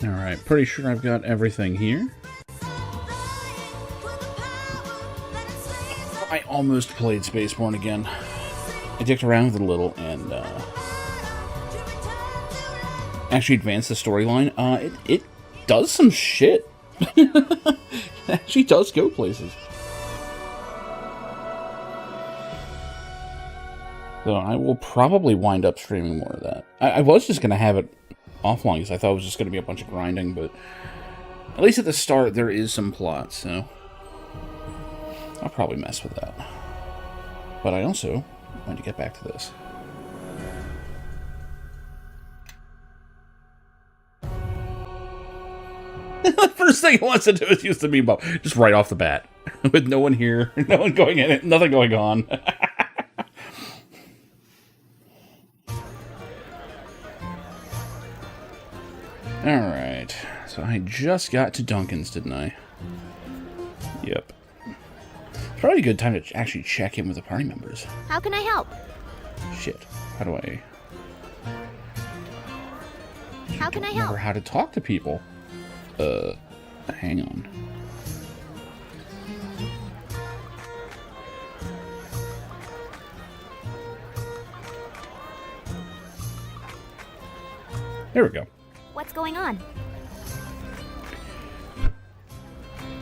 Alright, pretty sure I've got everything here. I almost played Spaceborne again. I dicked around with it a little and actually advanced the storyline. It does some shit. It actually does go places. So I will probably wind up streaming more of that. I was just going to have it offline because I thought it was just going to be a bunch of grinding, but at least at the start there is some plot, so I'll probably mess with that. But I also want to get back to this. The first thing he wants to do is use the meme bomb, just right off the bat, with no one here, no one going in it, nothing going on. Alright, so I just got to Duncan's, didn't I? Yep. It's probably a good time to actually check in with the party members. How can I help? Shit, how do I... How can I help? Remember how to talk to people. Hang on. There we go. What's going on? You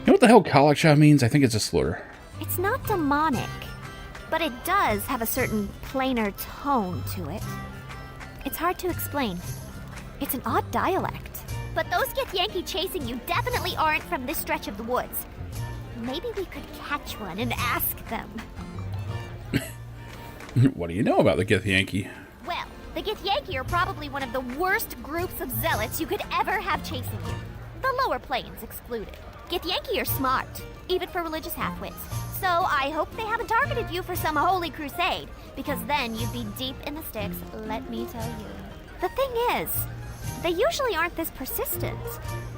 know what the hell Kalachah means? I think it's a slur. It's not demonic, but it does have a certain plainer tone to it. It's hard to explain. It's an odd dialect. But those Githyanki chasing you definitely aren't from this stretch of the woods. Maybe we could catch one and ask them. What do you know about the Githyanki? Well, the Githyanki are probably one of the worst groups of zealots you could ever have chasing you. The lower planes excluded. Githyanki are smart, even for religious halfwits. So I hope they haven't targeted you for some holy crusade, because then you'd be deep in the sticks, let me tell you. The thing is, they usually aren't this persistent.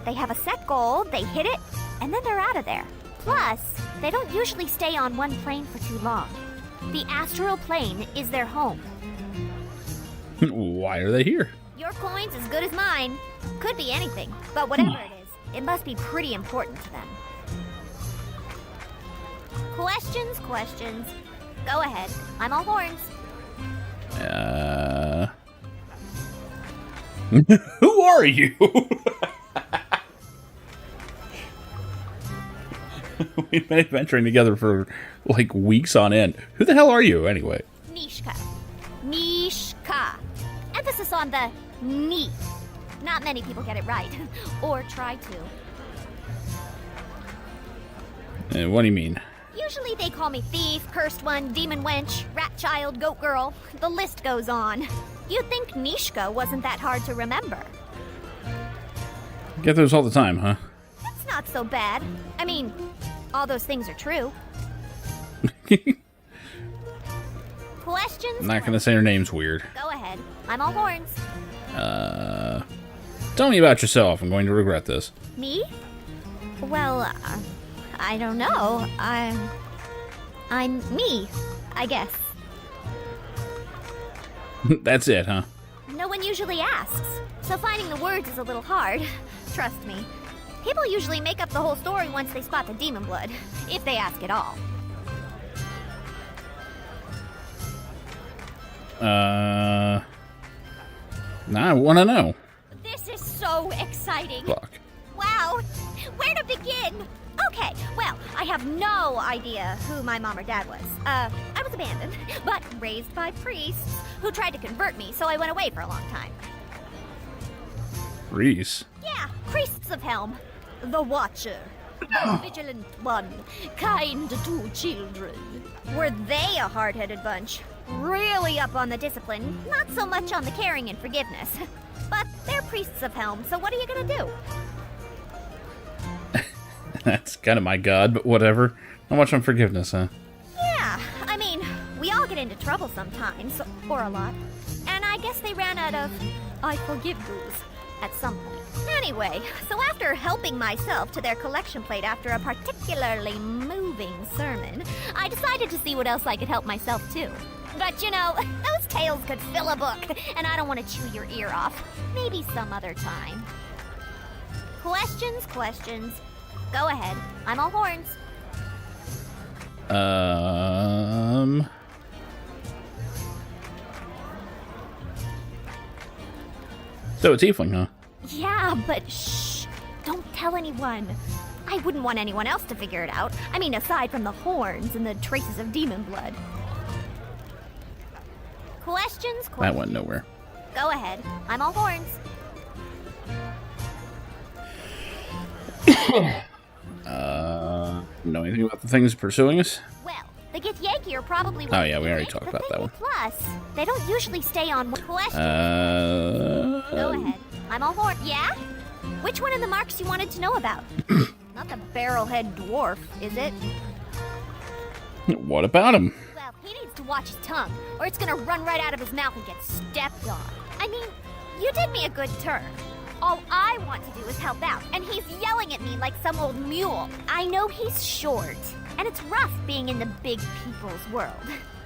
They have a set goal, they hit it, and then they're out of there. Plus, they don't usually stay on one plane for too long. The astral plane is their home. Why are they here? Your coin's as good as mine. Could be anything, but whatever it is, it must be pretty important to them. Questions, questions. Go ahead. I'm all horns. Who are you? We've been adventuring together for like weeks on end. Who the hell are you anyway? Nishka. Nishka. Emphasis on the ni. Not many people get it right. Or try to. What do you mean? Usually they call me thief, cursed one, demon wench, rat child, goat girl. The list goes on. You'd think Nishka wasn't that hard to remember. Get those all the time, huh? That's not so bad. I mean, all those things are true. Questions? I'm not gonna say her name's weird. Go ahead. I'm all horns. Tell me about yourself. I'm going to regret this. Me? Well, I don't know. I'm me, I guess. That's it, huh? No one usually asks, so finding the words is a little hard. Trust me. People usually make up the whole story once they spot the demon blood, if they ask at all. Now I want to know. This is so exciting. Fuck. Wow, where to begin? Okay, well, I have no idea who my mom or dad was. I was abandoned, but raised by priests who tried to convert me, so I went away for a long time. Reese? Yeah, priests of Helm. The Watcher. The Vigilant One. Kind to children. Were they a hard-headed bunch? Really up on the discipline, not so much on the caring and forgiveness. But they're priests of Helm, so what are you gonna do? That's kind of my god, but whatever. Not much on forgiveness, huh? Yeah, I mean, we all get into trouble sometimes, or a lot. And I guess they ran out of I forgive yous at some point. Anyway, so after helping myself to their collection plate after a particularly moving sermon, I decided to see what else I could help myself to. But you know, those tales could fill a book, and I don't want to chew your ear off. Maybe some other time. Questions. Go ahead. I'm all horns. So it's tiefling, huh? Yeah, but shh. Don't tell anyone. I wouldn't want anyone else to figure it out. I mean, aside from the horns and the traces of demon blood. Questions. That went nowhere. Go ahead. I'm all horns. Know anything about the things pursuing us? Well, the Githyanki are probably... Oh yeah, we already talked about that one. Plus, they don't usually stay on one question. Go ahead. I'm all horns. Yeah? Which one of the marks you wanted to know about? Not the barrelhead dwarf, is it? What about him? Well, he needs to watch his tongue, or it's gonna run right out of his mouth and get stepped on. I mean, you did me a good turn. All I want to do is help out, and he's yelling at me like some old mule. I know he's short, and it's rough being in the big people's world.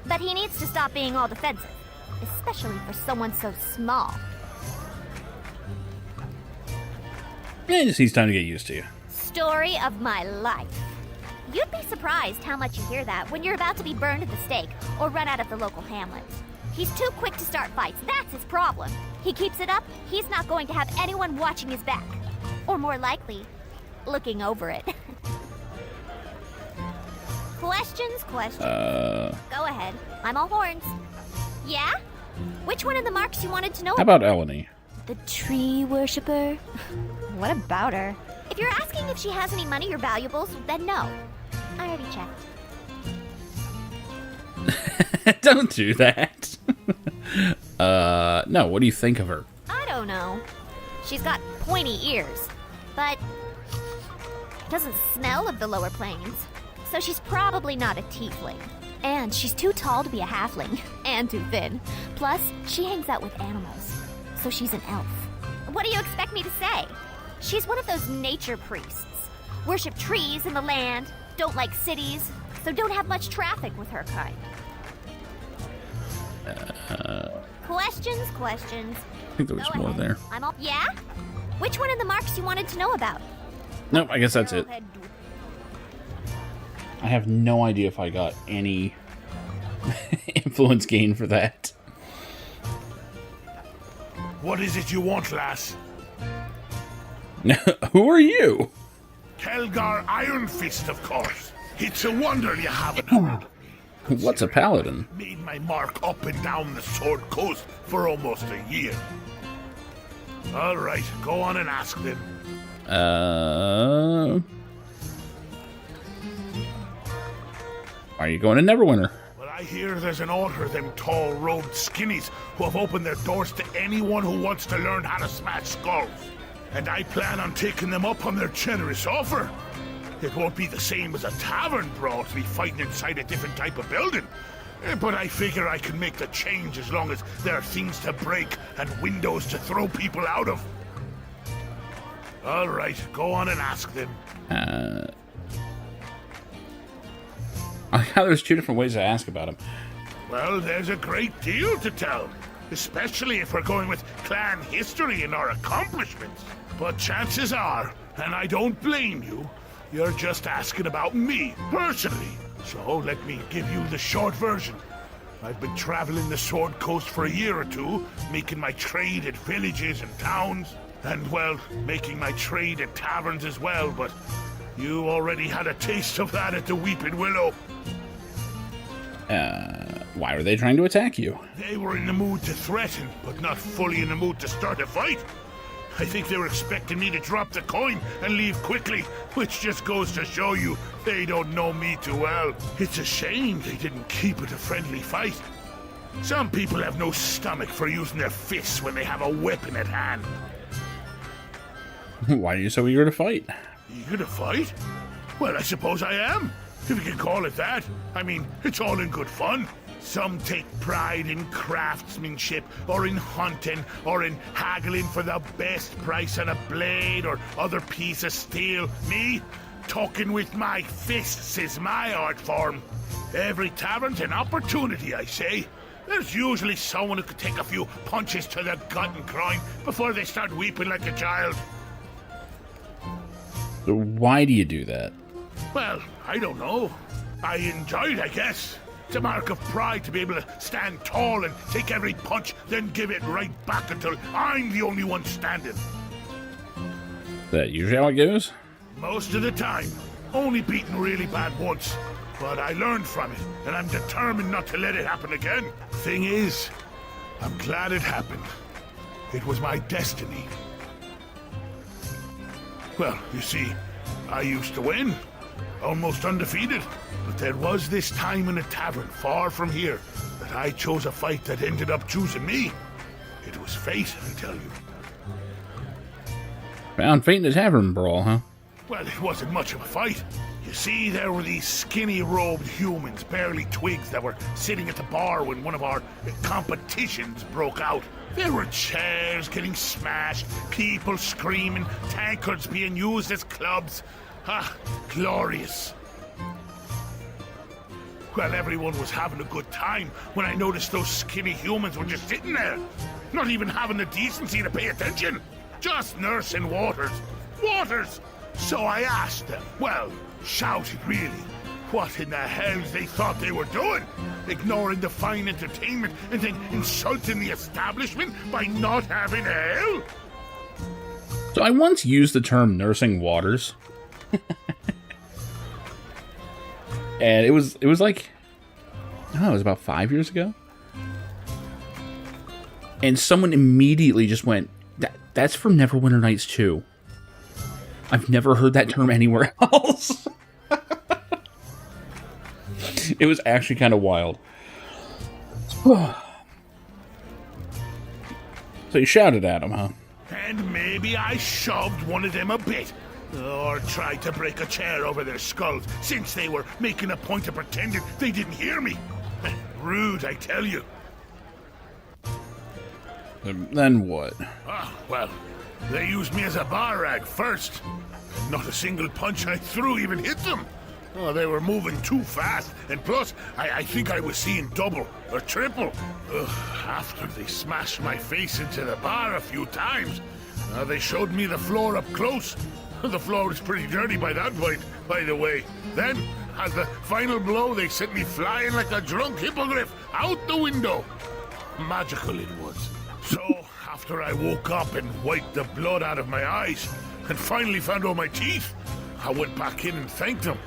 But he needs to stop being all defensive, especially for someone so small. Yeah, just needs time to get used to you. Story of my life. You'd be surprised how much you hear that when you're about to be burned at the stake or run out of the local hamlet. He's too quick to start fights. That's his problem. He keeps it up, he's not going to have anyone watching his back. Or more likely, looking over it. Questions. Go ahead. I'm all horns. Yeah? Which one of the marks you wanted to know? How about Eleni? The tree worshiper? What about her? If you're asking if she has any money or valuables, then no. I already checked. Don't do that. No, what do you think of her? I don't know. She's got pointy ears, but doesn't smell of the lower planes. So she's probably not a tiefling. And she's too tall to be a halfling, and too thin. Plus, she hangs out with animals, so she's an elf. What do you expect me to say? She's one of those nature priests. Worship trees and the land, don't like cities, so don't have much traffic with her kind. Questions. I think there was more there. I'm all... Yeah? Which one of the marks you wanted to know about? Nope, I guess that's it. I have no idea if I got any influence gain for that. What is it you want, lass? Who are you? Kelgar Iron Fist, of course. It's a wonder you haven't heard. What's a paladin? Made my mark up and down the Sword Coast for almost a year. All right, go on and ask them. Are you going to Neverwinter? Well, I hear there's an order of them tall robed skinnies who have opened their doors to anyone who wants to learn how to smash skulls. And I plan on taking them up on their generous offer. It won't be the same as a tavern brawl to be fighting inside a different type of building. But I figure I can make the change as long as there are things to break and windows to throw people out of. All right, go on and ask them. There's two different ways to ask about him. Well, there's a great deal to tell, especially if we're going with clan history and our accomplishments. But chances are, and I don't blame you, you're just asking about me, personally. So let me give you the short version. I've been traveling the Sword Coast for a year or two, making my trade at villages and towns, and, well, making my trade at taverns as well, but you already had a taste of that at the Weeping Willow. Why were they trying to attack you? They were in the mood to threaten, but not fully in the mood to start a fight. I think they were expecting me to drop the coin and leave quickly, which just goes to show you they don't know me too well. It's a shame they didn't keep it a friendly fight. Some people have no stomach for using their fists when they have a weapon at hand. Why are you so eager to fight? Eager to fight? Well, I suppose I am, if you can call it that. I mean, it's all in good fun. Some take pride in craftsmanship, or in hunting, or in haggling for the best price on a blade or other piece of steel. Me, talking with my fists is my art form. Every tavern's an opportunity, I say. There's usually someone who could take a few punches to the gut and groin before they start weeping like a child. So why do you do that? Well, I don't know. I enjoy it, I guess. It's a mark of pride to be able to stand tall and take every punch, then give it right back until I'm the only one standing. Is that usually how it goes? Most of the time. Only beaten really bad once. But I learned from it, and I'm determined not to let it happen again. Thing is, I'm glad it happened. It was my destiny. Well, you see, I used to win. Almost undefeated. But there was this time in a tavern far from here that I chose a fight that ended up choosing me. It was fate, I tell you. Found fate in a tavern brawl, huh? Well, it wasn't much of a fight. You see, there were these skinny-robed humans, barely twigs, that were sitting at the bar when one of our competitions broke out. There were chairs getting smashed, people screaming, tankards being used as clubs. Ah, glorious. Well, everyone was having a good time when I noticed those skinny humans were just sitting there, not even having the decency to pay attention. Just nursing waters. Waters! So I asked them, well, shouted really, what in the hell they thought they were doing? Ignoring the fine entertainment and then insulting the establishment by not having ale? So I once used the term nursing waters. And it was like, I don't know, it was about 5 years ago. And someone immediately just went, that's from Neverwinter Nights 2. I've never heard that term anywhere else. It was actually kind of wild. So you shouted at him, huh? And maybe I shoved one of them a bit. Or tried to break a chair over their skulls, since they were making a point of pretending they didn't hear me. Rude, I tell you. Then what? Ah, well, they used me as a bar rag first. Not a single punch I threw even hit them. Oh, they were moving too fast, and plus, I think I was seeing double or triple. After they smashed my face into the bar a few times, they showed me the floor up close. The floor was pretty dirty by that point, by the way. Then, as the final blow, they sent me flying like a drunk hippogriff out the window. Magical it was. So, after I woke up and wiped the blood out of my eyes, and finally found all my teeth, I went back in and thanked them.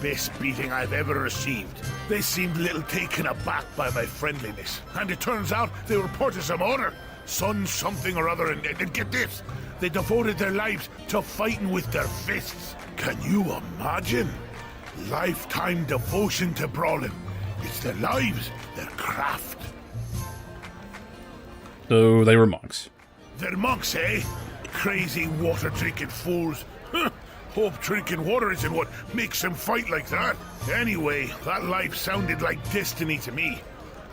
Best beating I've ever received. They seemed a little taken aback by my friendliness. And it turns out they were porters of honor. Son something or other, and get this. They devoted their lives to fighting with their fists. Can you imagine? Lifetime devotion to brawling. It's their lives, their craft. So they were monks. They're monks, eh? Crazy water-drinking fools. Hope drinking water isn't what makes them fight like that. Anyway, that life sounded like destiny to me.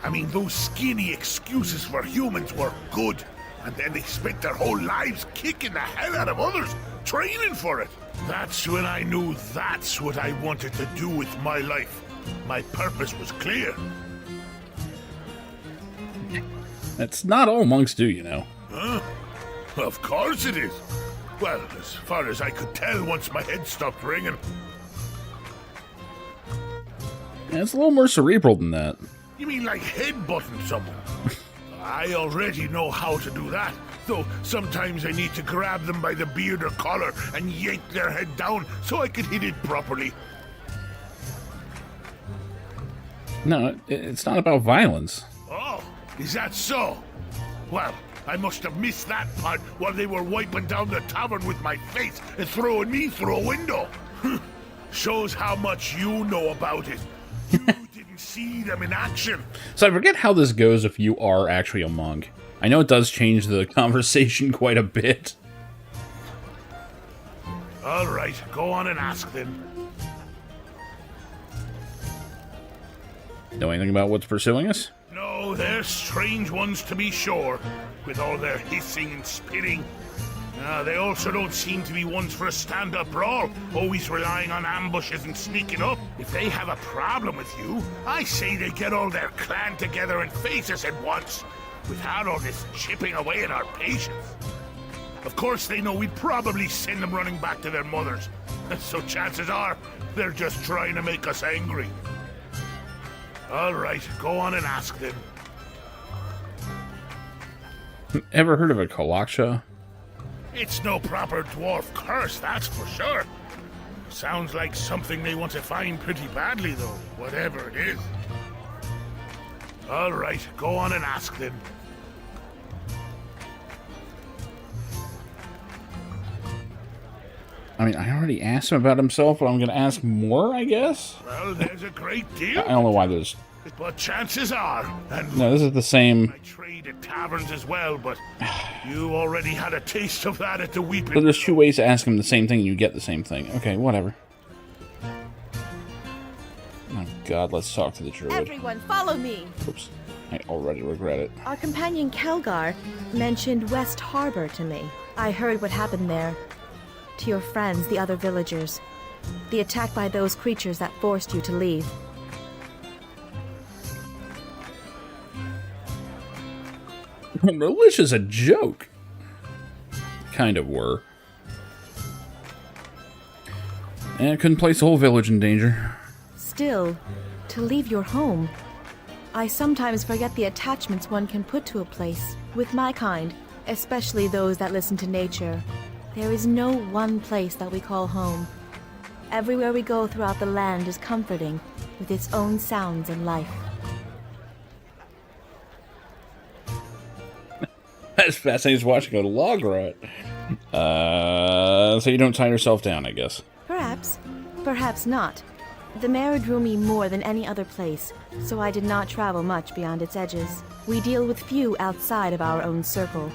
I mean, those skinny excuses for humans were good. And then they spent their whole lives kicking the hell out of others, training for it. That's when I knew that's what I wanted to do with my life. My purpose was clear. That's not all monks do, you know. Huh? Of course it is. Well, as far as I could tell once my head stopped ringing. Yeah, it's a little more cerebral than that. You mean like headbutting someone? I already know how to do that, though sometimes I need to grab them by the beard or collar and yank their head down so I can hit it properly. No, it's not about violence. Oh, is that so? Well, I must have missed that part while they were wiping down the tavern with my face and throwing me through a window. Shows how much you know about it. You didn't see them in action. So I forget how this goes if you are actually a monk. I know it does change the conversation quite a bit. All right, go on and ask then. Know anything about what's pursuing us? No, they're strange ones to be sure, with all their hissing and spitting. They also don't seem to be ones for a stand-up brawl, always relying on ambushes and sneaking up. If they have a problem with you, I say they get all their clan together and face us at once, without all this chipping away at our patience. Of course, they know we'd probably send them running back to their mothers, So chances are, they're just trying to make us angry. All right, go on and ask them. Ever heard of a Kalaksha? It's no proper dwarf curse, that's for sure. Sounds like something they want to find pretty badly, though, whatever it is. All right, go on and ask them. I mean, I already asked him about himself, but I'm going to ask more, I guess? Well, there's a great deal. I don't know why there's... But chances are, and No, this is the same... I trade at taverns as well, but you already had a taste of that at the Weeping. But there's two ways to ask him the same thing and you get the same thing. Okay, whatever. Oh god, let's talk to the druid. Everyone, follow me. Oops. I already regret it. Our companion Kelgar mentioned West Harbor to me. I heard what happened there. To your friends, the other villagers. The attack by those creatures that forced you to leave. Relish is a joke. Kind of were. And couldn't place the whole village in danger. Still, to leave your home. I sometimes forget the attachments one can put to a place. With my kind, especially those that listen to nature, there is no one place that we call home. Everywhere we go throughout the land is comforting, with its own sounds and life. That's fascinating as watching a log rot. So you don't tie yourself down, I guess. Perhaps. Perhaps not. The mare drew me more than any other place, so I did not travel much beyond its edges. We deal with few outside of our own circle.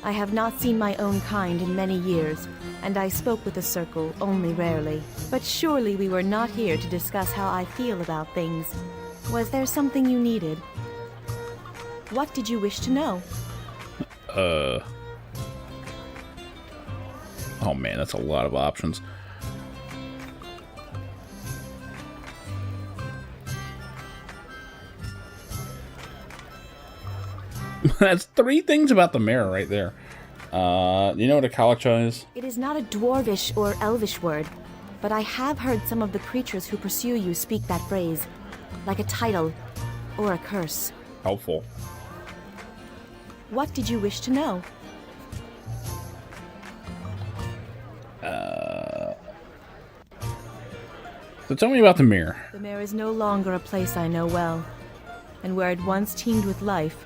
I have not seen my own kind in many years, and I spoke with the circle only rarely. But surely we were not here to discuss how I feel about things. Was there something you needed? What did you wish to know? Oh man, that's a lot of options. That's 3 things about the mirror right there. You know what a Kalaksha is? It is not a dwarvish or elvish word, but I have heard some of the creatures who pursue you speak that phrase, like a title or a curse. Helpful. What did you wish to know? So tell me about the mirror. The mare is no longer a place I know well, and where it once teemed with life,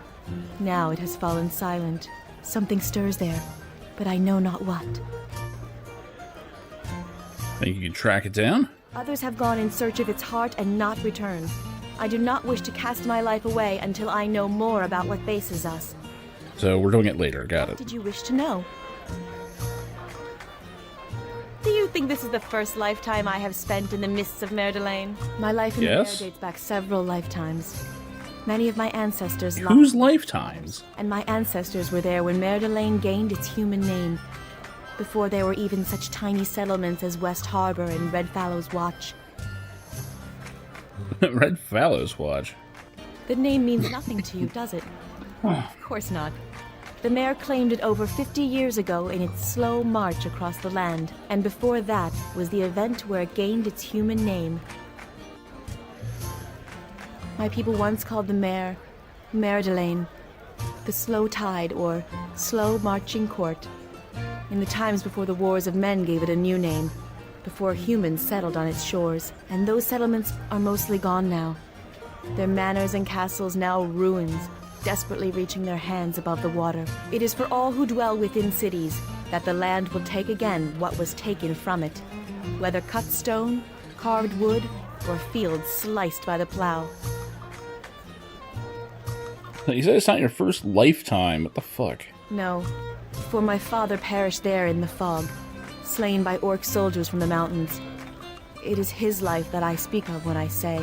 now it has fallen silent. Something stirs there, but I know not what. Think you can track it down? Others have gone in search of its heart and not returned. I do not wish to cast my life away until I know more about what faces us. So we're doing it later, got it. Did you wish to know? Do you think this is the first lifetime I have spent in the mists of Mer Delane? My life in the Yes. Mer dates back several lifetimes. Many of my ancestors Whose lifetimes? and my ancestors were there when Mer Delane gained its human name, before there were even such tiny settlements as West Harbor and Red Fallow's Watch. Red Fallow's Watch. The name means nothing to you, does it? Of course not. The mare claimed it over 50 years ago in its slow march across the land, and before that was the event where it gained its human name. My people once called the mare Mer Delane, the slow tide or slow marching court, in the times before the wars of men gave it a new name, before humans settled on its shores, and those settlements are mostly gone now. Their manors and castles now ruins, desperately reaching their hands above the water. It is for all who dwell within cities that the land will take again what was taken from it, whether cut stone, carved wood, or fields sliced by the plow. You said it's not your first lifetime. What the fuck? No, for my father perished there in the fog, slain by orc soldiers from the mountains. It is his life that I speak of when I say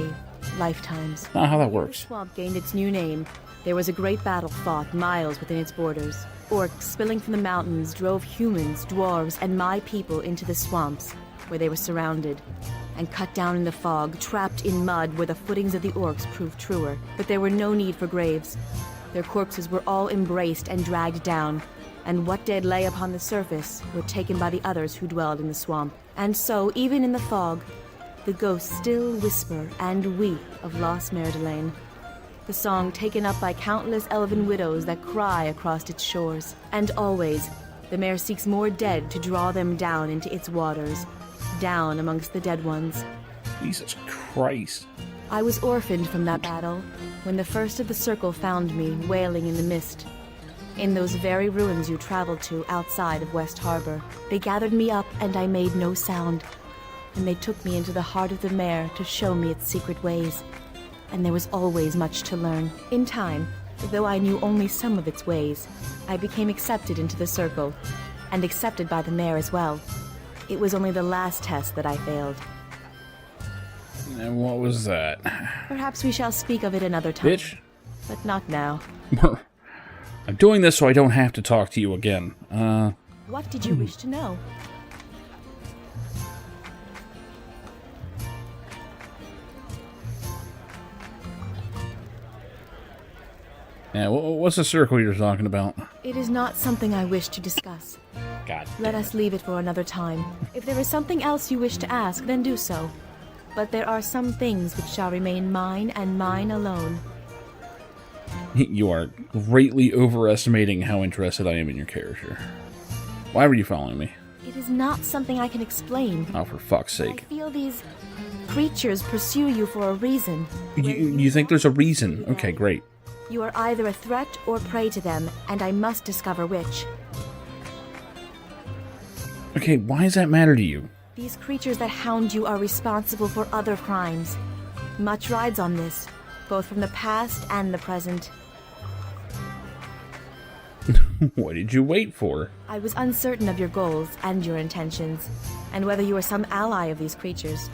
lifetimes. Not how that works. Swamp gained its new name. There was a great battle fought miles within its borders. Orcs spilling from the mountains drove humans, dwarves, and my people into the swamps, where they were surrounded, and cut down in the fog, trapped in mud where the footings of the orcs proved truer. But there were no need for graves. Their corpses were all embraced and dragged down, and what dead lay upon the surface were taken by the others who dwelled in the swamp. And so, even in the fog, the ghosts still whisper and weep of lost Mare Delane, the song taken up by countless elven widows that cry across its shores. And always, the mare seeks more dead to draw them down into its waters, down amongst the dead ones. Jesus Christ. I was orphaned from that battle when the first of the circle found me wailing in the mist. In those very ruins you traveled to outside of West Harbor, they gathered me up and I made no sound. And they took me into the heart of the mare to show me its secret ways. And there was always much to learn. In time, though I knew only some of its ways, I became accepted into the circle, and accepted by the mare as well. It was only the last test that I failed. And what was that? Perhaps we shall speak of it another time. Bitch. But not now. I'm doing this so I don't have to talk to you again. What did you wish to know? Yeah, what's the circle you're talking about? It is not something I wish to discuss. God. Let us leave it for another time. If there is something else you wish to ask, then do so. But there are some things which shall remain mine and mine alone. You are greatly overestimating how interested I am in your character. Why were you following me? It is not something I can explain. Oh, for fuck's I sake. feel these creatures pursue you for a reason. You think there's a reason? Okay, great. You are either a threat or prey to them, and I must discover which. Okay, why does that matter to you? These creatures that hound you are responsible for other crimes. Much rides on this, both from the past and the present. What did you wait for? I was uncertain of your goals and your intentions, and whether you were some ally of these creatures.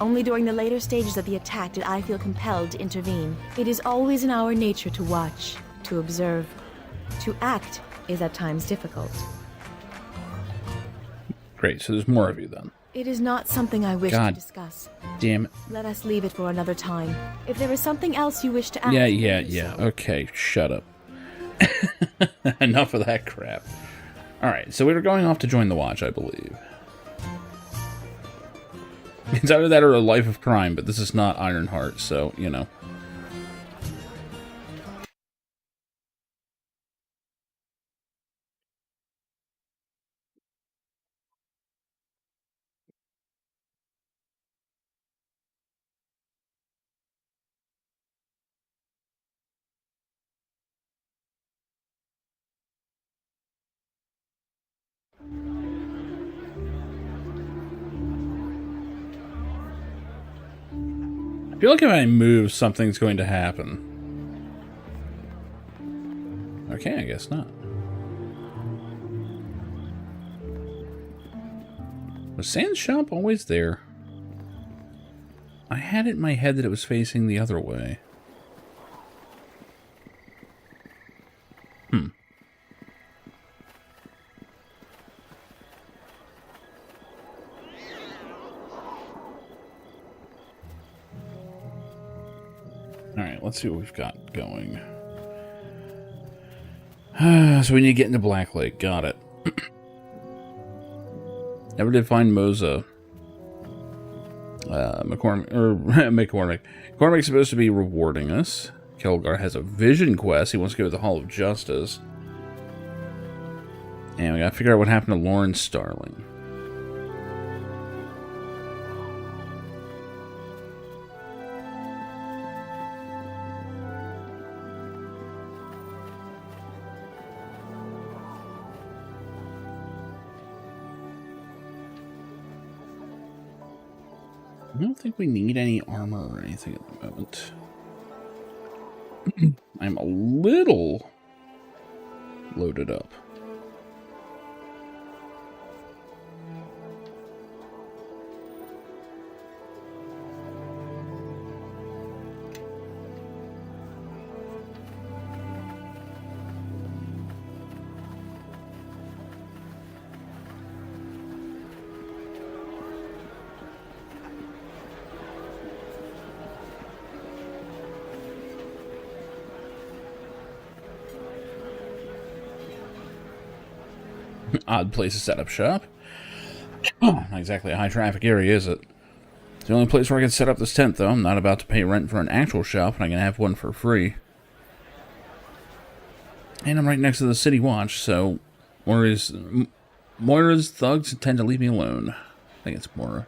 Only during the later stages of the attack did I feel compelled to intervene. It is always in our nature to watch, to observe. To act is at times difficult. Great, so there's more of you then. It is not something I wish to God discuss. Damn it. Let us leave it for another time. If there is something else you wish to ask... Yeah. Okay, shut up. Enough of that crap. Alright, so we were going off to join the Watch, I believe. It's either that or a life of crime, but this is not Ironheart, so, you know. I feel like if I move, something's going to happen. Okay, I guess not. Was Sans shop always there? I had it in my head that it was facing the other way. Alright, let's see what we've got going. So we need to get into Black Lake. Got it. Never did find Moza. McCormick. McCormick's supposed to be rewarding us. Kelgar has a vision quest. He wants to go to the Hall of Justice. And we gotta figure out what happened to Lauren Starling. I don't think we need any armor or anything at the moment. I'm a little loaded up. Odd place to set up shop. Not exactly a high-traffic area, is it? It's the only place where I can set up this tent, though. I'm not about to pay rent for an actual shop, and I can have one for free. And I'm right next to the city watch, so Moira's thugs tend to leave me alone. I think it's Moira.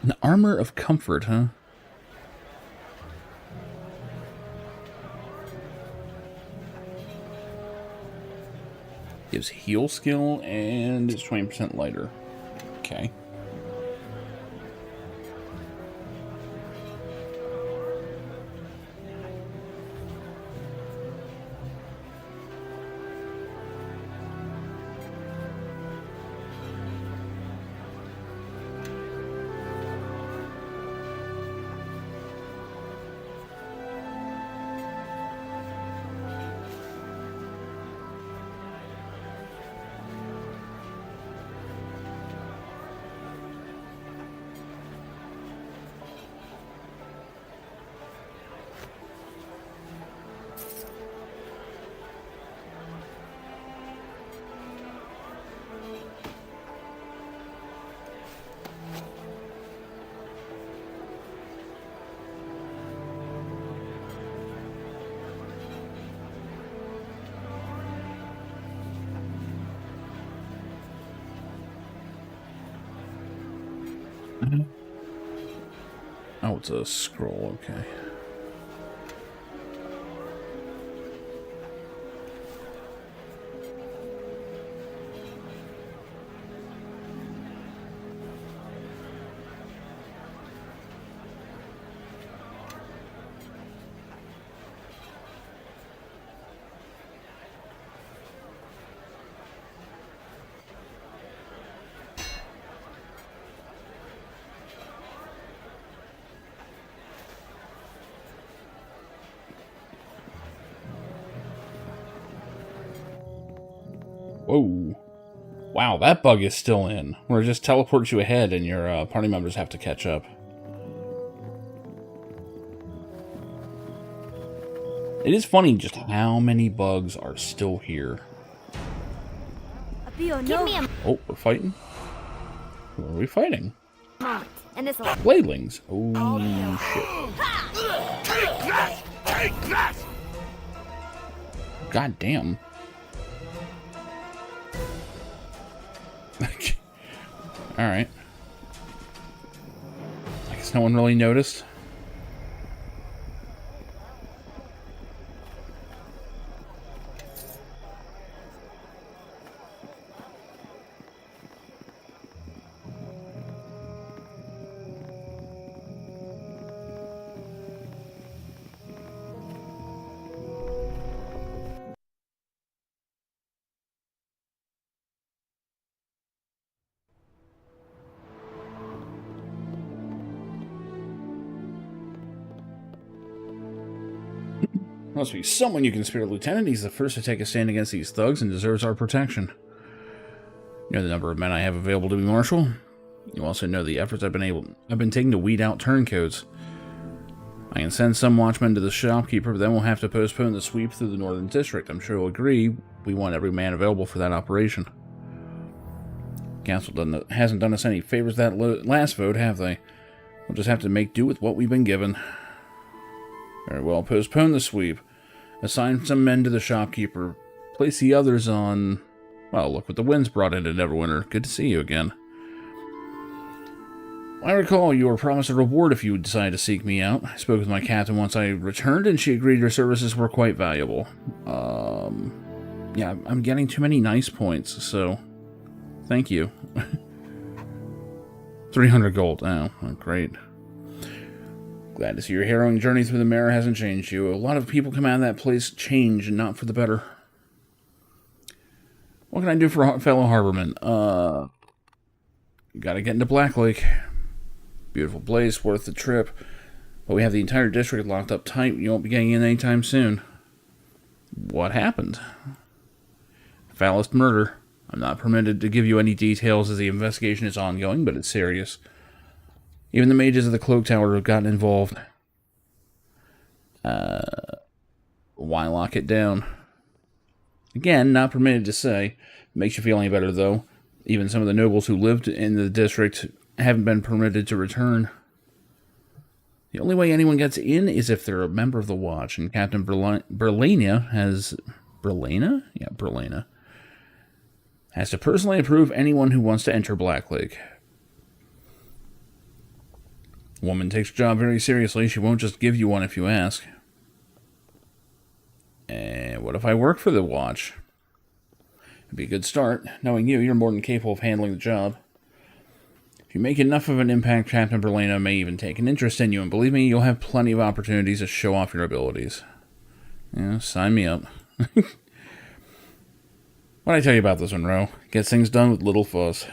An armor of comfort, huh? Gives heal skill, and it's 20% lighter. Okay. Oh, it's a scroll, okay. Whoa. Wow, that bug is still in. Where it just teleports you ahead and your party members have to catch up. It is funny just how many bugs are still here. Give me a Oh, we're fighting? Who are we fighting? moment, and this will... Bladelings. Oh, shit. Take that! Take that! God damn. Alright. I guess no one really noticed. Must be someone you can spare, Lieutenant. He's the first to take a stand against these thugs and deserves our protection. You know the number of men I have available to be Marshal. You also know the efforts I've been taking to weed out turncoats. I can send some watchmen to the shopkeeper, but then we'll have to postpone the sweep through the Northern District. I'm sure you'll agree we want every man available for that operation. Council hasn't done us any favors that last vote, have they? We'll just have to make do with what we've been given. Very well, postpone the sweep. Assign some men to the shopkeeper. Place the others on... Well, look what the winds brought into Neverwinter. Good to see you again. I recall you were promised a reward if you would decide to seek me out. I spoke with my captain once I returned, and she agreed your services were quite valuable. Yeah, I'm getting too many nice points, so... Thank you. 300 gold. Oh, great. Glad to see your harrowing journey through the mare hasn't changed you. A lot of people come out of that place changed and not for the better. What can I do for a fellow harborman? You gotta get into Black Lake. Beautiful place, worth the trip. But we have the entire district locked up tight. You won't be getting in anytime soon. What happened? Foulest murder. I'm not permitted to give you any details as the investigation is ongoing, but it's serious. Even the mages of the Cloak Tower have gotten involved. Why lock it down? Again, not permitted to say. Makes you feel any better, though. Even some of the nobles who lived in the district haven't been permitted to return. The only way anyone gets in is if they're a member of the Watch, and Captain Berlania has... Berlana? Yeah, Berlana. Has to personally approve anyone who wants to enter Black Lake. Woman takes her job very seriously. She won't just give you one if you ask. And what if I work for the Watch? It'd be a good start. Knowing you, you're more than capable of handling the job. If you make enough of an impact, Captain Berlana may even take an interest in you, and believe me, you'll have plenty of opportunities to show off your abilities. Yeah, sign me up. What'd I tell you about this one, Ro? Gets things done with little fuss.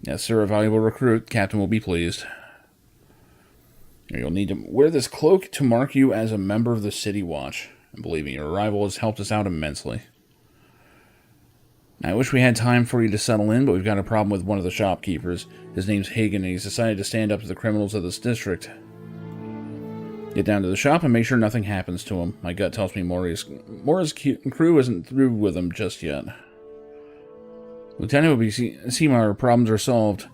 Yes, sir, a valuable recruit. Captain will be pleased. You'll need to wear this cloak to mark you as a member of the City Watch. And believe me, your arrival has helped us out immensely. I wish we had time for you to settle in, but we've got a problem with one of the shopkeepers. His name's Hagen, and he's decided to stand up to the criminals of this district. Get down to the shop and make sure nothing happens to him. My gut tells me Mora's crew isn't through with him just yet. Lieutenant will be see our problems are solved.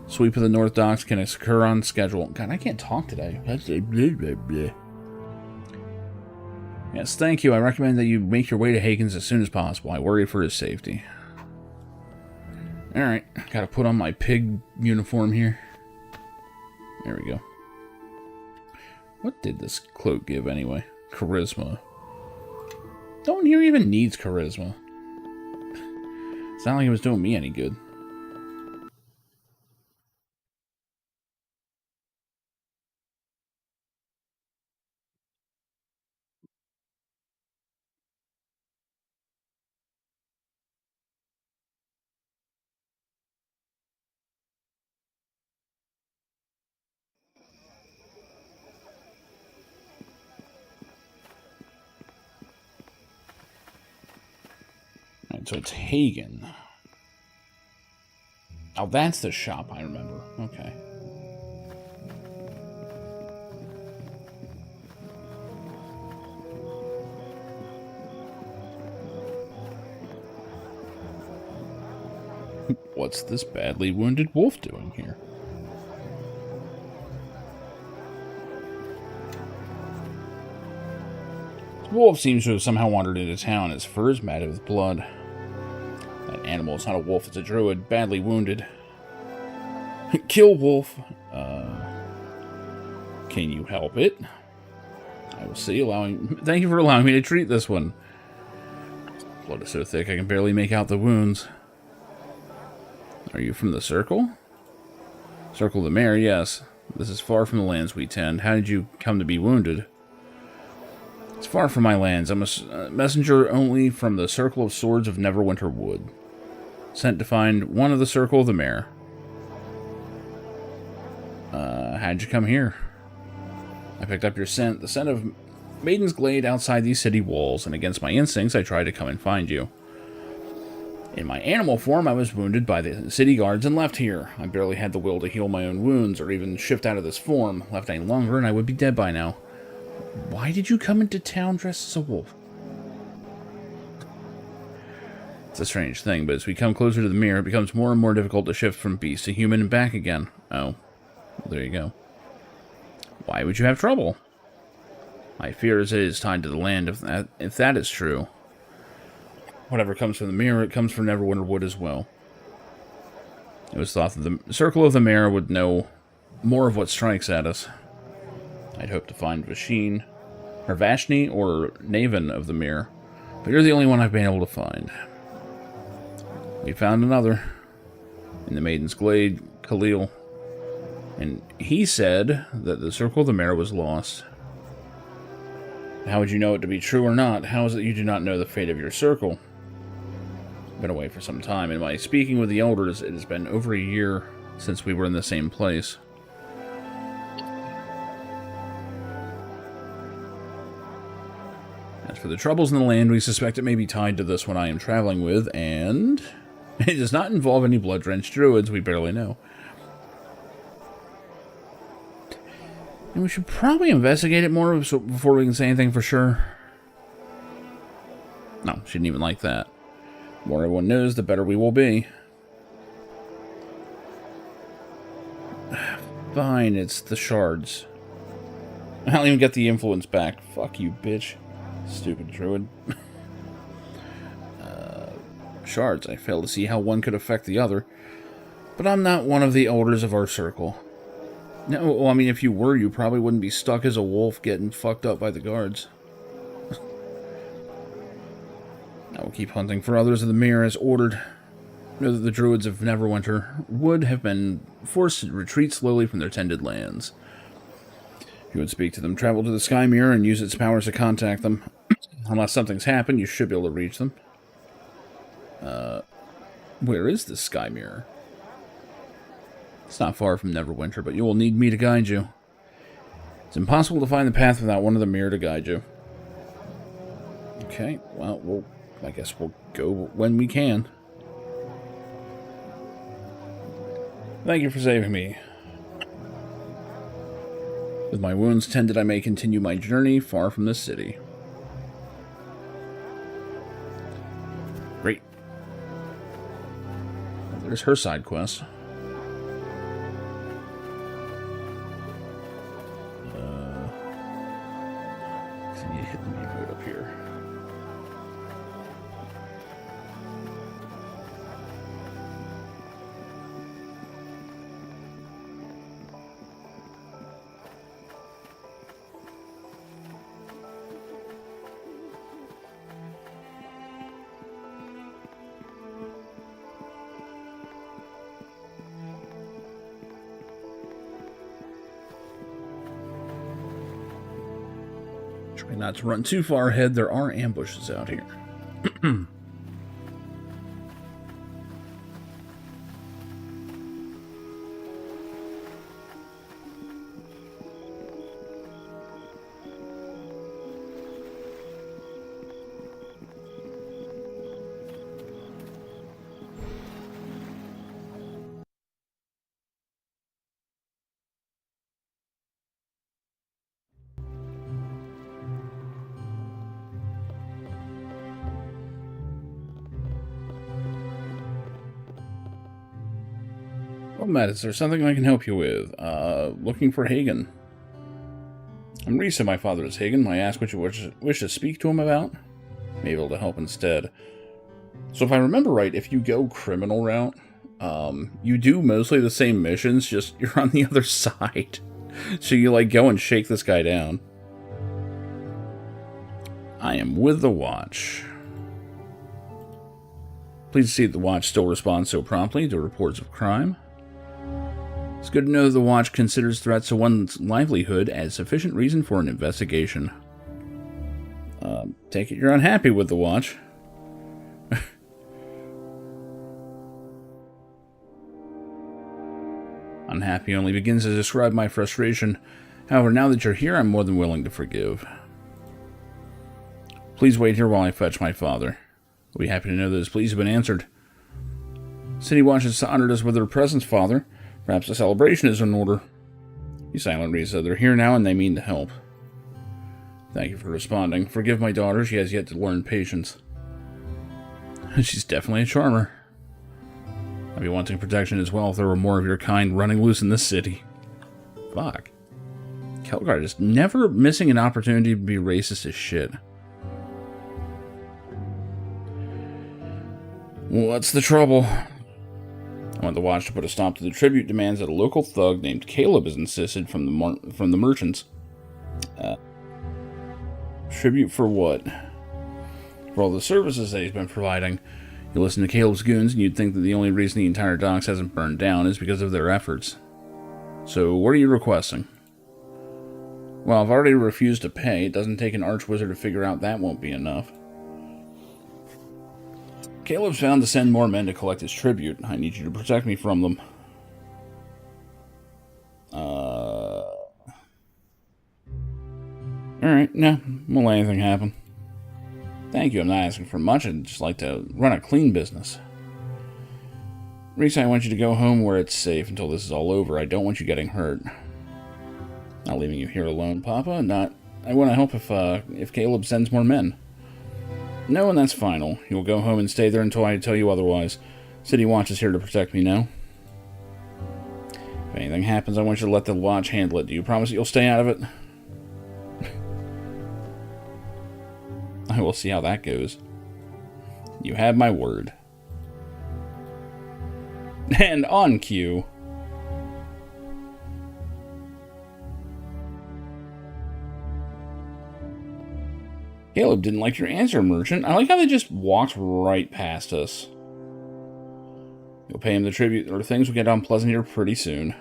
Sweep of the North Docks can occur on schedule. God, I can't talk today. Yes, thank you. I recommend that you make your way to Hagen's as soon as possible. I worry for his safety. Alright, gotta put on my pig uniform here. There we go. What did this cloak give anyway? Charisma. No one here even needs charisma. It's not like it was doing me any good. Alright, so it's Hagen. Oh, that's the shop I remember. Okay. What's this badly wounded wolf doing here? The wolf seems to have somehow wandered into town. His fur is matted with blood. That animal is not a wolf, it's a druid, badly wounded. Kill wolf. Can you help it? I will see. Thank you for allowing me to treat this one. Blood is so thick I can barely make out the wounds. Are you from the Circle? Circle of the Mare, yes. This is far from the lands we tend. How did you come to be wounded? It's far from my lands. I'm a messenger only from the Circle of Swords of Neverwinter Wood. Sent to find one of the Circle of the Mare. How'd you come here? I picked up your scent, the scent of Maiden's Glade outside these city walls, and against my instincts I tried to come and find you. In my animal form, I was wounded by the city guards and left here. I barely had the will to heal my own wounds, or even shift out of this form. Left any longer, and I would be dead by now. Why did you come into town dressed as a wolf? It's a strange thing, but as we come closer to the mirror, it becomes more and more difficult to shift from beast to human and back again. Oh, well, there you go. Why would you have trouble? My fear is it is tied to the land, if that is true. Whatever comes from the mirror, it comes from Neverwinter Wood as well. It was thought that the Circle of the Mare would know more of what strikes at us. I'd hoped to find Vashni or Naven of the Mirror, but you're the only one I've been able to find. We found another in the Maiden's Glade, Khalil, and he said that the Circle of the Mare was lost. How would you know it to be true or not? How is it you do not know the fate of your circle? Been away for some time, and by speaking with the elders, it has been over a year since we were in the same place. As for the troubles in the land, we suspect it may be tied to this one I am traveling with, and it does not involve any blood-drenched druids we barely know. And we should probably investigate it more before we can say anything for sure. No, she didn't even like that. The more everyone knows, the better we will be. Fine, it's the shards. I don't even get the influence back. Fuck you, bitch. Stupid druid. Shards. I fail to see how one could affect the other. But I'm not one of the elders of our circle. No, well, I mean, if you were, you probably wouldn't be stuck as a wolf getting fucked up by the guards. I will keep hunting for others of the mirror as ordered. Know that the druids of Neverwinter would have been forced to retreat slowly from their tended lands. If you would speak to them, travel to the Sky Mirror and use its powers to contact them. Unless something's happened, you should be able to reach them. Where is this Sky Mirror? It's not far from Neverwinter, but you will need me to guide you. It's impossible to find the path without one of the mirror to guide you. Okay, well, I guess we'll go when we can. Thank you for saving me. With my wounds tended, I may continue my journey far from this city. Great. Well, there's her side quest. Can you hit me right up here? Try not to run too far ahead. There are ambushes out here. Well, Matt, is there something I can help you with? Looking for Hagen. I'm Risa, my father is Hagen. May I ask what you wish to speak to him about? May be able to help instead. So if I remember right, if you go criminal route, you do mostly the same missions, just you're on the other side. So you, like, go and shake this guy down. I am with the Watch. Pleased to see that the Watch still responds so promptly to reports of crime. It's good to know that the Watch considers threats to one's livelihood as sufficient reason for an investigation. Take it you're unhappy with the Watch. Unhappy only begins to describe my frustration. However, now that you're here, I'm more than willing to forgive. Please wait here while I fetch my father. I'll be happy to know that his pleas have been answered. City Watch has honored us with their presence, Father. Perhaps a celebration is in order. Be silent, Risa. They're here now and they mean to help. Thank you for responding. Forgive my daughter. She has yet to learn patience. She's definitely a charmer. I'd be wanting protection as well if there were more of your kind running loose in this city. Fuck. Kelgar is never missing an opportunity to be racist as shit. What's the trouble? I want the Watch to put a stop to the tribute demands that a local thug named Caleb has insisted from the merchants. Tribute for what? For all the services that he's been providing. You listen to Caleb's goons and you'd think that the only reason the entire docks hasn't burned down is because of their efforts. So what are you requesting? Well, I've already refused to pay. It doesn't take an archwizard to figure out that won't be enough. Caleb's found to send more men to collect his tribute. I need you to protect me from them. Alright, no, won't let anything happen. Thank you, I'm not asking for much. I'd just like to run a clean business. Risa, I want you to go home where it's safe until this is all over. I don't want you getting hurt. Not leaving you here alone, Papa. I want to help if Caleb sends more men. No, and that's final. You'll go home and stay there until I tell you otherwise. City Watch is here to protect me now. If anything happens, I want you to let the Watch handle it. Do you promise that you'll stay out of it? I will see how that goes. You have my word. And on cue. Caleb didn't like your answer, merchant. I like how they just walked right past us. You'll pay him the tribute, or things will get unpleasant here pretty soon.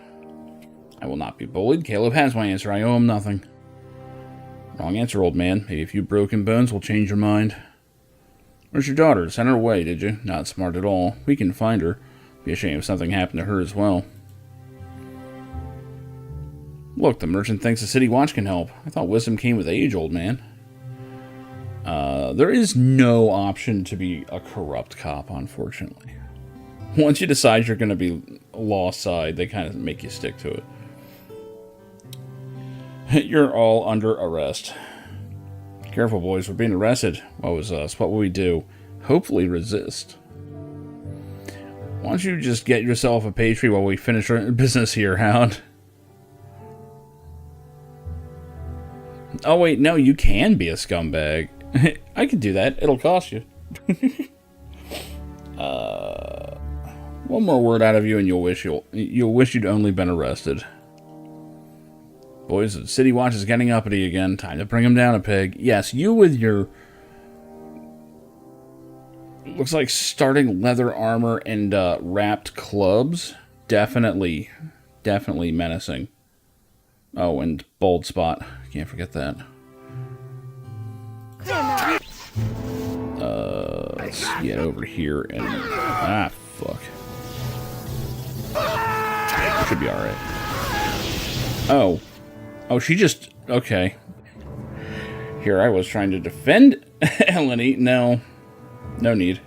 I will not be bullied. Caleb has my answer. I owe him nothing. Wrong answer, old man. Maybe a few broken bones will change your mind. Where's your daughter? Sent her away, did you? Not smart at all. We can find her. Be a shame if something happened to her as well. Look, the merchant thinks the City Watch can help. I thought wisdom came with age, old man. There is no option to be a corrupt cop, unfortunately. Once you decide you're going to be law side, they kind of make you stick to it. You're all under arrest. Careful, boys. We're being arrested. What was us? What will we do? Hopefully resist. Why don't you just get yourself a pastry while we finish our business here, Hound? Oh, wait. No, you can be a scumbag. I can do that. It'll cost you. One more word out of you and you'll wish you'd only been arrested. Boys, the City Watch is getting uppity again. Time to bring him down a peg. Yes, you with your... looks like starting leather armor and wrapped clubs. Definitely menacing. Oh, and bald spot. Can't forget that. Let's get over here and... ah, fuck. Should be alright. Oh. Oh, she just... okay. Here I was trying to defend Eleni. No. No need.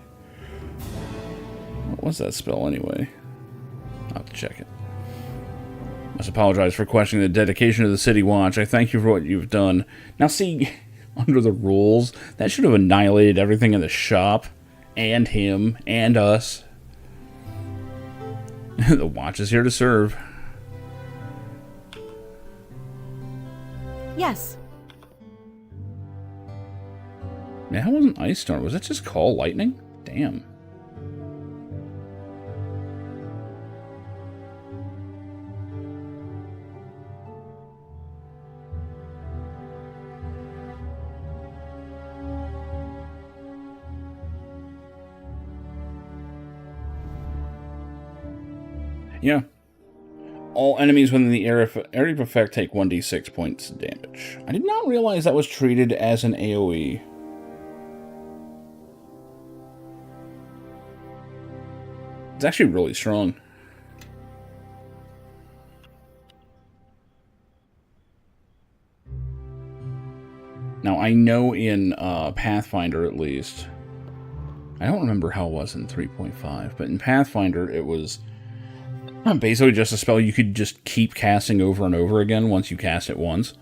What was that spell anyway? I'll have to check it. Must apologize for questioning the dedication of the City Watch. I thank you for what you've done. Now see, under the rules, that should have annihilated everything in the shop. And him. And us. The Watch is here to serve. Yes. Man, that wasn't Ice Storm. Was that just Call Lightning? Damn. Yeah. All enemies within the area of effect take 1d6 points of damage. I did not realize that was treated as an AoE. It's actually really strong. Now, I know in Pathfinder, at least, I don't remember how it was in 3.5, but in Pathfinder, it was basically just a spell you could just keep casting over and over again once you cast it once.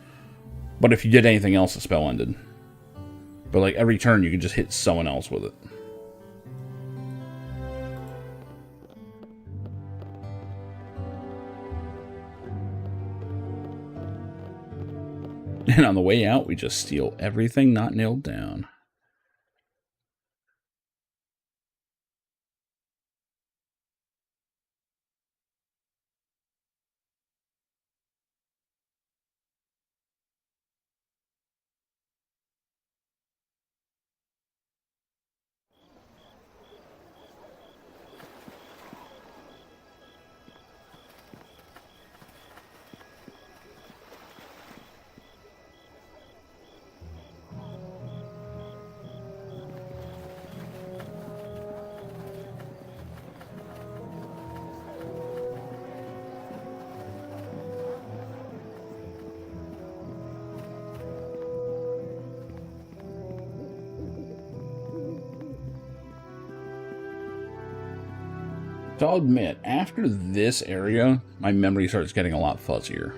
But if you did anything else, the spell ended. But like every turn, you could just hit someone else with it. And on the way out, we just steal everything not nailed down. So I'll admit, after this area, my memory starts getting a lot fuzzier.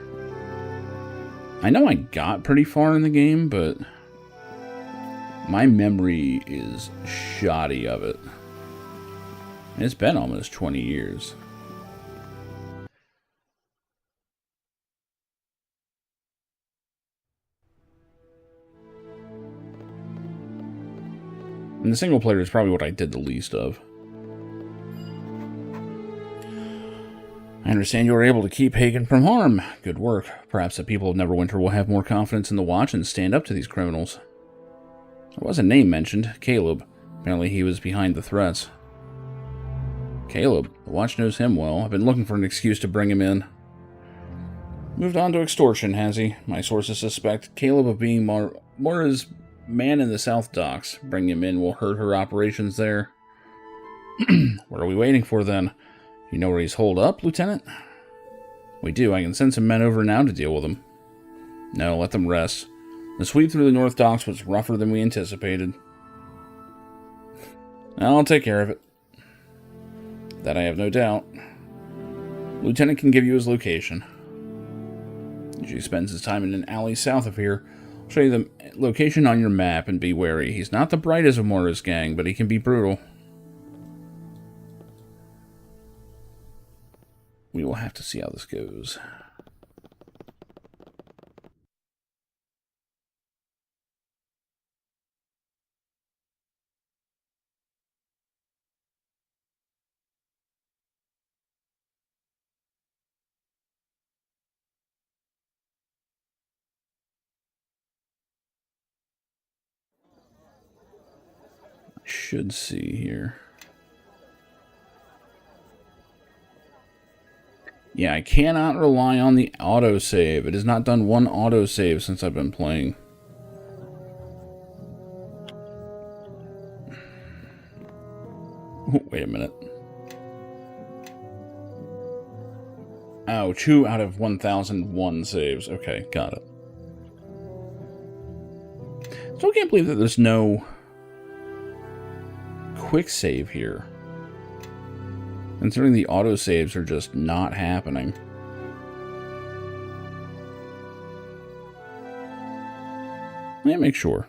I know I got pretty far in the game, but My memory is shoddy of it. It's been almost 20 years. And the single player is probably what I did the least of. I understand you were able to keep Hagen from harm. Good work. Perhaps the people of Neverwinter will have more confidence in the Watch and stand up to these criminals. There was a name mentioned, Caleb. Apparently he was behind the threats. Caleb. The Watch knows him well. I've been looking for an excuse to bring him in. Moved on to extortion, has he? My sources suspect Caleb of being Mora's man in the South Docks. Bringing him in will hurt her operations there. What are we waiting for, then? You know where he's holed up, Lieutenant? We do. I can send some men over now to deal with him. No, let them rest. The sweep through the North Docks was rougher than we anticipated. I'll take care of it. That I have no doubt. Lieutenant can give you his location. He spends his time in an alley south of here. I'll show you the location on your map and be wary. He's not the brightest of Mora's gang, but he can be brutal. We will have to see how this goes. I should see here. Yeah, I cannot rely on the autosave. It has not done one autosave since I've been playing. Oh, wait a minute. Oh, 2 out of 1001 saves. Okay, got it. Still can't believe that there's no quick save here. Considering the autosaves are just not happening. Let me make sure.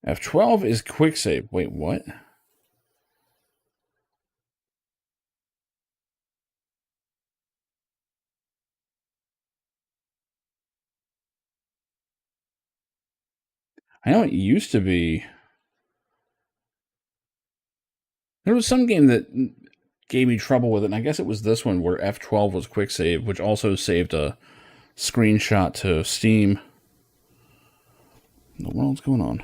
F12 is quick save. Wait, what? I know it used to be. There was some game that gave me trouble with it, and I guess it was this one where F12 was quick save, which also saved a screenshot to Steam. What the world's going on?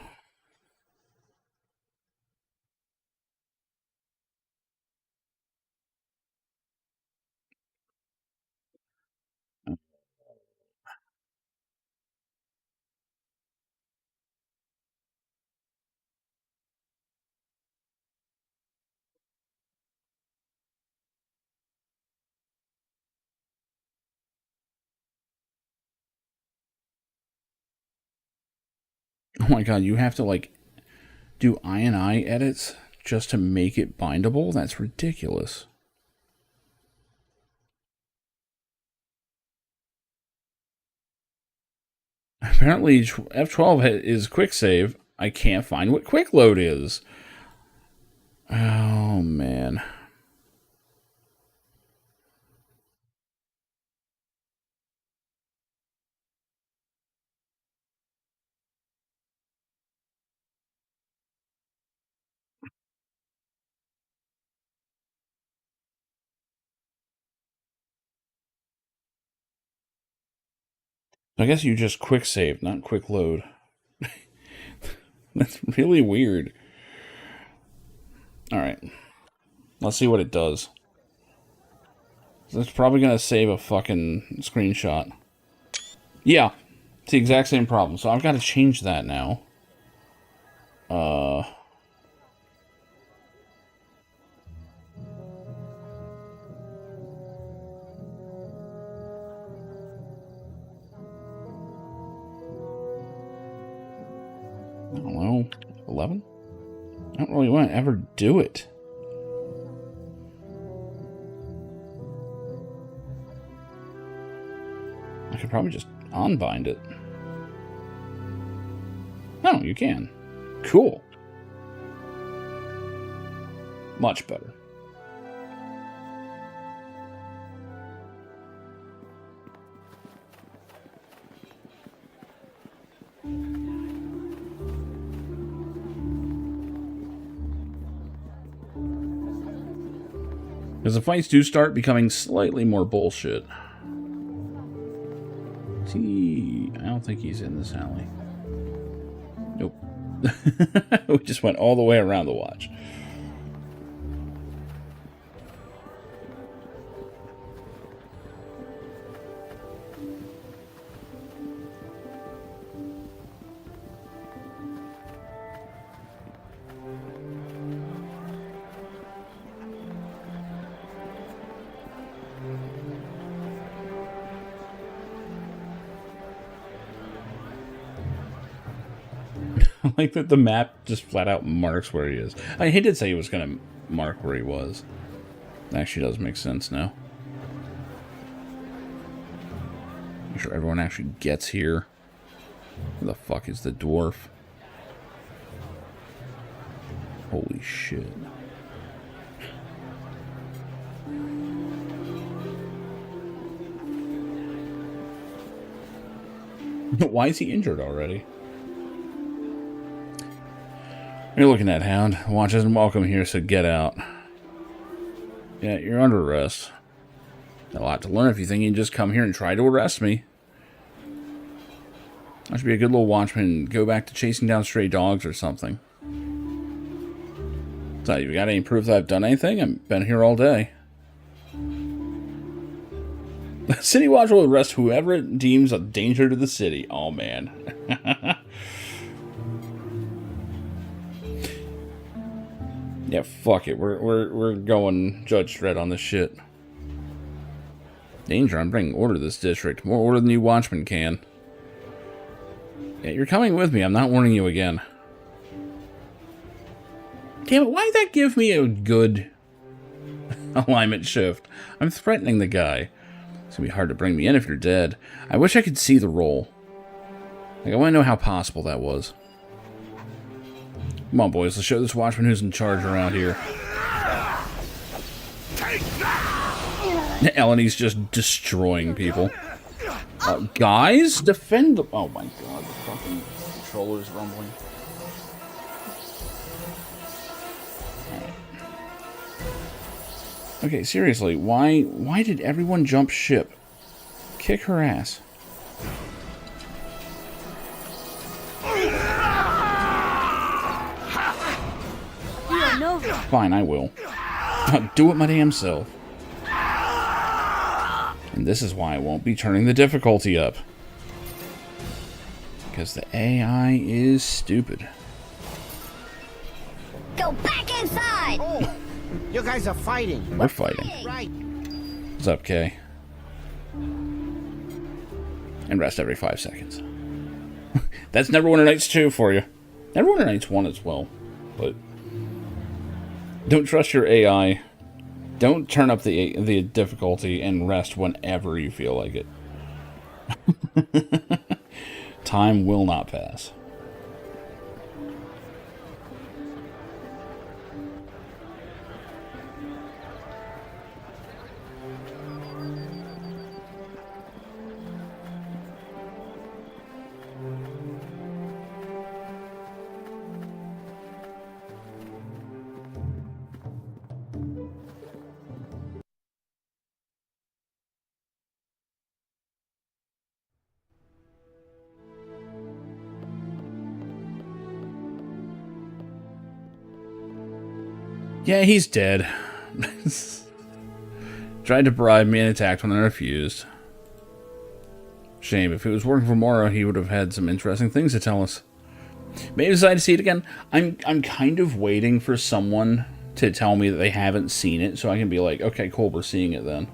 Oh my god, you have to, like, do INI edits just to make it bindable? That's ridiculous. Apparently, F12 is quick save. I can't find what quick load is. Oh, man. I guess you just quick save, not quick load. That's really weird. Alright. Let's see what it does. It's probably going to save a fucking screenshot. Yeah. It's the exact same problem. So I've got to change that now. I don't know. 11? I don't really want to ever do it. I could probably just unbind it. No, you can. Cool. Much better. Because the fights do start becoming slightly more bullshit. See, I don't think he's in this alley. Nope. We just went all the way around the watch. I like that the map just flat out marks where he is. He did say he was going to mark where he was. Actually does make sense now. Make sure everyone actually gets here. Where the fuck is the dwarf? Holy shit. Why is he injured already? You're looking at Hound. Watch isn't welcome here, so get out. Yeah, you're under arrest. A lot to learn if you think you can just come here and try to arrest me. I should be a good little watchman and go back to chasing down stray dogs or something. So, you got any proof that I've done anything? I've been here all day. The City Watch will arrest whoever it deems a danger to the city. Oh, man. Yeah, fuck it. We're going Judge Dredd on this shit. Danger, I'm bringing order to this district. More order than you watchmen can. Yeah, you're coming with me. I'm not warning you again. Damn it, why did that give me a good alignment shift? I'm threatening the guy. It's gonna be hard to bring me in if you're dead. I wish I could see the roll. Like, I want to know how possible that was. Come on, boys. Let's show this watchman who's in charge around here. Eleni's just destroying people. Guys, defend the... Oh my god, the fucking controller's rumbling. Right. Okay, seriously, why did everyone jump ship? Kick her ass. Fine, I will. I'll do it my damn self. And this is why I won't be turning the difficulty up. Because the AI is stupid. Go back inside! Oh, you guys are fighting. We're fighting. Right. What's up, Kay? And rest every 5 seconds. That's Neverwinter Nights 2 for you. Neverwinter Nights 1 as well. But don't trust your AI. Don't turn up the difficulty and rest whenever you feel like it. Time will not pass. Yeah, he's dead. Tried to bribe me and attacked when I refused. Shame. If it was working for Mora, he would have had some interesting things to tell us. Maybe decide to see it again. I'm kind of waiting for someone to tell me that they haven't seen it, so I can be like, okay, cool, we're seeing it then.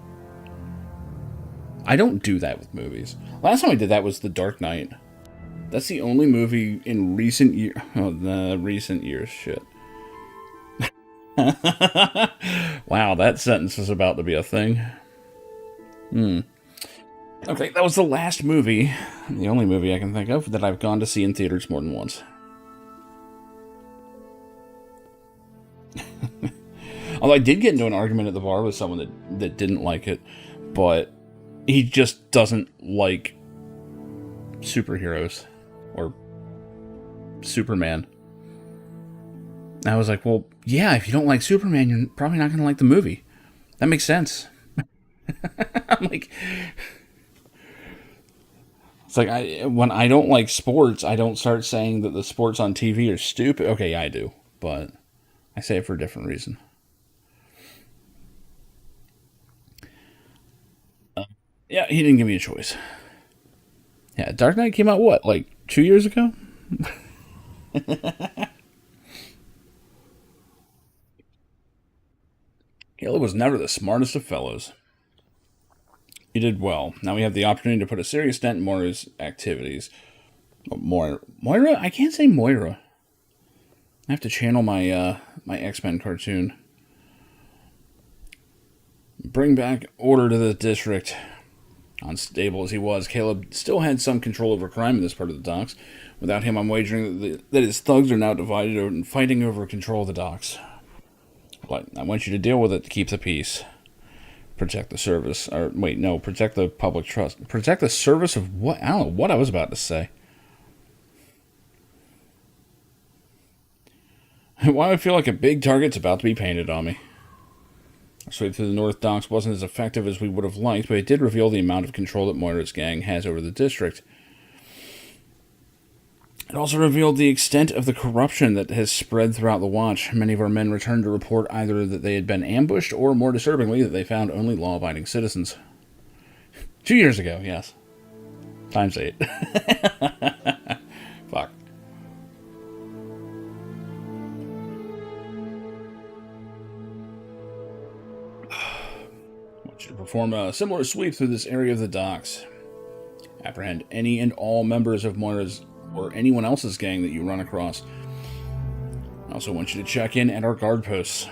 I don't do that with movies. Last time I did that was The Dark Knight. That's the only movie in recent years. Oh, the recent years, shit. Wow, that sentence was about to be a thing. Okay, that was the last movie, the only movie I can think of, that I've gone to see in theaters more than once. Although I did get into an argument at the bar with someone that didn't like it, but he just doesn't like superheroes or Superman. And I was like, well, yeah, if you don't like Superman, you're probably not going to like the movie. That makes sense. I'm like, it's like when I don't like sports, I don't start saying that the sports on TV are stupid. Okay, yeah, I do, but I say it for a different reason. Yeah, he didn't give me a choice. Yeah, Dark Knight came out, what, like 2 years ago? Caleb was never the smartest of fellows. He did well. Now we have the opportunity to put a serious dent in Moira's activities. Oh, Moira? I can't say Moira. I have to channel my my X-Men cartoon. Bring back order to the district. Unstable as he was, Caleb still had some control over crime in this part of the docks. Without him, I'm wagering that his thugs are now divided and fighting over control of the docks. But I want you to deal with it to keep the peace. Protect the service. Or, wait, no, protect the public trust. Protect the service of what? I don't know what I was about to say. Why do I feel like a big target's about to be painted on me? Our sweep through the North Docks wasn't as effective as we would have liked, but it did reveal the amount of control that Moira's gang has over the district. It also revealed the extent of the corruption that has spread throughout the Watch. Many of our men returned to report either that they had been ambushed, or more disturbingly, that they found only law-abiding citizens. 2 years ago, yes. Times 8. Fuck. I want you to perform a similar sweep through this area of the docks. Apprehend any and all members of Moira's or anyone else's gang that you run across. I also want you to check in at our guard posts.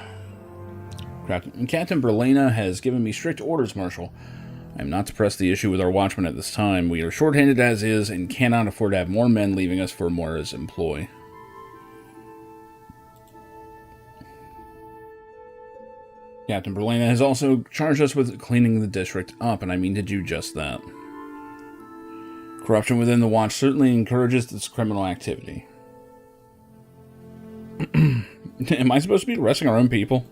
Captain Berlena has given me strict orders, Marshal. I am not to press the issue with our watchmen at this time. We are short-handed as is and cannot afford to have more men leaving us for Moira's employ. Captain Berlena has also charged us with cleaning the district up, and I mean to do just that. Corruption within the Watch certainly encourages this criminal activity. Am I supposed to be arresting our own people?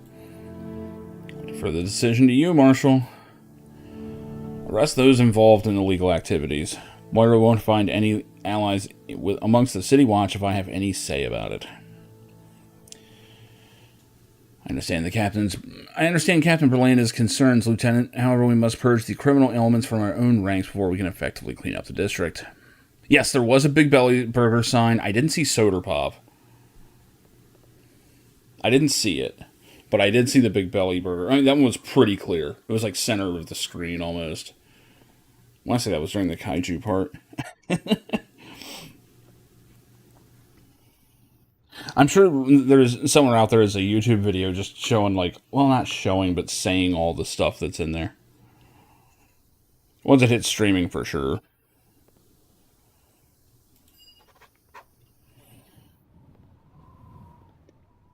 I defer the decision to you, Marshal. Arrest those involved in illegal activities. Moira won't find any allies amongst the City Watch if I have any say about it. I understand Captain Berlena's concerns, Lieutenant. However, we must purge the criminal elements from our own ranks before we can effectively clean up the district. Yes, there was a Big Belly Burger sign. I didn't see Soda Pop. I didn't see it, but I did see the Big Belly Burger. I mean, that one was pretty clear. It was like center of the screen almost. I want to say that was during the kaiju part. I'm sure there's somewhere out there is a YouTube video just showing, like, well, not showing, but saying all the stuff that's in there. Once it hits streaming, for sure.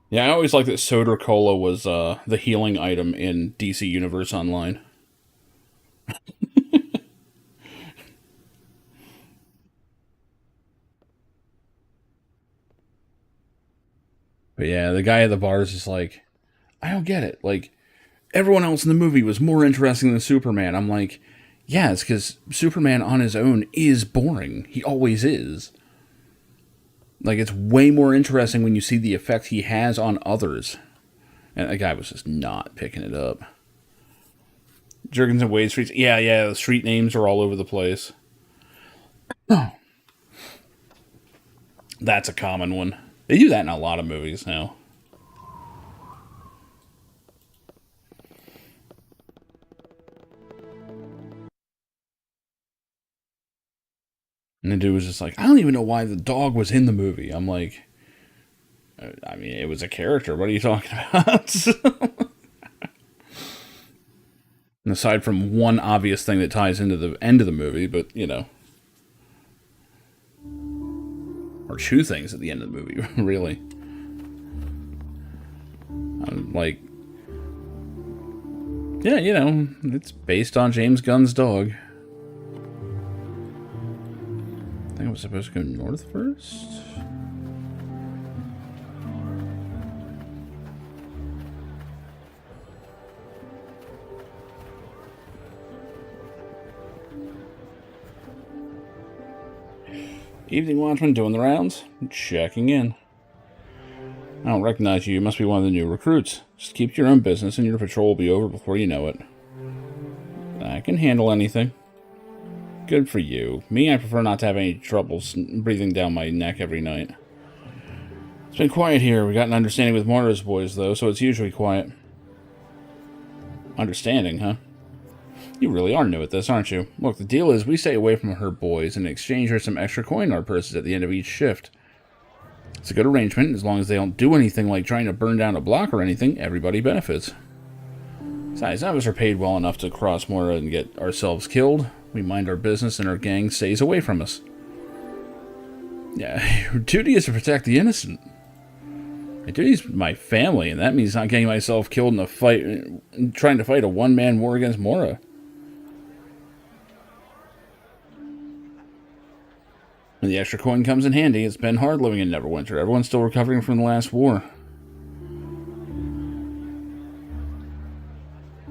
Yeah, I always liked that Soda Cola was the healing item in DC Universe Online. But yeah, the guy at the bar is just like, I don't get it. Like, everyone else in the movie was more interesting than Superman. I'm like, yeah, it's because Superman on his own is boring. He always is. Like, it's way more interesting when you see the effect he has on others. And the guy was just not picking it up. Jurgens and Wade streets. Yeah, the street names are all over the place. Oh. That's a common one. They do that in a lot of movies now. And the dude was just like, I don't even know why the dog was in the movie. I'm like, I mean, it was a character. What are you talking about? Aside from one obvious thing that ties into the end of the movie, but, you know. Or two things at the end of the movie, really. Like, yeah, you know, it's based on James Gunn's dog. I think I was supposed to go north first. Evening watchman doing the rounds, checking in. I don't recognize you. You must be one of the new recruits. Just keep to your own business and your patrol will be over before you know it. I can handle anything. Good for you. Me, I prefer not to have any troubles breathing down my neck every night. It's been quiet here. We got an understanding with Moira's boys, though, so it's usually quiet. Understanding, huh? You really are new at this, aren't you? Look, the deal is we stay away from her boys and exchange her some extra coin in our purses at the end of each shift. It's a good arrangement. As long as they don't do anything like trying to burn down a block or anything, everybody benefits. Besides, none of us are paid well enough to cross Moira and get ourselves killed. We mind our business and our gang stays away from us. Yeah, your duty is to protect the innocent. My duty is my family, and that means not getting myself killed in a fight, trying to fight a one-man war against Moira. When the extra coin comes in handy, it's been hard living in Neverwinter. Everyone's still recovering from the last war.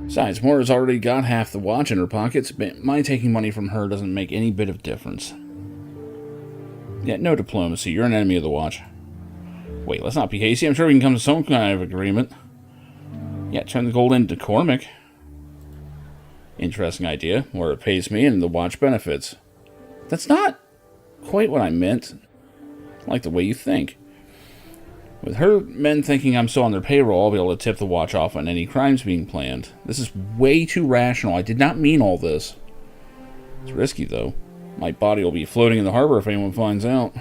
Besides, Moira's already got half the watch in her pockets, but my taking money from her doesn't make any bit of difference. Yeah, no diplomacy. You're an enemy of the watch. Wait, let's not be hasty. I'm sure we can come to some kind of agreement. Yeah, turn the gold into Cormac. Interesting idea. Moira pays me and the watch benefits. That's not quite what I meant. I like the way you think. With her men thinking I'm still on their payroll, I'll be able to tip the watch off on any crimes being planned. This is way too rational. I did not mean all this. It's risky, though. My body will be floating in the harbor if anyone finds out.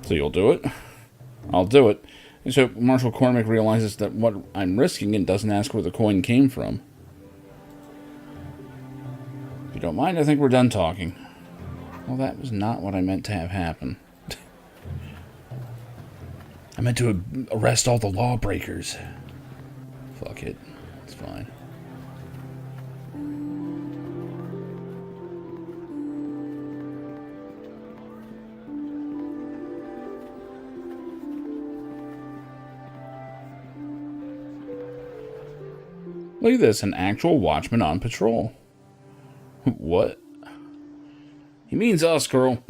So you'll do it? I'll do it. And so Marshal Cormac realizes that what I'm risking and doesn't ask where the coin came from. If you don't mind, I think we're done talking. Well, that was not what I meant to have happen. I meant to arrest all the lawbreakers. Fuck it. It's fine. Look at this, an actual watchman on patrol. What? He means us, girl.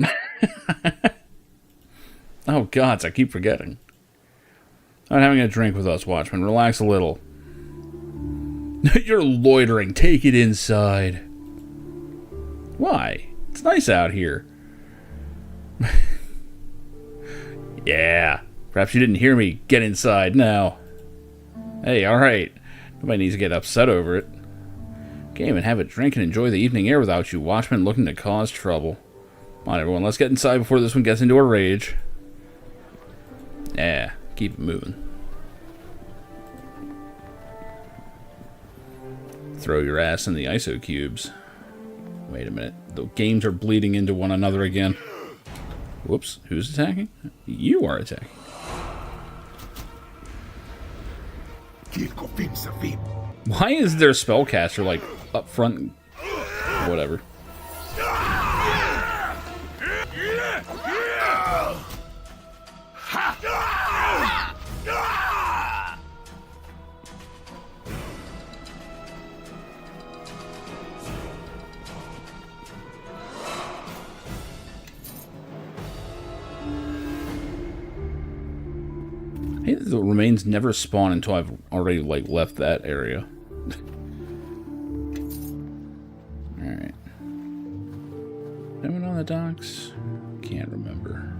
Oh, gods, I keep forgetting. Not having a drink with us, watchman. Relax a little. You're loitering. Take it inside. Why? It's nice out here. Yeah. Perhaps you didn't hear me. Get inside now. Hey, alright. Nobody needs to get upset over it. Can't even have a drink and enjoy the evening air without you watchmen looking to cause trouble. Come on, everyone. Let's get inside before this one gets into a rage. Yeah. Keep it moving. Throw your ass in the ISO cubes. Wait a minute. The games are bleeding into one another again. Whoops. Who's attacking? You are attacking. Why is their spellcaster, like, up front? Whatever. Hey, the remains never spawn until I've already, like, left that area. Alright. Anyone on the docks? Can't remember.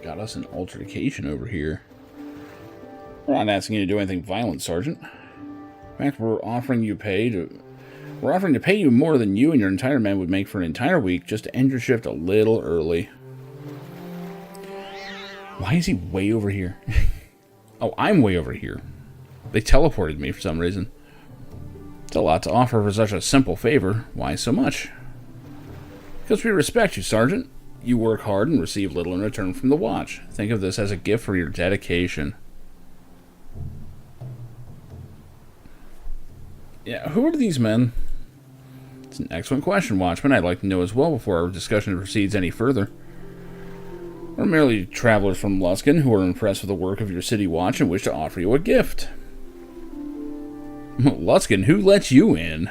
Got us an altercation over here. We're not asking you to do anything violent, Sergeant. In fact, we're offering you pay to We're offering to pay you more than you and your entire men would make for an entire week just to end your shift a little early. Why is he way over here? Oh, I'm way over here. They teleported me for some reason. It's a lot to offer for such a simple favor. Why so much? Because we respect you, Sergeant. You work hard and receive little in return from the watch. Think of this as a gift for your dedication. Yeah, who are these men? It's an excellent question, Watchman. I'd like to know as well before our discussion proceeds any further. We're merely travelers from Luskan who are impressed with the work of your city watch and wish to offer you a gift. Luskan, who lets you in?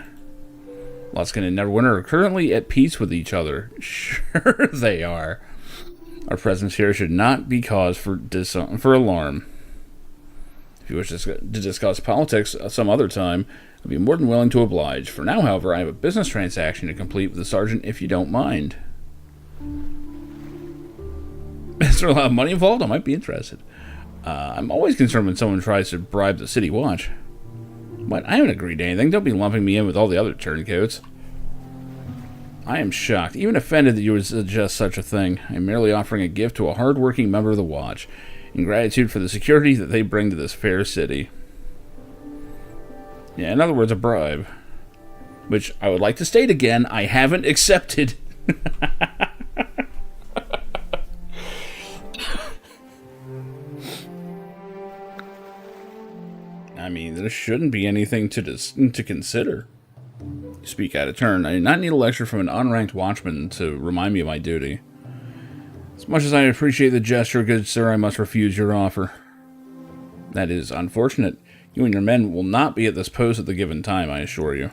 Luskan and NWN are currently at peace with each other. Sure they are. Our presence here should not be cause for alarm. If you wish to discuss politics some other time, I'll be more than willing to oblige. For now, however, I have a business transaction to complete with the sergeant, if you don't mind. Is there a lot of money involved? I might be interested. I'm always concerned when someone tries to bribe the city watch. But I haven't agreed to anything. Don't be lumping me in with all the other turncoats. I am shocked, even offended that you would suggest such a thing. I'm merely offering a gift to a hard-working member of the watch, in gratitude for the security that they bring to this fair city. Yeah, in other words, a bribe. Which, I would like to state again, I haven't accepted. I mean, there shouldn't be anything to consider. You speak out of turn. I do not need a lecture from an unranked watchman to remind me of my duty. As much as I appreciate the gesture, good sir, I must refuse your offer. That is unfortunate. You and your men will not be at this post at the given time, I assure you.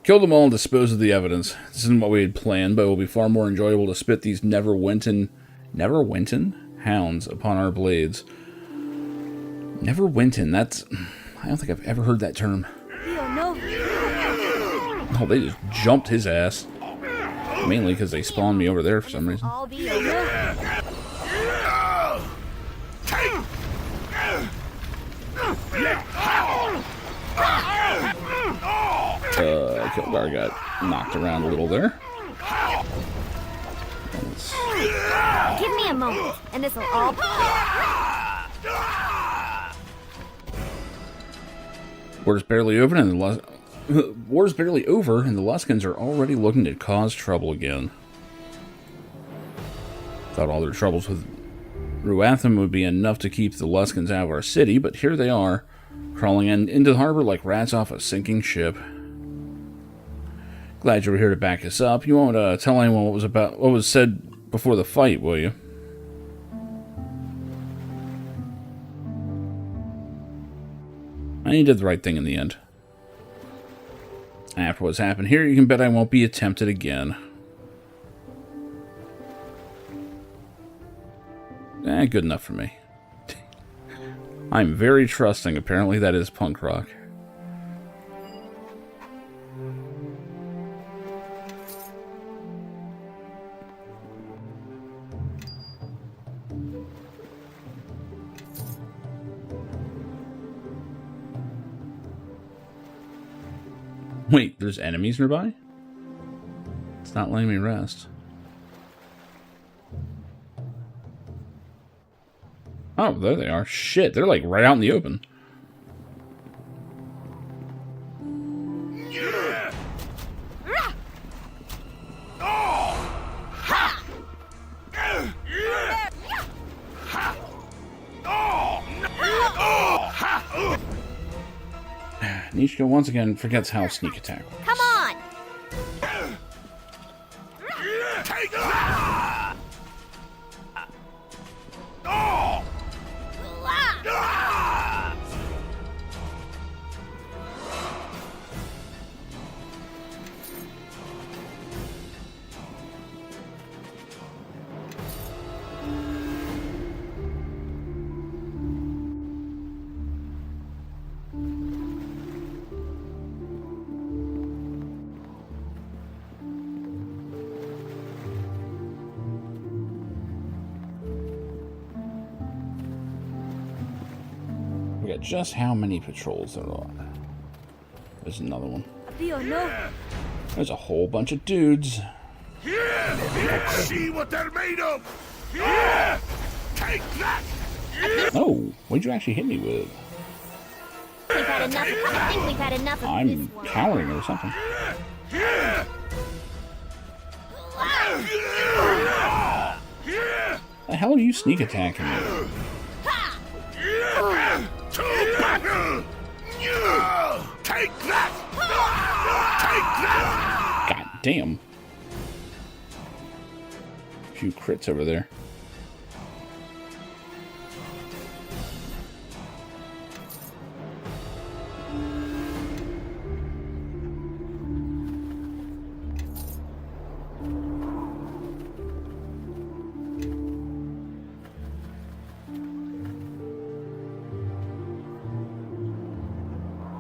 Kill them all and dispose of the evidence. This isn't what we had planned, but it will be far more enjoyable to spit these Neverwinton hounds upon our blades. Neverwinton, that's... I don't think I've ever heard that term. Oh, they just jumped his ass. Mainly because they spawned me over there for some reason. Kildar got knocked around a little there. Give me a moment, and this will all... War's barely over, and the Luskans are already looking to cause trouble again. Thought all their troubles with Ruatham would be enough to keep the Luskans out of our city, but here they are, crawling into the harbor like rats off a sinking ship. Glad you were here to back us up. You won't tell anyone what was said before the fight, will you? And you did the right thing in the end. After what's happened here, you can bet I won't be tempted again. Good enough for me. I'm very trusting. Apparently that is punk rock. Wait, there's enemies nearby? It's not letting me rest. Oh, there they are. Shit, they're like right out in the open. Nishka once again forgets how sneak attack works. Come on! We got just how many patrols there are. There's another one. There's a whole bunch of dudes. Let's see what they're made of. Yeah! Take that. Oh, what'd you actually hit me with? We've had enough. I think we've had enough of I'm this one. cowering or something. The hell are you sneak attacking me? To battle! Take that! Take that! God damn. A few crits over there.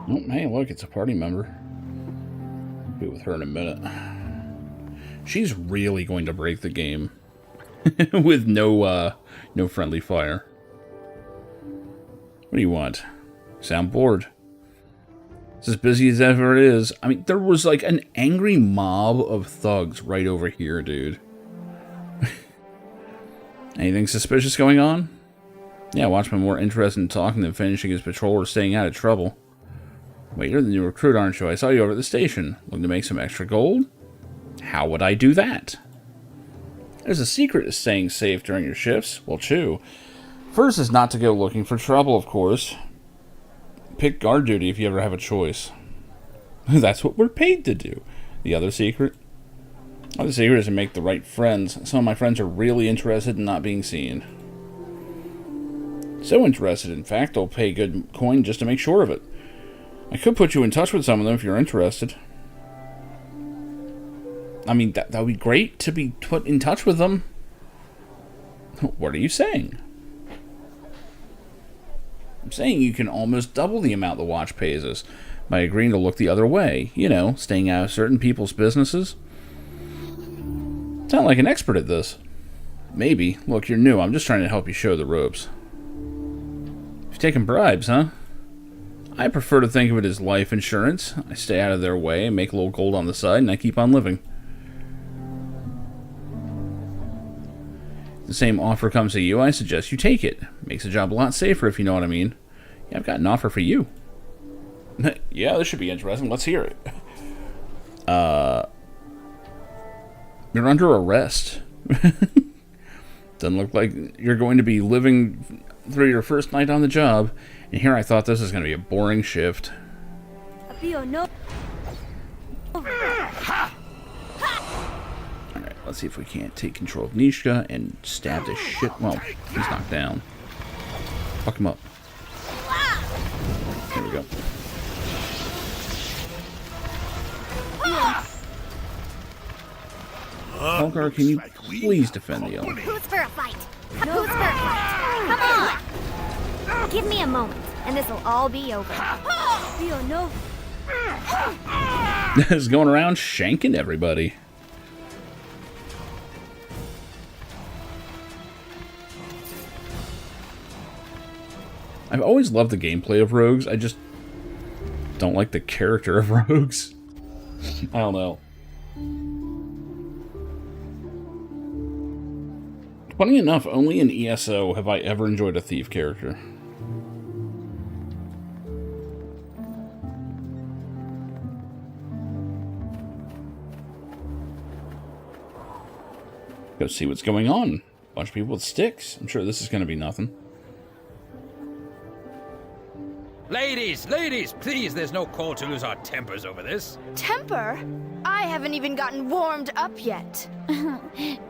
Oh, hey, look, it's a party member. I'll be with her in a minute. She's really going to break the game with no friendly fire. What do you want? Sound bored? It's as busy as ever it is. I mean, there was like an angry mob of thugs right over here, dude. Anything suspicious going on? Yeah, Watchman more interested in talking than finishing his patrol or staying out of trouble. Wait, you're the new recruit, aren't you? I saw you over at the station. Looking to make some extra gold? How would I do that? There's a secret to staying safe during your shifts. Well, chew. First is not to go looking for trouble, of course. Pick guard duty if you ever have a choice. That's what we're paid to do. The other secret? The other secret is to make the right friends. Some of my friends are really interested in not being seen. So interested, in fact, they'll pay good coin just to make sure of it. I could put you in touch with some of them if you're interested. I mean, that would be great to be put in touch with them. What are you saying? I'm saying you can almost double the amount the watch pays us by agreeing to look the other way. You know, staying out of certain people's businesses. Sound like an expert at this. Maybe. Look, you're new. I'm just trying to help you show the ropes. You've taken bribes, huh? I prefer to think of it as life insurance. I stay out of their way, make a little gold on the side, and I keep on living. If the same offer comes to you, I suggest you take it. Makes the job a lot safer, if you know what I mean. Yeah, I've got an offer for you. Yeah, this should be interesting. Let's hear it. You're under arrest. Doesn't look like you're going to be living through your first night on the job. And here I thought this was going to be a boring shift. Alright, let's see if we can't take control of Nishka and stab this shit. Well, he's knocked down. Fuck him up. There we go. Holgar, can you please defend the other? Who's for a fight? Who's for a fight? Come on! Give me a moment, and this'll all be over. He's going around shanking everybody. I've always loved the gameplay of rogues. I just don't like the character of rogues. I don't know. Funny enough, only in ESO have I ever enjoyed a thief character. Go see what's going on. Bunch of people with sticks. I'm sure this is going to be nothing. Ladies, please, there's no call to lose our tempers over this. Temper? I haven't even gotten warmed up yet.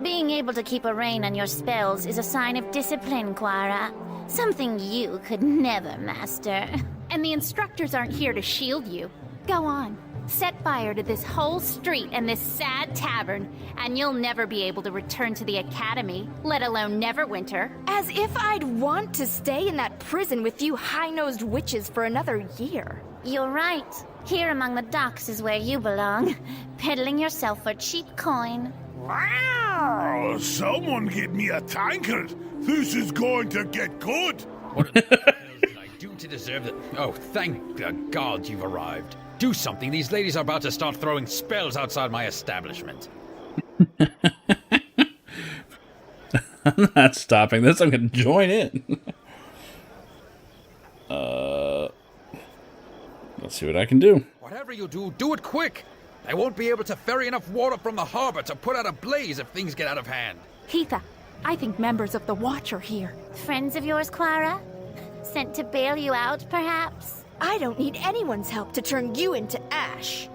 Being able to keep a rein on your spells is a sign of discipline, Quara. Something you could never master. And the instructors aren't here to shield you. Go on. Set fire to this whole street and this sad tavern, and you'll never be able to return to the academy, let alone Neverwinter. As if I'd want to stay in that prison with you high-nosed witches for another year. You're right. Here among the docks is where you belong, peddling yourself for cheap coin. Wow! Someone give me a tankard. This is going to get good. What did I do to deserve that? Oh, thank the gods you've arrived. Do something. These ladies are about to start throwing spells outside my establishment. I'm not stopping this. I'm going to join in. Let's see what I can do. Whatever you do, do it quick. I won't be able to ferry enough water from the harbor to put out a blaze if things get out of hand. Heatha, I think members of the Watch are here. Friends of yours, Clara? Sent to bail you out, perhaps? I don't need anyone's help to turn you into ash.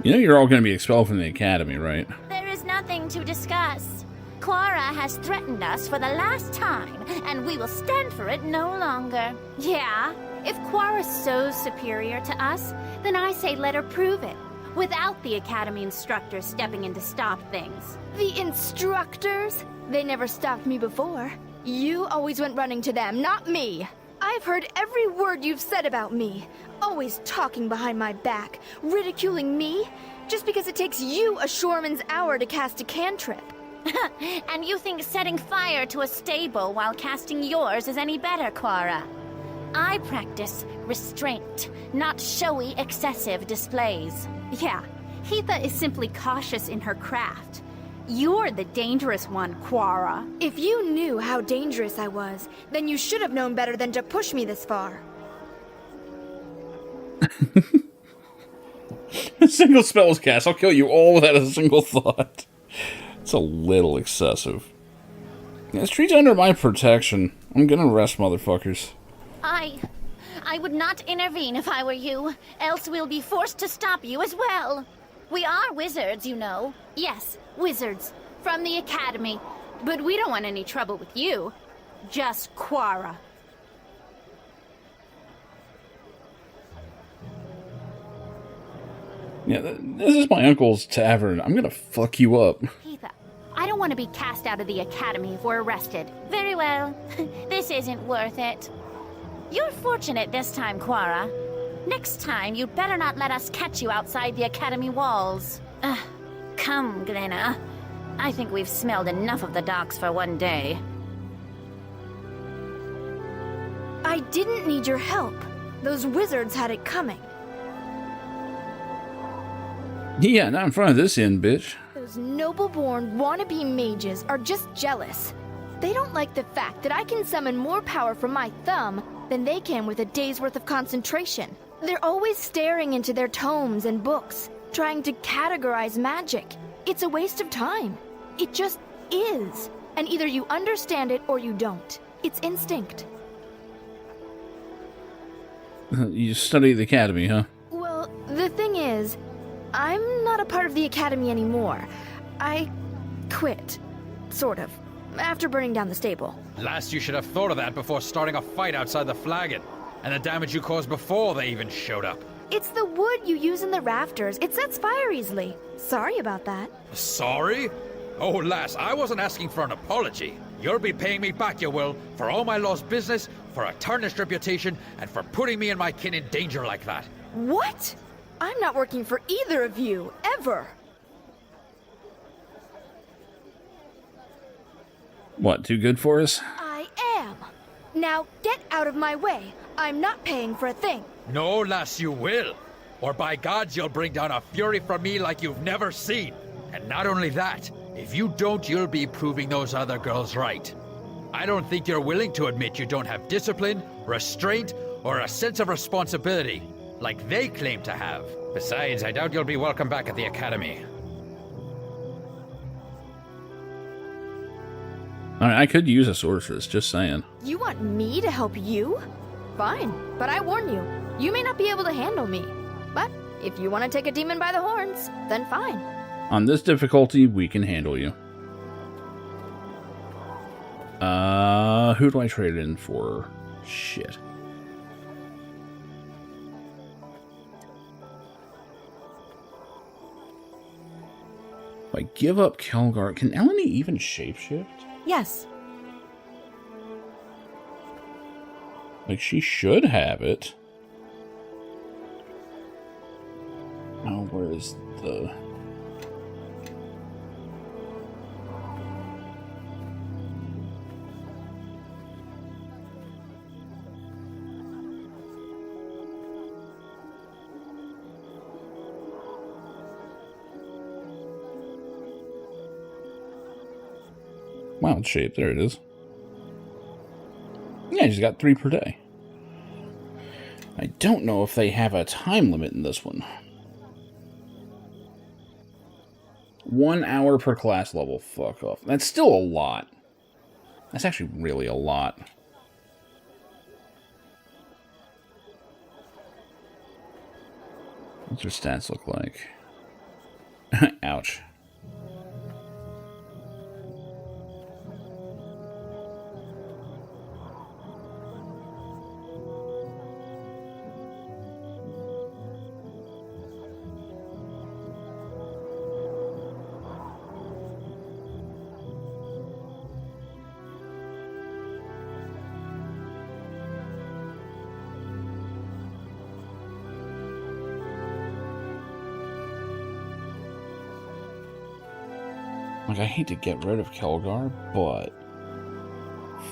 You know you're all going to be expelled from the academy, right? There is nothing to discuss. Clara has threatened us for the last time, and we will stand for it no longer. Yeah, if Quara's so superior to us, then I say let her prove it, without the academy instructors stepping in to stop things. The instructors? They never stopped me before. You always went running to them, not me. I've heard every word you've said about me. Always talking behind my back, ridiculing me, just because it takes you a shoreman's hour to cast a cantrip. And you think setting fire to a stable while casting yours is any better, Quara? I practice restraint, not showy, excessive displays. Yeah, Heatha is simply cautious in her craft. You're the dangerous one, Quara. If you knew how dangerous I was, then you should have known better than to push me this far. A single spell is cast. I'll kill you all without a single thought. It's a little excessive. This tree's under my protection. I'm gonna rest motherfuckers. I would not intervene if I were you, else we'll be forced to stop you as well. We are wizards, you know. Yes, wizards. From the academy. But we don't want any trouble with you. Just Quara. Yeah, this is my uncle's tavern. I'm gonna fuck you up. Heatha, I don't want to be cast out of the academy if we're arrested. Very well. This isn't worth it. You're fortunate this time, Quara. Next time, you'd better not let us catch you outside the academy walls. Come, Glenna. I think we've smelled enough of the docks for one day. I didn't need your help. Those wizards had it coming. Yeah, not in front of this inn, bitch. Those noble-born wannabe mages are just jealous. They don't like the fact that I can summon more power from my thumb than they can with a day's worth of concentration. They're always staring into their tomes and books, trying to categorize magic. It's a waste of time. It just is. And either you understand it or you don't. It's instinct. You study at the academy, huh? Well, the thing is, I'm not a part of the academy anymore. I quit. Sort of. After burning down the stable. Last, you should have thought of that before starting a fight outside the flagon. And the damage you caused before they even showed up. It's the wood you use in the rafters. It sets fire easily. Sorry about that. Sorry? Oh, lass, I wasn't asking for an apology. You'll be paying me back, you will, for all my lost business, for a tarnished reputation, and for putting me and my kin in danger like that. What? I'm not working for either of you, ever. What, too good for us? I am. Now get out of my way. I'm not paying for a thing. No, lass, you will. Or by gods, you'll bring down a fury from me like you've never seen. And not only that, if you don't, you'll be proving those other girls right. I don't think you're willing to admit you don't have discipline, restraint, or a sense of responsibility, like they claim to have. Besides, I doubt you'll be welcome back at the academy. I could use a sorceress, just saying. You want me to help you? Fine, but I warn you, you may not be able to handle me. But if you want to take a demon by the horns, then fine. On this difficulty, we can handle you. Who do I trade in for? Shit. If I give up Kelgar, can Eleni even shapeshift? Yes. Like, she should have it. Oh, where is the... cloud shape. There it is. Yeah, she's got 3 per day. I don't know if they have a time limit in this one. 1 hour per class level. Fuck off. That's still a lot. That's actually really a lot. What's her stats look like? Ouch. Like, I hate to get rid of Kelgar, but...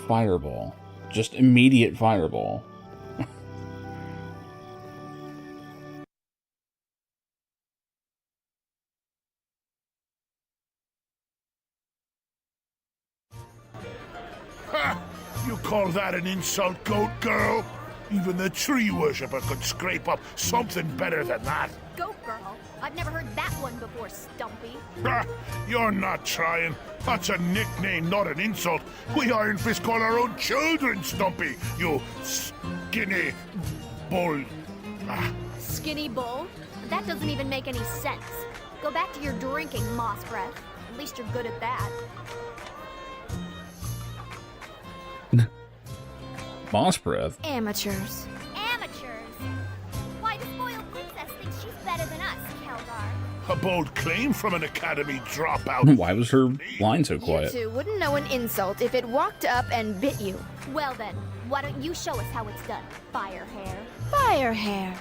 Fireball. Just immediate fireball. Ha! You call that an insult, goat girl? Even the tree worshipper could scrape up something better than that. Goat girl? I've never heard that one before, Stumpy. Ha! You're not trying. That's a nickname, not an insult. We Iron Fist call our own children Stumpy, you skinny bull. Ah. Skinny bull? That doesn't even make any sense. Go back to your drinking, moss breath. At least you're good at that. Moss breath? Amateurs. Amateurs? Why, the spoiled princess thinks she's better than us, Kelgar. A bold claim from an academy dropout. Why was her line so quiet? You two wouldn't know an insult if it walked up and bit you. Well then, why don't you show us how it's done, Fire Hair? Fire hair.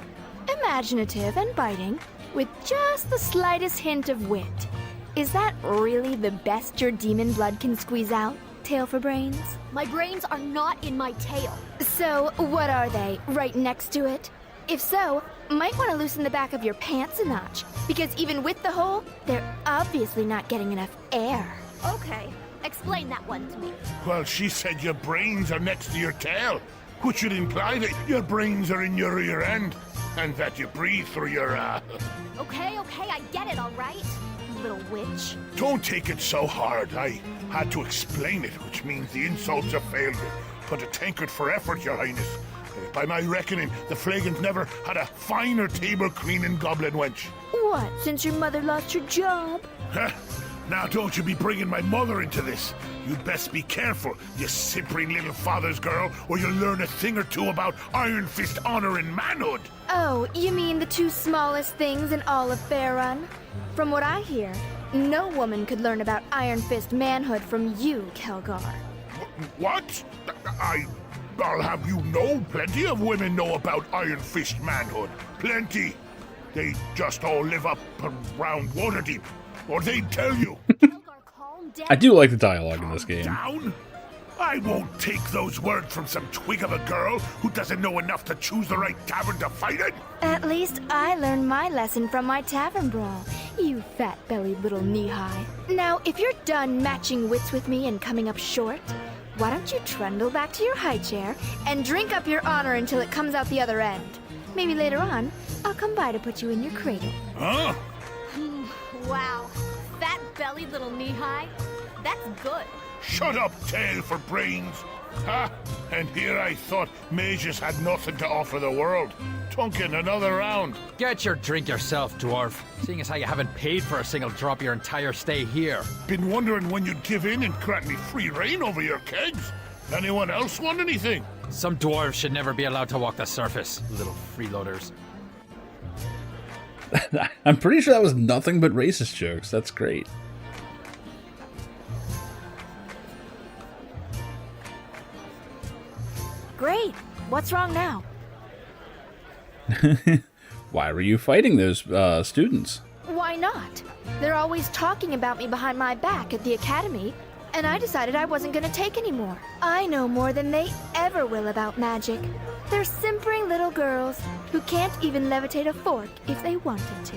Imaginative and biting, with just the slightest hint of wit. Is that really the best your demon blood can squeeze out, Tail for Brains? My brains are not in my tail. So, what are they, right next to it? If so, might want to loosen the back of your pants a notch, because even with the hole, they're obviously not getting enough air. Okay, explain that one to me. Well, she said your brains are next to your tail, which would imply that your brains are in your rear end, and that you breathe through your, Okay, I get it, all right? Little witch. Don't take it so hard. I had to explain it, which means the insults have failed me. But a tankard for effort, your highness. By my reckoning, the Flagons never had a finer table cleaning goblin wench. What, since your mother lost her job? Huh? Now don't you be bringing my mother into this. You'd best be careful, you simpering little father's girl, or you'll learn a thing or two about Iron Fist honor and manhood. Oh, you mean the 2 smallest things in all of Faerun? From what I hear, no woman could learn about Iron Fist manhood from you, Kelgar. What? I'll have you know, plenty of women know about Iron Fist manhood. Plenty. They just all live up around Waterdeep. Or they'd tell you. Kelgar, calm down. I do like the dialogue in this game. Down? I won't take those words from some twig of a girl who doesn't know enough to choose the right tavern to fight in. At least I learned my lesson from my tavern brawl, you fat-bellied little knee-high. Now, if you're done matching wits with me and coming up short, why don't you trundle back to your high chair and drink up your honor until it comes out the other end? Maybe later on, I'll come by to put you in your cradle. Huh? Wow, fat-bellied little knee-high. That's good. Shut up, Tail for Brains. Ha! And here I thought mages had nothing to offer the world. Tunkin, another round. Get your drink yourself, dwarf. Seeing as how you haven't paid for a single drop your entire stay here. Been wondering when you'd give in and grant me free reign over your kegs. Anyone else want anything? Some dwarves should never be allowed to walk the surface, little freeloaders. I'm pretty sure that was nothing but racist jokes. That's great. Great. What's wrong now? Why were you fighting those students? Why not? They're always talking about me behind my back at the academy, and I decided I wasn't gonna take any more. I know more than they ever will about magic. They're simpering little girls who can't even levitate a fork if they wanted to.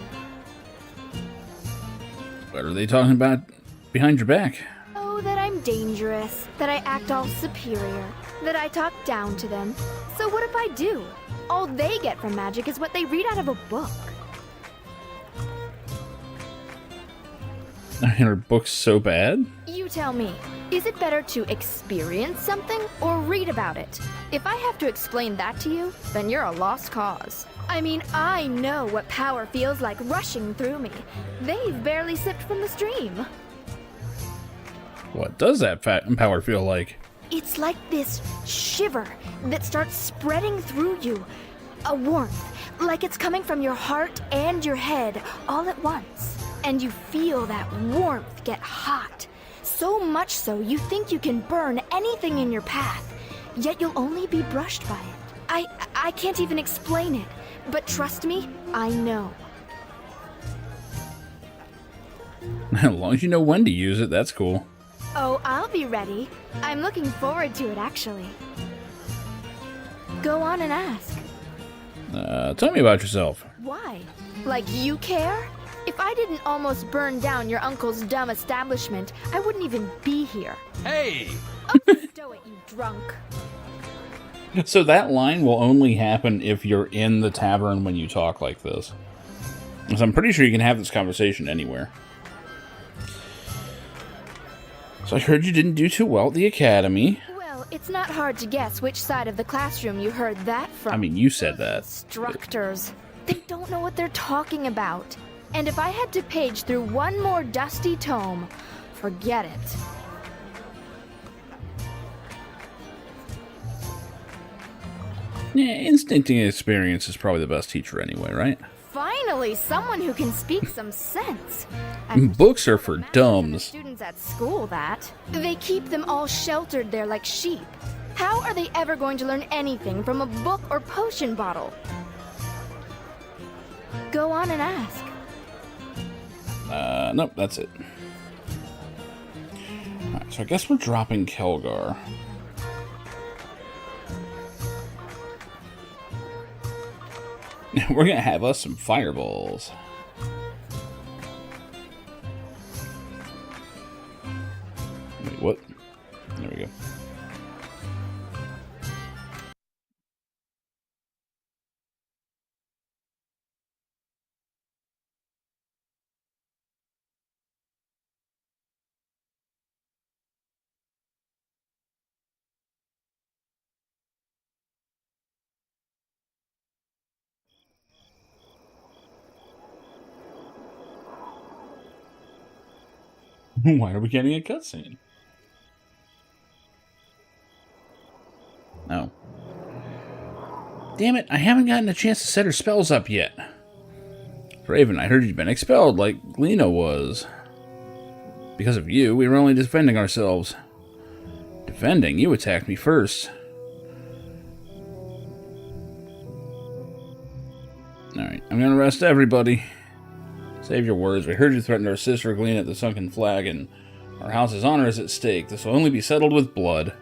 What are they talking about behind your back? Oh, that I I'm dangerous, that I act all superior, that I talk down to them. So what if I do? All they get from magic is what they read out of a book. Are books so bad? You tell me, is it better to experience something or read about it? If I have to explain that to you, then you're a lost cause. I mean, I know what power feels like rushing through me. They've barely sipped from the stream. What does that power feel like? It's like this shiver that starts spreading through you. A warmth, like it's coming from your heart and your head all at once. And you feel that warmth get hot. So much so you think you can burn anything in your path, yet you'll only be brushed by it. I can't even explain it, but trust me, I know. As long as you know when to use it, that's cool. Oh, I'll be ready. I'm looking forward to it, actually. Go on and ask. Tell me about yourself. Why? Like you care? If I didn't almost burn down your uncle's dumb establishment, I wouldn't even be here. Hey! Oh, stow it, you drunk. So that line will only happen if you're in the tavern when you talk like this. So I'm pretty sure you can have this conversation anywhere. So I heard you didn't do too well at the academy. Well, it's not hard to guess which side of the classroom you heard that from. I mean, you said that. Instructors. They don't know what they're talking about. And if I had to page through one more dusty tome, forget it. Yeah, instinct and experience is probably the best teacher anyway, right? Finally, someone who can speak some sense. Books are for dumbs. Students at school that. They keep them all sheltered there like sheep. How are they ever going to learn anything from a book or potion bottle? Go on and ask. Nope, that's it. Alright, so I guess we're dropping Kelgar. We're gonna have us some fireballs. Wait, what? There we go. Why are we getting a cutscene? No. Damn it, I haven't gotten a chance to set her spells up yet. Raven, I heard you'd been expelled like Lena was. Because of you, we were only defending ourselves. Defending? You attacked me first. Alright, I'm gonna arrest everybody. Save your words. We heard you threatened our sister Glean at the Sunken Flag, and our house's honor is at stake. This will only be settled with blood.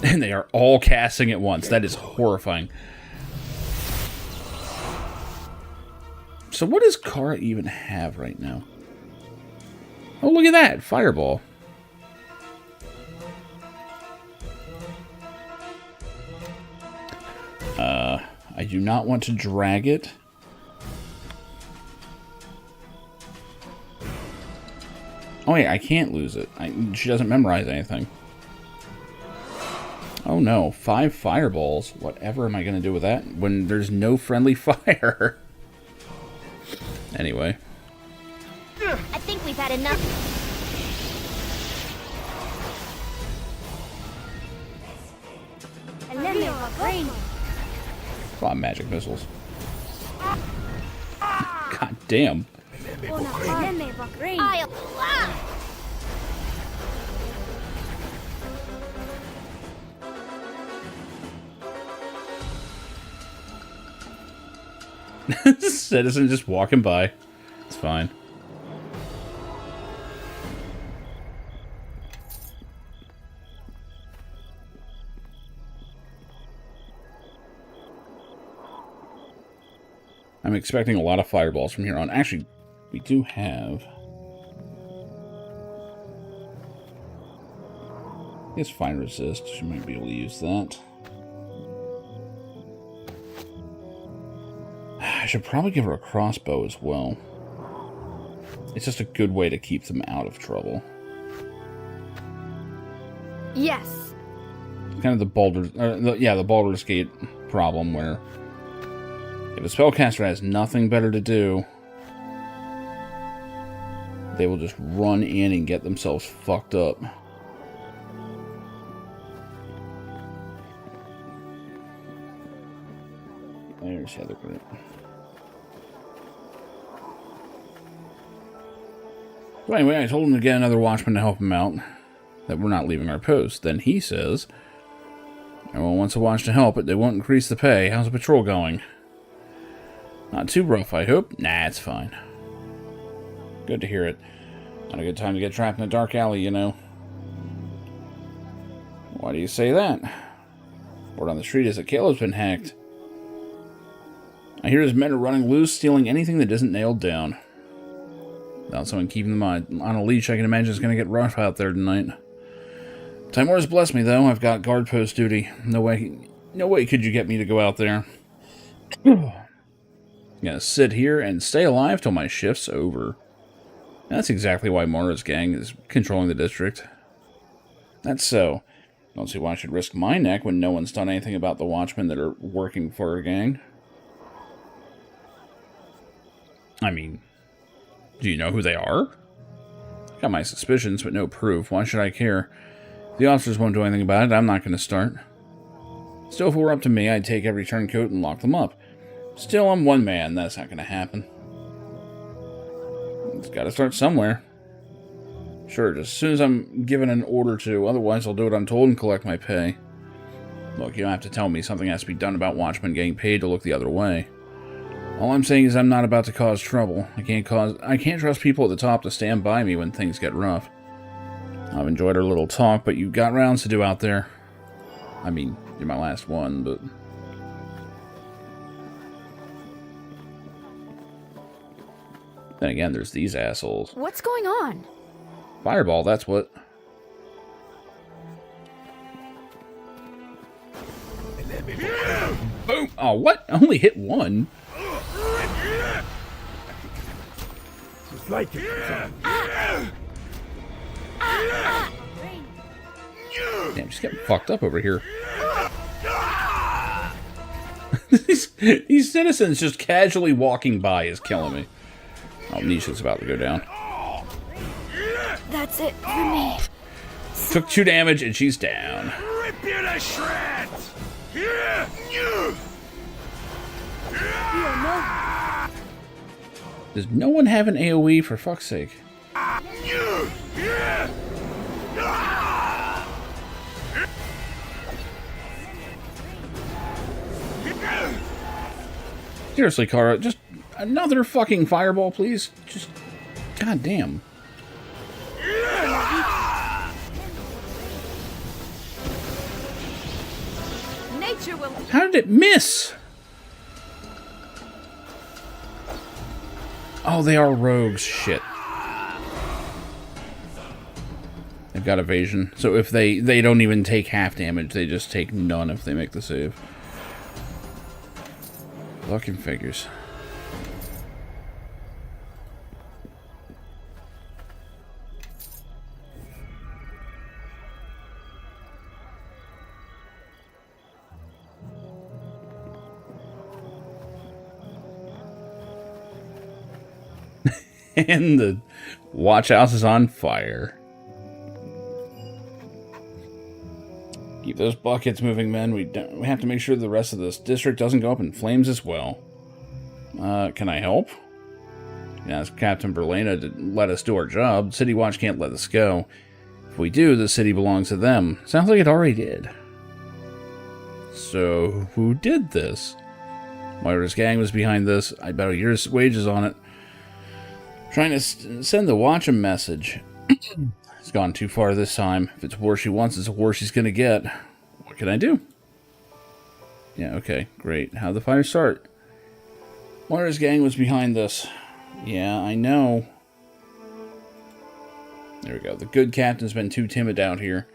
And they are all casting at once. That is horrifying. So what does Kara even have right now? Oh, look at that! Fireball. I do not want to drag it. Oh wait, I can't lose it. She doesn't memorize anything. Oh no, 5 fireballs. Whatever am I going to do with that when there's no friendly fire? Anyway. I think we've had enough. And then there was rain. A lot of magic missiles. God damn. Citizen just walking by. It's fine. I'm expecting a lot of fireballs from here on. Actually, we do have... I guess fine resist. She might be able to use that. I should probably give her a crossbow as well. It's just a good way to keep them out of trouble. Yes. Kind of the the Baldur's Gate problem where if a spellcaster has nothing better to do, they will just run in and get themselves fucked up. There's the other group. So anyway, I told him to get another watchman to help him out, that we're not leaving our post. Then he says, everyone wants a watch to help, but they won't increase the pay. How's the patrol going? Not too rough, I hope? Nah, it's fine. Good to hear it. Not a good time to get trapped in a dark alley, you know. Why do you say that? Word on the street is that Caleb's been hacked. I hear his men are running loose, stealing anything that isn't nailed down. Without someone keeping them on a leash, I can imagine it's going to get rough out there tonight. Timora's blessed me, though. I've got guard post duty. No way could you get me to go out there. I'm going to sit here and stay alive till my shift's over. That's exactly why Mora's gang is controlling the district. That's so. Don't see why I should risk my neck when no one's done anything about the watchmen that are working for her gang. I mean, do you know who they are? Got my suspicions, but no proof. Why should I care? If the officers won't do anything about it, I'm not going to start. Still, if it were up to me, I'd take every turncoat and lock them up. Still, I'm one man. That's not going to happen. It's got to start somewhere. Sure, just as soon as I'm given an order to. Otherwise, I'll do what I'm told and collect my pay. Look, you don't have to tell me something has to be done about watchmen getting paid to look the other way. All I'm saying is I'm not about to cause trouble. I can't trust people at the top to stand by me when things get rough. I've enjoyed our little talk, but you've got rounds to do out there. I mean, you're my last one, but... Then again, there's these assholes. What's going on? Fireball, that's what. Boom! Oh, what? I only hit one. Damn, just getting fucked up over here. These citizens just casually walking by is killing me. Oh, Nisha's about to go down. That's it for me. Took 2 damage and she's down. Rip you to shreds! Does no one have an AoE for fuck's sake? Seriously, Kara, just another fucking fireball, please. Just, goddamn. Nature will. How did it miss? Oh, they are rogues. Shit. They've got evasion. So if they don't even take half damage, they just take none if they make the save. Fucking figures. And the watch house is on fire. Keep those buckets moving, men. We have to make sure the rest of this district doesn't go up in flames as well. Can I help? Ask Captain Berlena to let us do our job. City Watch can't let us go. If we do, the city belongs to them. Sounds like it already did. So, who did this? Moira's gang was behind this. I bet a year's wages on it. Trying to send the Watch a message. It's gone too far this time. If it's war she wants, it's a war she's gonna get. What can I do? Yeah, okay, great. How'd the fire start? Moira's gang was behind this. Yeah, I know. There we go. The good captain's been too timid out here.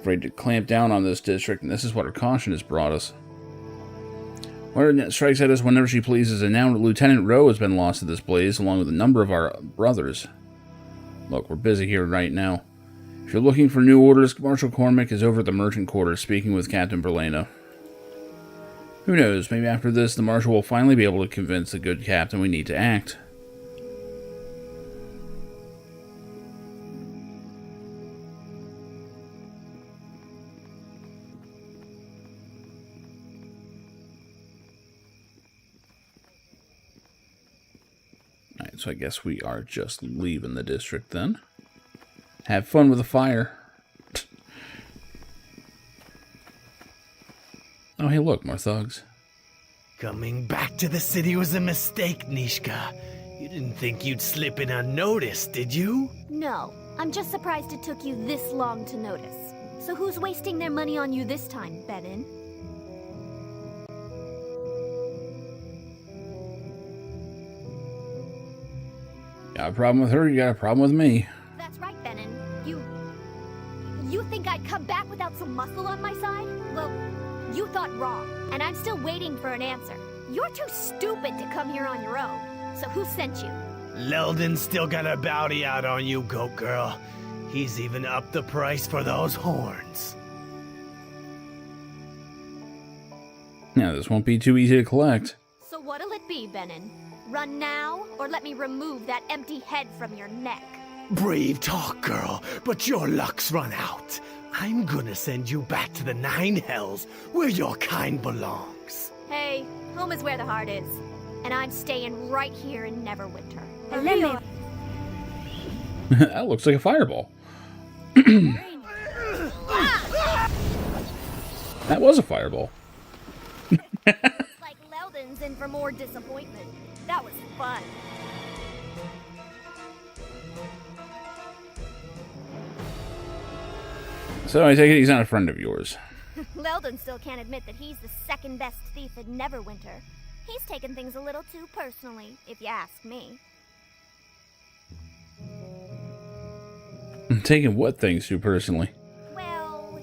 Afraid to clamp down on this district, and this is what her caution has brought us. Word strikes at us whenever she pleases, and now Lieutenant Rowe has been lost to this blaze, along with a number of our brothers. Look, we're busy here right now. If you're looking for new orders, Marshal Cormac is over at the merchant quarters speaking with Captain Berlena. Who knows, maybe after this, the Marshal will finally be able to convince the good captain we need to act. Alright, so I guess we are just leaving the district then. Have fun with the fire. Oh, hey, look, more thugs. Coming back to the city was a mistake, Nishka. You didn't think you'd slip in unnoticed, did you? No, I'm just surprised it took you this long to notice. So who's wasting their money on you this time, Benin? Got a problem with her, you got a problem with me. That's right, Benin. You think I'd come back without some muscle on my side? Well, you thought wrong, and I'm still waiting for an answer. You're too stupid to come here on your own. So who sent you? Leldon's still got a bounty out on you, goat girl. He's even upped the price for those horns. Now, this won't be too easy to collect. So what'll it be, Benin? Run now, or let me remove that empty head from your neck? Brave talk, girl, but your luck's run out. I'm gonna send you back to the Nine Hells, where your kind belongs. Hey, home is where the heart is. And I'm staying right here in Neverwinter. That looks like a fireball. That was a fireball. Like Leldon's in for more disappointment. That was fun. So I take it he's not a friend of yours. Leldon still can't admit that he's the second best thief in Neverwinter. He's taken things a little too personally, if you ask me. I'm taking what things too personally? Well,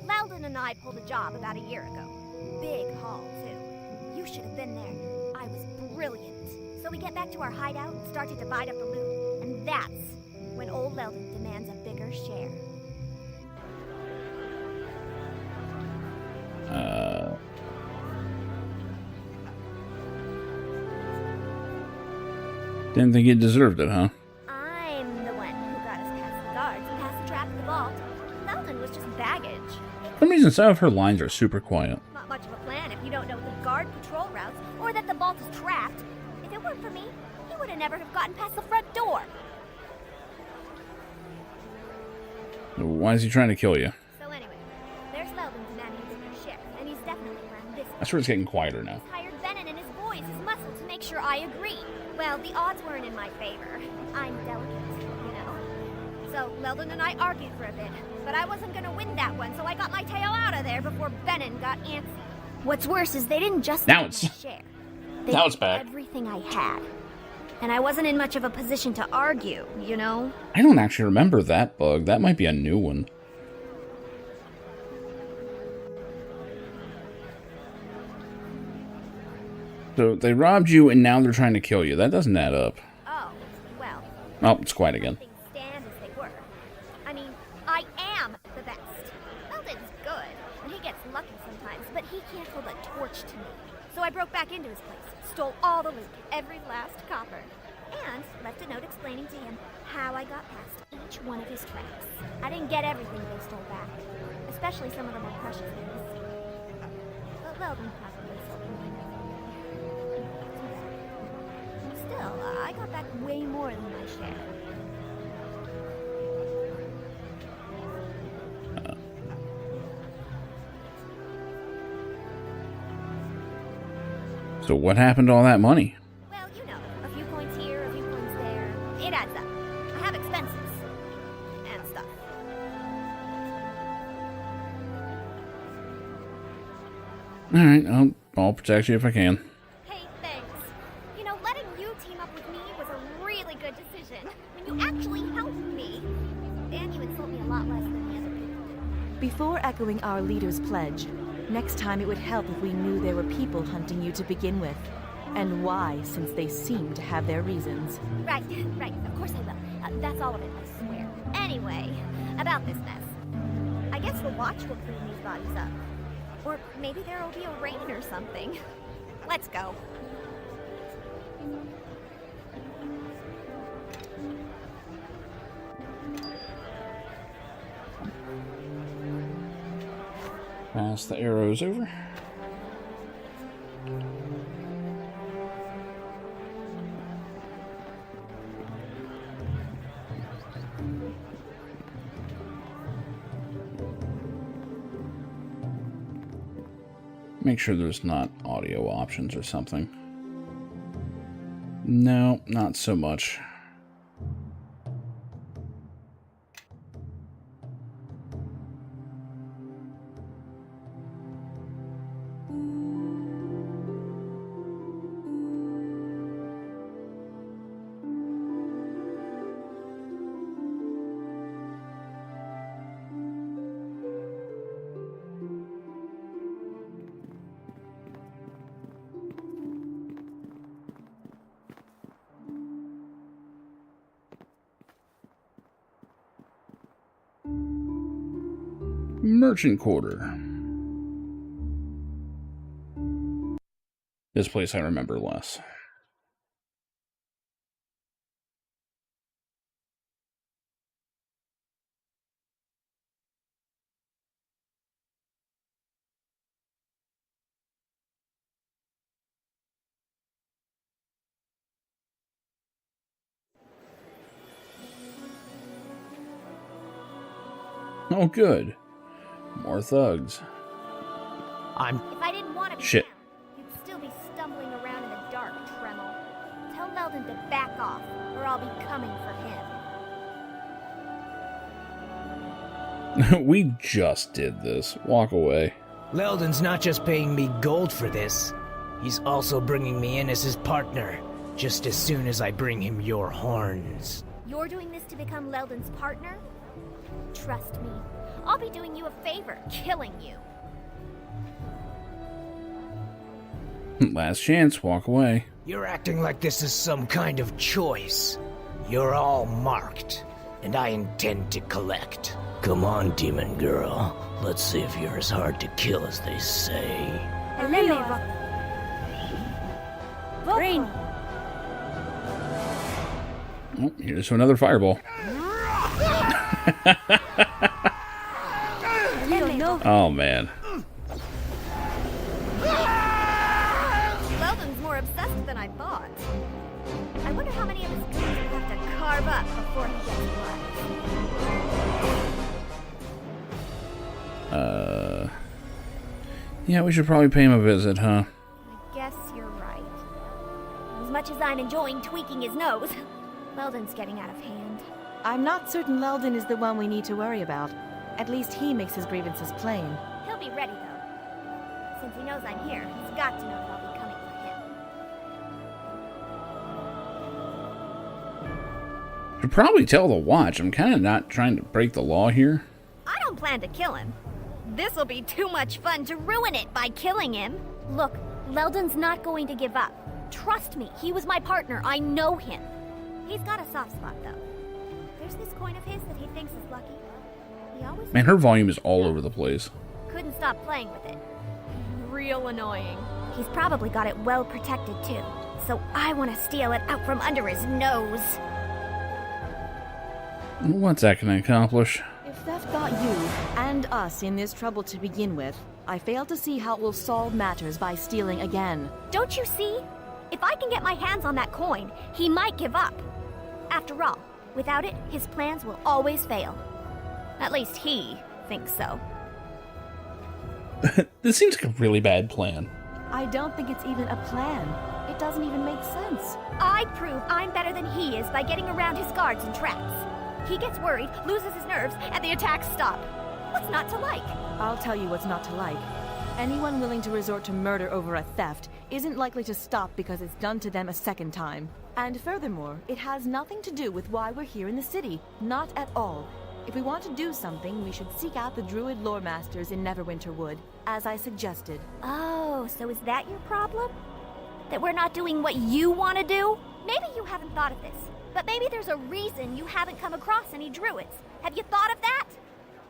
Leldon and I pulled a job about a year ago. Big haul, too. You should have been there. I was brilliant. So we get back to our hideout and start to divide up the loot. And that's when old Leldon demands a bigger share. Didn't think you deserved it, huh? I'm the one who got us past the guards and past the trap at the vault. Leldon was just baggage. For some reason, some of her lines are super quiet. Not much of a plan if you don't know the guard patrol routes or that the vault is trapped. If it weren't for me, he would have never have gotten past the front door. Why is he trying to kill you? So anyway, there's Leldon demanding a bigger share, and he's definitely learned this. I swear it's getting quieter now. He's hired Benin and his boys as muscle to make sure I agree. Well, the odds weren't in my favor. I'm delicate, you know. So Leldon and I argued for a bit, but I wasn't gonna win that one, so I got my tail out of there before Benin got antsy. What's worse is they didn't just Now take it's- my share. They now it's took back. everything I had. And I wasn't in much of a position to argue, you know? I don't actually remember that bug. That might be a new one. So they robbed you and now they're trying to kill you. That doesn't add up. Oh, well. Oh, it's quiet again. Things stand as they were. I mean, I am the best. Leldon's good, and he gets lucky sometimes, but he can't hold a torch to me. So I broke back into his place, stole all the loot, every last copper, and left a note explaining to him how I got past each one of his traps. I didn't get everything they stole back, especially some of the more precious things. But Leldon probably sold them. Still, I got back way more than my share. So what happened to all that money? Well, you know, a few points here, a few points there. It adds up. I have expenses. And stuff. Alright, I'll protect you if I can. Hey, thanks. You know, letting you team up with me was a really good decision. When you actually helped me. And you insult me a lot less than the other people do. Before echoing our leader's pledge, next time it would help if we knew there were people hunting you to begin with. And why, since they seem to have their reasons. Right. Of course I will. That's all of it, I swear. Anyway, about this mess. I guess the watch will clean these bodies up. Or maybe there will be a rain or something. Let's go. Pass the arrows over. Make sure there's not audio options or something. No, not so much. Merchant Quarter. This place I remember less. Oh, good. More thugs. If I didn't want to be Shit. found, you'd still be stumbling around in the dark, Tremel. Tell Leldon to back off, or I'll be coming for him. We just did this. Walk away. Leldon's not just paying me gold for this. He's also bringing me in as his partner, just as soon as I bring him your horns. You're doing this to become Leldon's partner? Trust me, I'll be doing you a favor, killing you. Last chance. Walk away. You're acting like this is some kind of choice. You're all marked, and I intend to collect. Come on, demon girl. Let's see if you're as hard to kill as they say. Green. Oh, here's to another fireball. Oh, man. Leldon's more obsessed than I thought. I wonder how many of his goons will have to carve up before he gets blood. Yeah, we should probably pay him a visit, huh? I guess you're right. As much as I'm enjoying tweaking his nose, Leldon's getting out of hand. I'm not certain Leldon is the one we need to worry about. At least he makes his grievances plain. He'll be ready, though. Since he knows I'm here, he's got to know that I'll be coming for him. Should probably tell the watch. I'm kind of not trying to break the law here. I don't plan to kill him. This'll be too much fun to ruin it by killing him. Look, Leldon's not going to give up. Trust me, he was my partner. I know him. He's got a soft spot, though. There's this coin of his that he thinks is lucky. He always Man, her volume is all over the place. couldn't stop playing with it. Real annoying. He's probably got it well protected, too. So I want to steal it out from under his nose. What's that going to accomplish? If theft got you and us in this trouble to begin with, I fail to see how it will solve matters by stealing again. Don't you see? If I can get my hands on that coin, he might give up. After all, without it, his plans will always fail. At least he thinks so. This seems like a really bad plan. I don't think it's even a plan. It doesn't even make sense. I prove I'm better than he is by getting around his guards and traps. He gets worried, loses his nerves, and the attacks stop. What's not to like? I'll tell you what's not to like. Anyone willing to resort to murder over a theft isn't likely to stop because it's done to them a second time. And furthermore, it has nothing to do with why we're here in the city. Not at all. If we want to do something, we should seek out the druid lore masters in Neverwinter Wood, as I suggested. Oh, so is that your problem? That we're not doing what you want to do? Maybe you haven't thought of this, but maybe there's a reason you haven't come across any druids. Have you thought of that?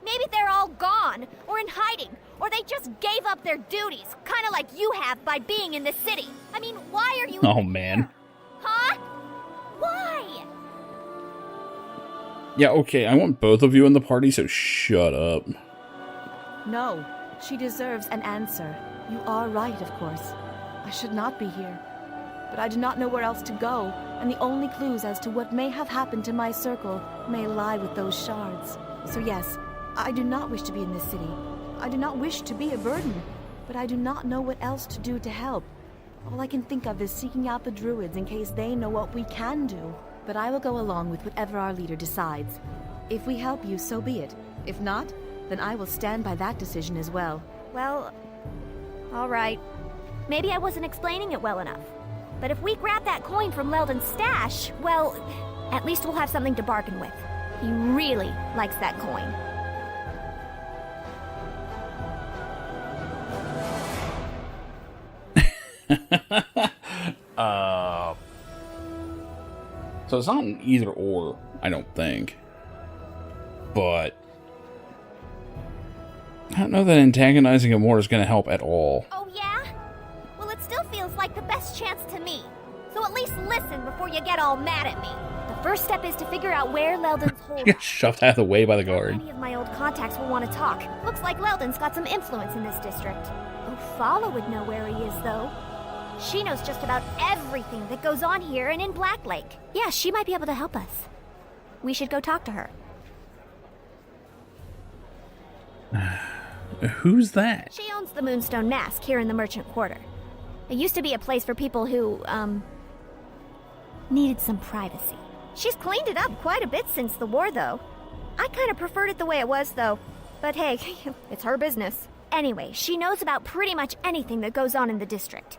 Maybe they're all gone, or in hiding, or they just gave up their duties, kind of like you have by being in the city. I mean, why are you Oh, even man. here? Huh? Why? Yeah, okay, I want both of you in the party, so shut up. No, she deserves an answer. You are right, of course. I should not be here. But I do not know where else to go, and the only clues as to what may have happened to my circle may lie with those shards. So yes, I do not wish to be in this city. I do not wish to be a burden, but I do not know what else to do to help. All I can think of is seeking out the druids in case they know what we can do. But I will go along with whatever our leader decides. If we help you, so be it. If not, then I will stand by that decision as well. Well, all right. Maybe I wasn't explaining it well enough. But if we grab that coin from Leldon's stash, well, at least we'll have something to bargain with. He really likes that coin. So it's not an either or, I don't think. But I don't know that antagonizing him more is going to help at all. Oh, yeah? Well, it still feels like the best chance to me. So at least listen before you get all mad at me. The first step is to figure out where Leldon's hold. Get shoved out of the way by the guard. Many of my old contacts will want to talk. Looks like Leldon's got some influence in this district. Ofala would know where he is, though. She knows just about everything that goes on here and in Black Lake. Yeah, she might be able to help us. We should go talk to her. Who's that? She owns the Moonstone Mask here in the Merchant Quarter. It used to be a place for people who, needed some privacy. She's cleaned it up quite a bit since the war, though. I kind of preferred it the way it was, though. But hey, it's her business. Anyway, she knows about pretty much anything that goes on in the district.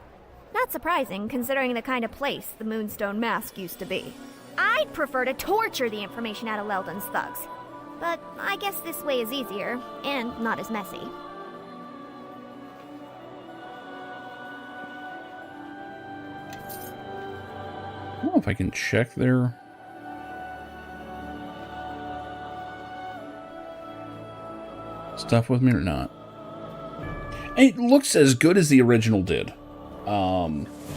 Not surprising, considering the kind of place the Moonstone Mask used to be. I'd prefer to torture the information out of Leldon's thugs. But I guess this way is easier, and not as messy. I don't know if I can check their stuff with me or not. It looks as good as the original did.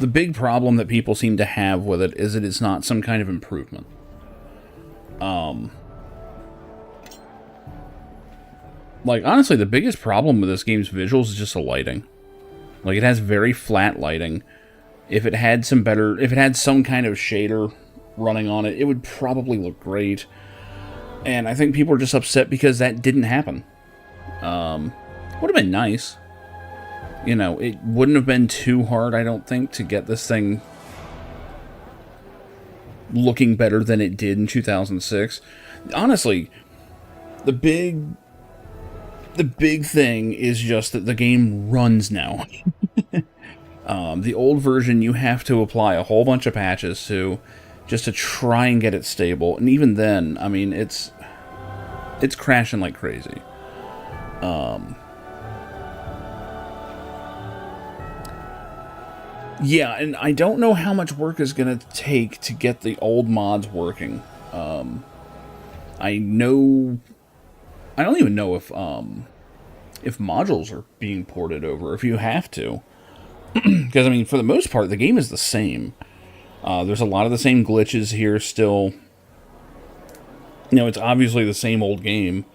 The big problem that people seem to have with it is that it's not some kind of improvement. Like, honestly, the biggest problem with this game's visuals is just the lighting. Like, it has very flat lighting. If it had some kind of shader running on it, it would probably look great. And I think people are just upset because that didn't happen. Would have been nice. You know, it wouldn't have been too hard, I don't think, to get this thing looking better than it did in 2006. Honestly, the big thing is just that the game runs now. The old version, you have to apply a whole bunch of patches to, just to try and get it stable. And even then, I mean, it's crashing like crazy. Yeah, and I don't know how much work is going to take to get the old mods working. I don't even know if modules are being ported over, if you have to. Because, I mean, for the most part, the game is the same. There's a lot of the same glitches here still. You know, it's obviously the same old game.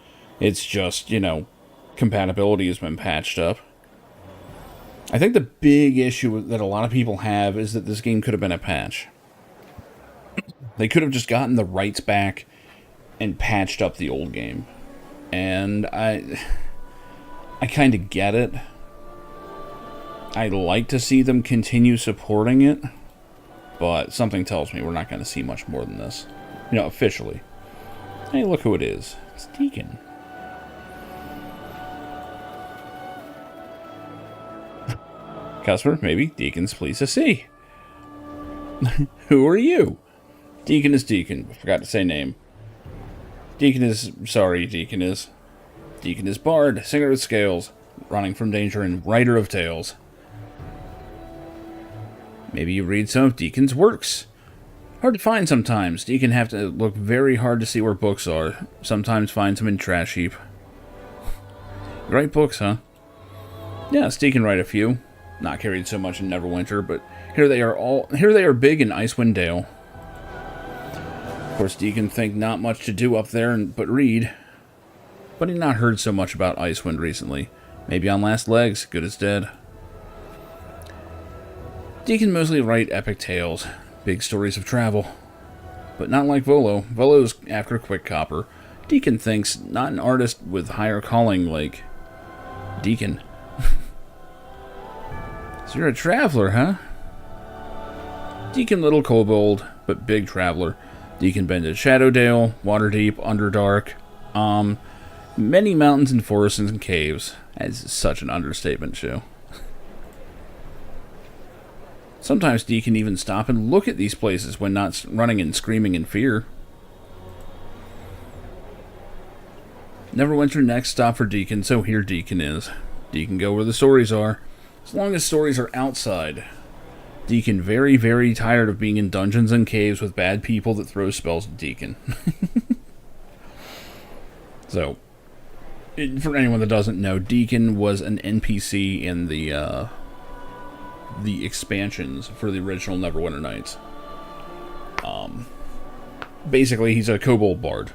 It's just, you know, compatibility has been patched up. I think the big issue that a lot of people have is that this game could have been a patch. They could have just gotten the rights back and patched up the old game. And I kind of get it. I'd like to see them continue supporting it, but something tells me we're not going to see much more than this. You know, officially. Hey, look who it is. It's Deacon. Customer, maybe. Deacon's pleased to see. Who are you? Deacon is Deacon. Forgot to say name. Deacon is... Sorry, Deacon is. Deacon is Bard, singer with scales, running from danger and writer of tales. Maybe you read some of Deacon's works. Hard to find sometimes. Deacon have to look very hard to see where books are. Sometimes find them in trash heap. Write books, huh? Yes, Deacon write a few. Not carried so much in Neverwinter, but here they are big in Icewind Dale. Of course, Deacon think not much to do up there but read. But he not heard so much about Icewind recently. Maybe on last legs, good as dead. Deacon mostly write epic tales, big stories of travel. But not like Volo. Volo's after quick copper. Deacon thinks not an artist with higher calling like Deacon. So you're a traveler, huh? Deacon little kobold, but big traveler. Deacon been to Shadowdale, Waterdeep, Underdark, many mountains and forests and caves. That's such an understatement, show. Sometimes Deacon even stop and look at these places when not running and screaming in fear. Neverwinter next stop for Deacon, so here Deacon is. Deacon go where the stories are. As long as stories are outside. Deacon very, very tired of being in dungeons and caves with bad people that throw spells at Deacon. So, for anyone that doesn't know, Deacon was an NPC in the expansions for the original Neverwinter Nights. Basically, he's a kobold bard.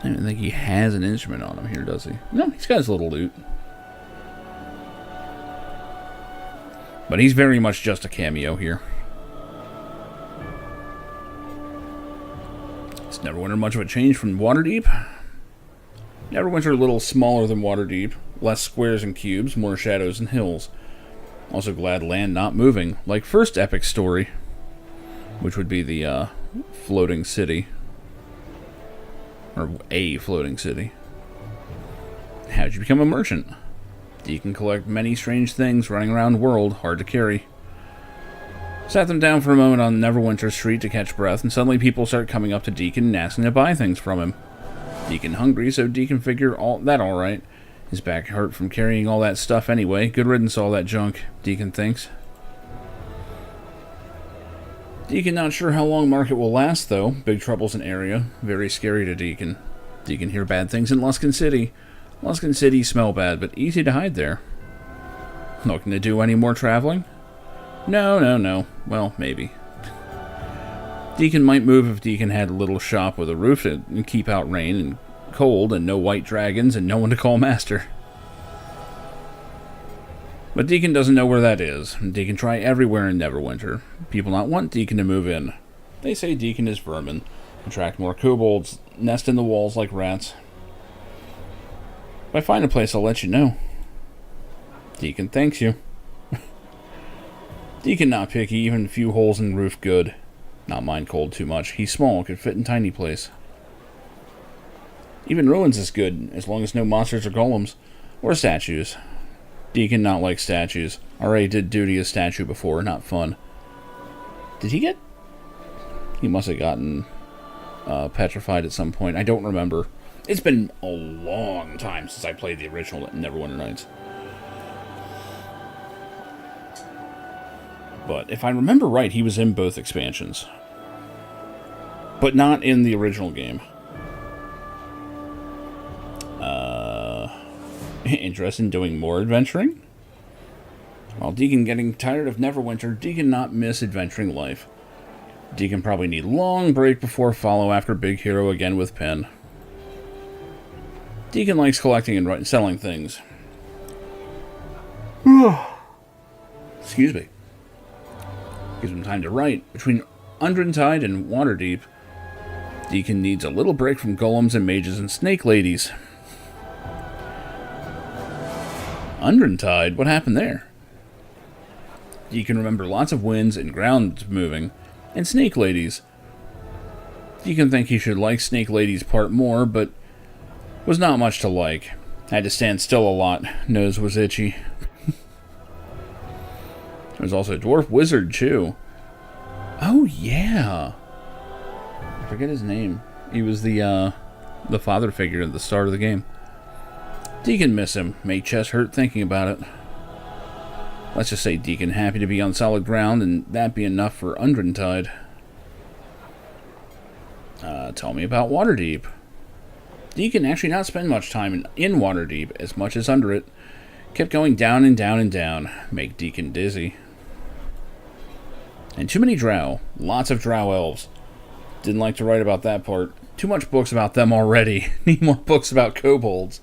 I don't think he has an instrument on him here, does he? No, he's got his little lute. But he's very much just a cameo here. It's Neverwinter much of a change from Waterdeep. Neverwinter a little smaller than Waterdeep. Less squares and cubes, more shadows and hills. Also glad land not moving, like first epic story, which would be the floating city. Or a floating city. How'd you become a merchant? Deacon collect many strange things running around the world, hard to carry. Sat them down for a moment on Neverwinter Street to catch breath, and suddenly people start coming up to Deacon and asking to buy things from him. Deacon hungry, so Deacon figure alright. His back hurt from carrying all that stuff anyway. Good riddance all that junk, Deacon thinks. Deacon not sure how long market will last, though. Big troubles in area. Very scary to Deacon. Deacon hear bad things in Luskan City. Luskan City smell bad, but easy to hide there. Looking to do any more traveling? No. Well, maybe. Deacon might move if Deacon had a little shop with a roof to keep out rain and cold and no white dragons and no one to call master. But Deacon doesn't know where that is. Deacon try everywhere in Neverwinter. People not want Deacon to move in. They say Deacon is vermin. Attract more kobolds. Nest in the walls like rats. If I find a place, I'll let you know. Deacon thanks you. Deacon not picky, even a few holes in the roof good. Not mind cold too much. He's small, could fit in tiny place. Even ruins is good, as long as no monsters or golems. Or statues. Deacon not like statues. Already did duty as statue before, not fun. Did he get... He must have gotten petrified at some point. I don't remember. It's been a long time since I played the original Neverwinter Nights. But if I remember right, he was in both expansions. But not in the original game. Interested in doing more adventuring? While Deacon getting tired of Neverwinter, Deacon not miss adventuring life. Deacon probably need long break before follow after big hero again with pen. Deacon likes collecting and selling things. Excuse me. Gives him time to write. Between Undrentide and Waterdeep, Deacon needs a little break from golems and mages and snake ladies. Undrentide? What happened there? Deacon remember lots of winds and ground moving, and snake ladies. Deacon think he should like snake ladies part more, but was not much to like. Had to stand still a lot. Nose was itchy. There's also a dwarf wizard, too. Oh, yeah. I forget his name. He was the father figure at the start of the game. Deacon miss him. Make chest hurt thinking about it. Let's just say Deacon happy to be on solid ground, and that be enough for Undrentide. Tell me about Waterdeep. Deacon actually not spend much time in Waterdeep as much as under it. Kept going down and down and down. Make Deacon dizzy. And too many drow. Lots of drow elves. Didn't like to write about that part. Too much books about them already. Need more books about kobolds.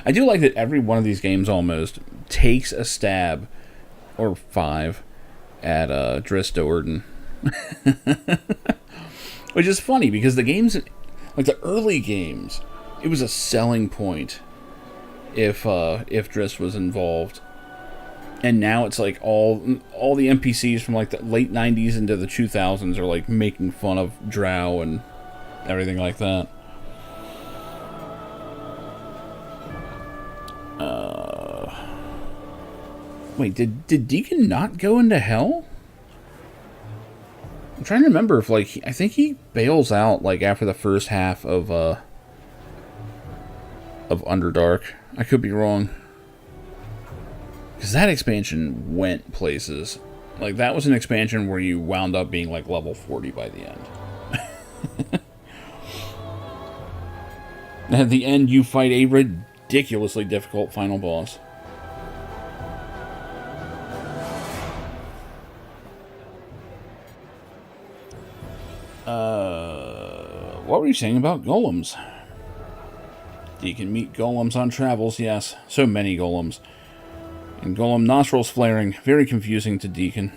I do like that every one of these games almost takes a stab, or 5, at Drizzt Do'Urden. Which is funny, because the games, like the early games, it was a selling point if Drizzt was involved. And now it's like all the NPCs from like the late 90s into the 2000s are like making fun of drow and everything like that. Wait, did Deacon not go into hell? I'm trying to remember if, like, I think he bails out, like, after the first half of Underdark. I could be wrong. Because that expansion went places. Like, that was an expansion where you wound up being, like, level 40 by the end. At the end, you fight a ridiculously difficult final boss. What were you saying about golems? Deacon meet golems on travels, yes. So many golems. And golem nostrils flaring. Very confusing to Deacon.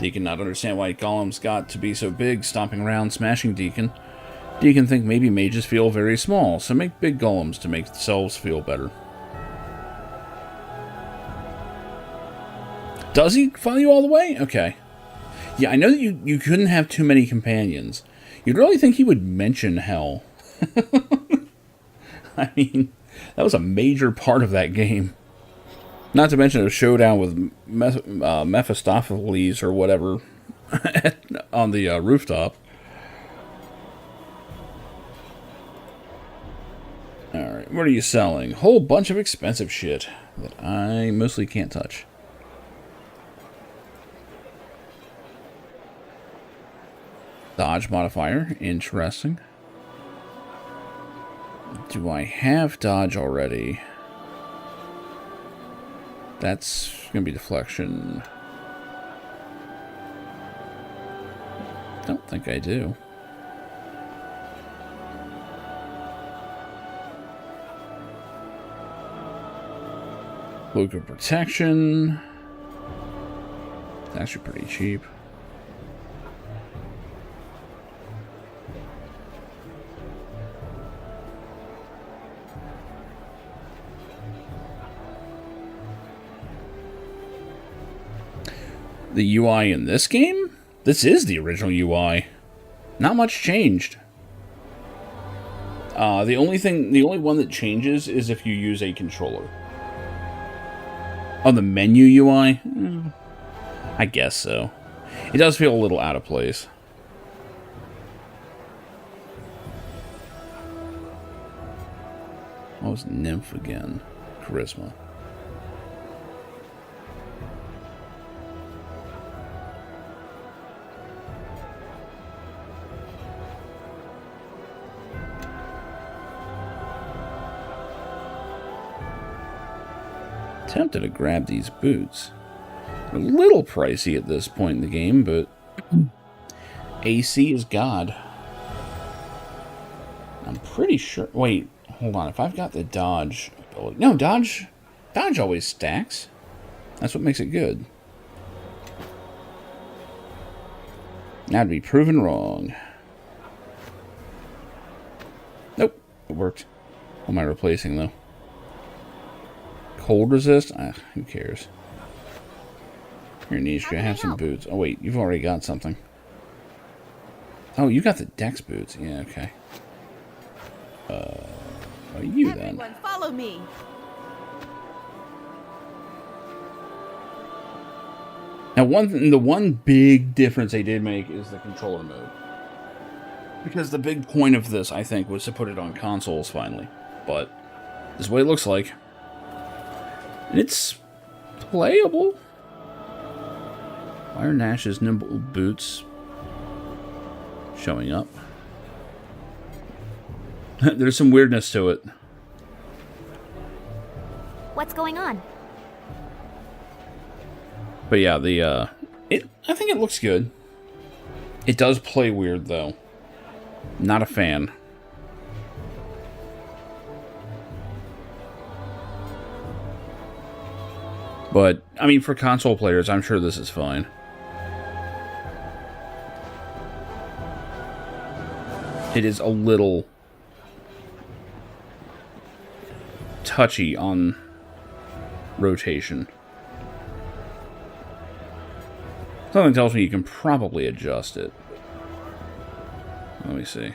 Deacon not understand why golems got to be so big, stomping around, smashing Deacon. Deacon think maybe mages feel very small, so make big golems to make themselves feel better. Does he follow you all the way? Okay. Yeah, I know that you couldn't have too many companions. You'd really think he would mention hell. I mean, that was a major part of that game. Not to mention a showdown with Mephistopheles or whatever on the rooftop. Alright, what are you selling? Whole bunch of expensive shit that I mostly can't touch. Dodge modifier, interesting. Do I have dodge already? That's gonna be deflection. Don't think I do. Cloak of protection. It's actually pretty cheap. The UI in this game? This is the original UI. Not much changed. The only one that changes is if you use a controller. Oh, the menu UI? I guess so. It does feel a little out of place. What was Nymph again? Charisma. Tempted to grab these boots. A little pricey at this point in the game, but AC is God. I'm pretty sure. Wait, hold on. If I've got the dodge ability, no, dodge always stacks. That's what makes it good. Now to be proven wrong. Nope, it worked. What am I replacing though? Cold resist? Who cares? Here, Nishka, have some boots. Oh, wait, you've already got something. Oh, you got the Dex boots. Yeah, okay. You then. Everyone, follow me. Now, the one big difference they did make is the controller mode. Because the big point of this, I think, was to put it on consoles finally. But this is what it looks like. And it's playable. Why are Nash's nimble boots showing up? There's some weirdness to it. What's going on? But yeah, I think it looks good. It does play weird, though. Not a fan. But, I mean, for console players, I'm sure this is fine. It is a little touchy on rotation. Something tells me you can probably adjust it. Let me see.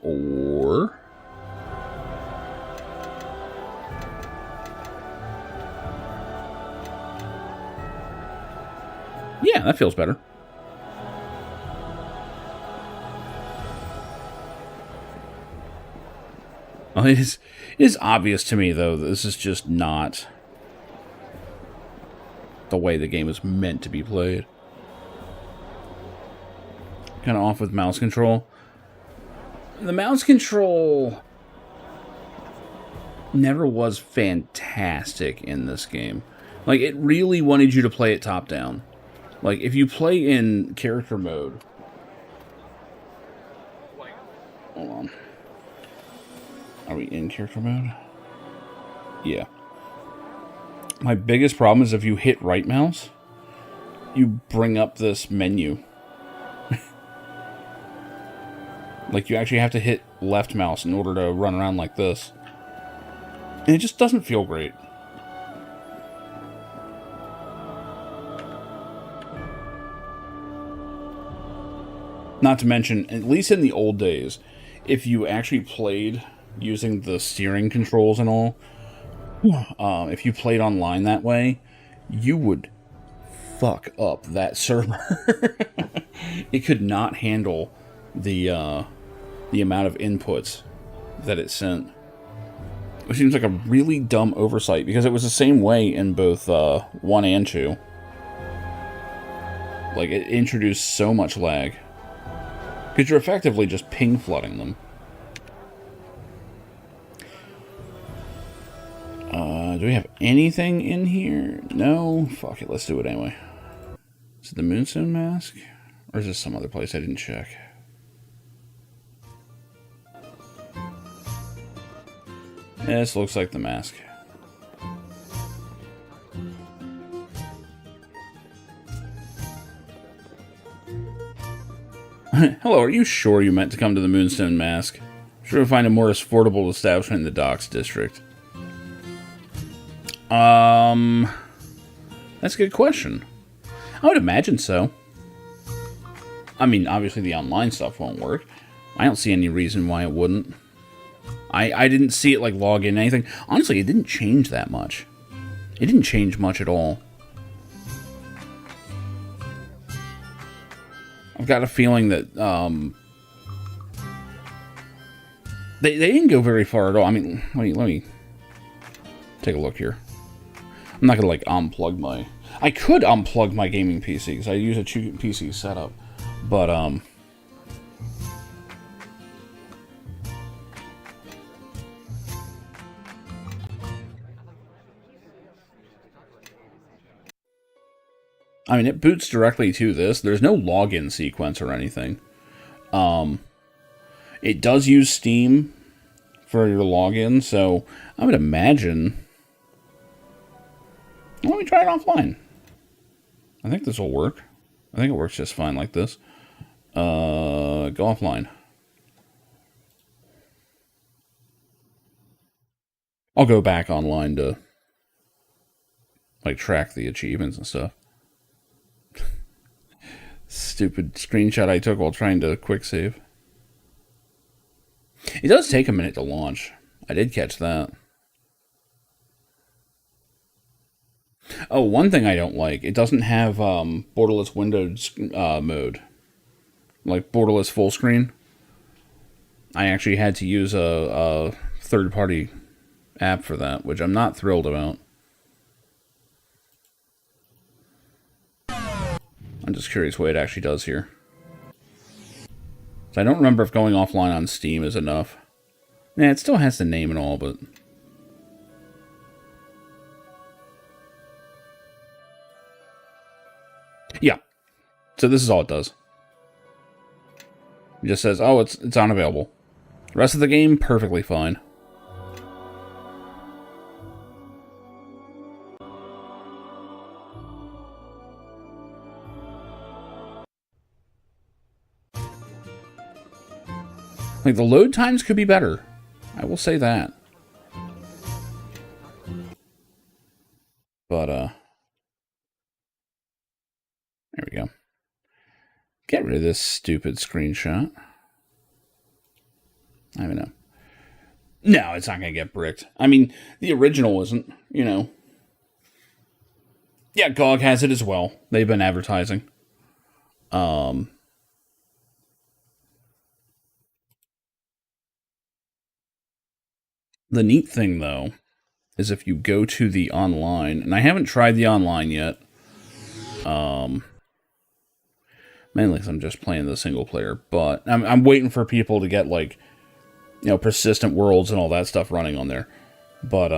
Or... yeah, that feels better. Well, it is obvious to me, though, that this is just not the way the game is meant to be played. Kind of off with mouse control. The mouse control never was fantastic in this game. Like, it really wanted you to play it top-down. Like, if you play in character mode... hold on. Are we in character mode? Yeah. My biggest problem is if you hit right mouse, you bring up this menu. Like, you actually have to hit left mouse in order to run around like this. And it just doesn't feel great. Not to mention, at least in the old days, if you actually played using the steering controls and all, if you played online that way, you would fuck up that server. It could not handle the amount of inputs that it sent. Which seems like a really dumb oversight, because it was the same way in both 1 and 2. Like, it introduced so much lag. Because you're effectively just ping flooding them. Do we have anything in here? No? Fuck it, let's do it anyway. Is it the Moonstone Mask? Or is this some other place I didn't check? Yeah, this looks like the mask. Hello, are you sure you meant to come to the Moonstone Mask? I'm sure to find a more affordable establishment in the Docks District. That's a good question. I would imagine so. I mean, obviously the online stuff won't work. I don't see any reason why it wouldn't. I didn't see it, like, log in anything. Honestly, it didn't change that much. It didn't change much at all. I've got a feeling that, they didn't go very far at all. I mean, let me take a look here. I'm not gonna, like, unplug my... I could unplug my gaming PC, because I use a PC setup. But, I mean, it boots directly to this. There's no login sequence or anything. It does use Steam for your login, so I would imagine... let me try it offline. I think this will work. I think it works just fine like this. Go offline. I'll go back online to, like, track the achievements and stuff. Stupid screenshot I took while trying to quick save. It does take a minute to launch. I did catch that. Oh, one thing I don't like, it doesn't have borderless windows mode. Like borderless full screen. I actually had to use a third-party app for that, which I'm not thrilled about. I'm just curious what it actually does here. So I don't remember if going offline on Steam is enough. Yeah, it still has the name and all, but... Yeah. So this is all it does. It just says, oh, it's unavailable. The rest of the game, perfectly fine. Like, the load times could be better. I will say that. But, there we go. Get rid of this stupid screenshot. I don't know. No, it's not going to get bricked. I mean, the original isn't, you know. Yeah, GOG has it as well. They've been advertising. The neat thing, though, is if you go to the online, and I haven't tried the online yet, mainly because I'm just playing the single player, but I'm waiting for people to get, like, you know, persistent worlds and all that stuff running on there. But,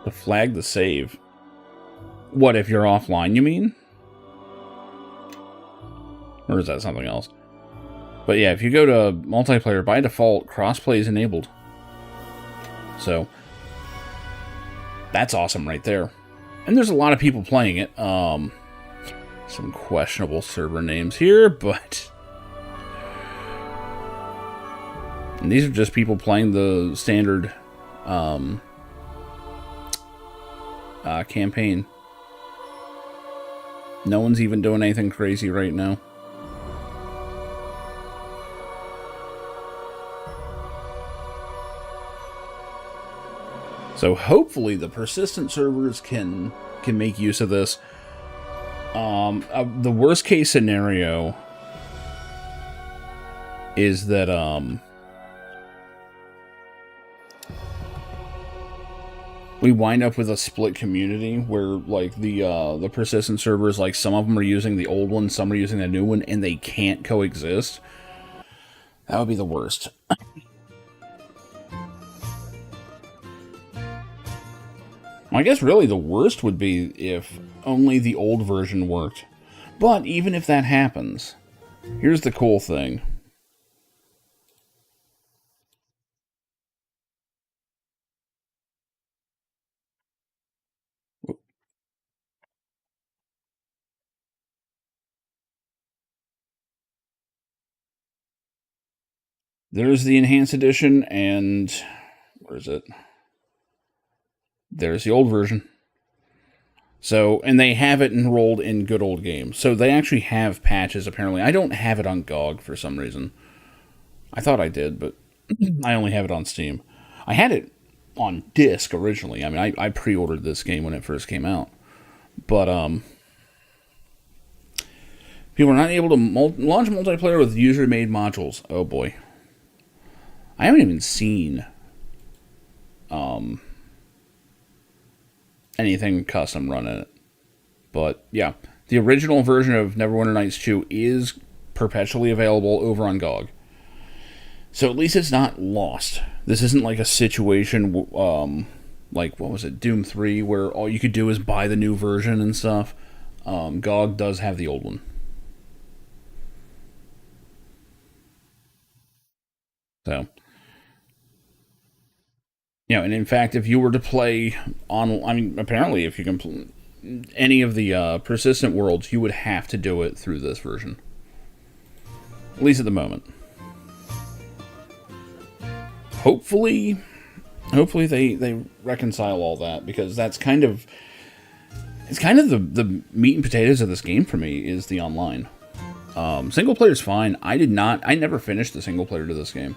to flag the save. What, if you're offline, you mean? Or is that something else? But yeah, if you go to multiplayer, by default, crossplay is enabled. So, that's awesome right there. And there's a lot of people playing it. Some questionable server names here, but... And these are just people playing the standard campaign. No one's even doing anything crazy right now. So hopefully the persistent servers can make use of this. The worst case scenario is that we wind up with a split community where, like, the persistent servers, like, some of them are using the old one, some are using the new one, and they can't coexist. That would be the worst. I guess really the worst would be if only the old version worked. But even if that happens, here's the cool thing. There's the Enhanced Edition, and where is it? There's the old version. So, and they have it enrolled in good old games. So they actually have patches, apparently. I don't have it on GOG for some reason. I thought I did, but I only have it on Steam. I had it on disc originally. I mean, I pre-ordered this game when it first came out. But, people are not able to launch multiplayer with user-made modules. Oh, boy. I haven't even seen anything custom run in it. But, yeah. The original version of Neverwinter Nights 2 is perpetually available over on GOG. So at least it's not lost. This isn't like a situation, like, what was it, Doom 3, where all you could do is buy the new version and stuff. GOG does have the old one. So... You know, and in fact, if you were to play on, I mean, apparently, if you can any of the persistent worlds, you would have to do it through this version. At least at the moment. Hopefully they reconcile all that, because that's kind of, it's kind of the meat and potatoes of this game for me, is the online. Single player is fine. I never finished the single player to this game.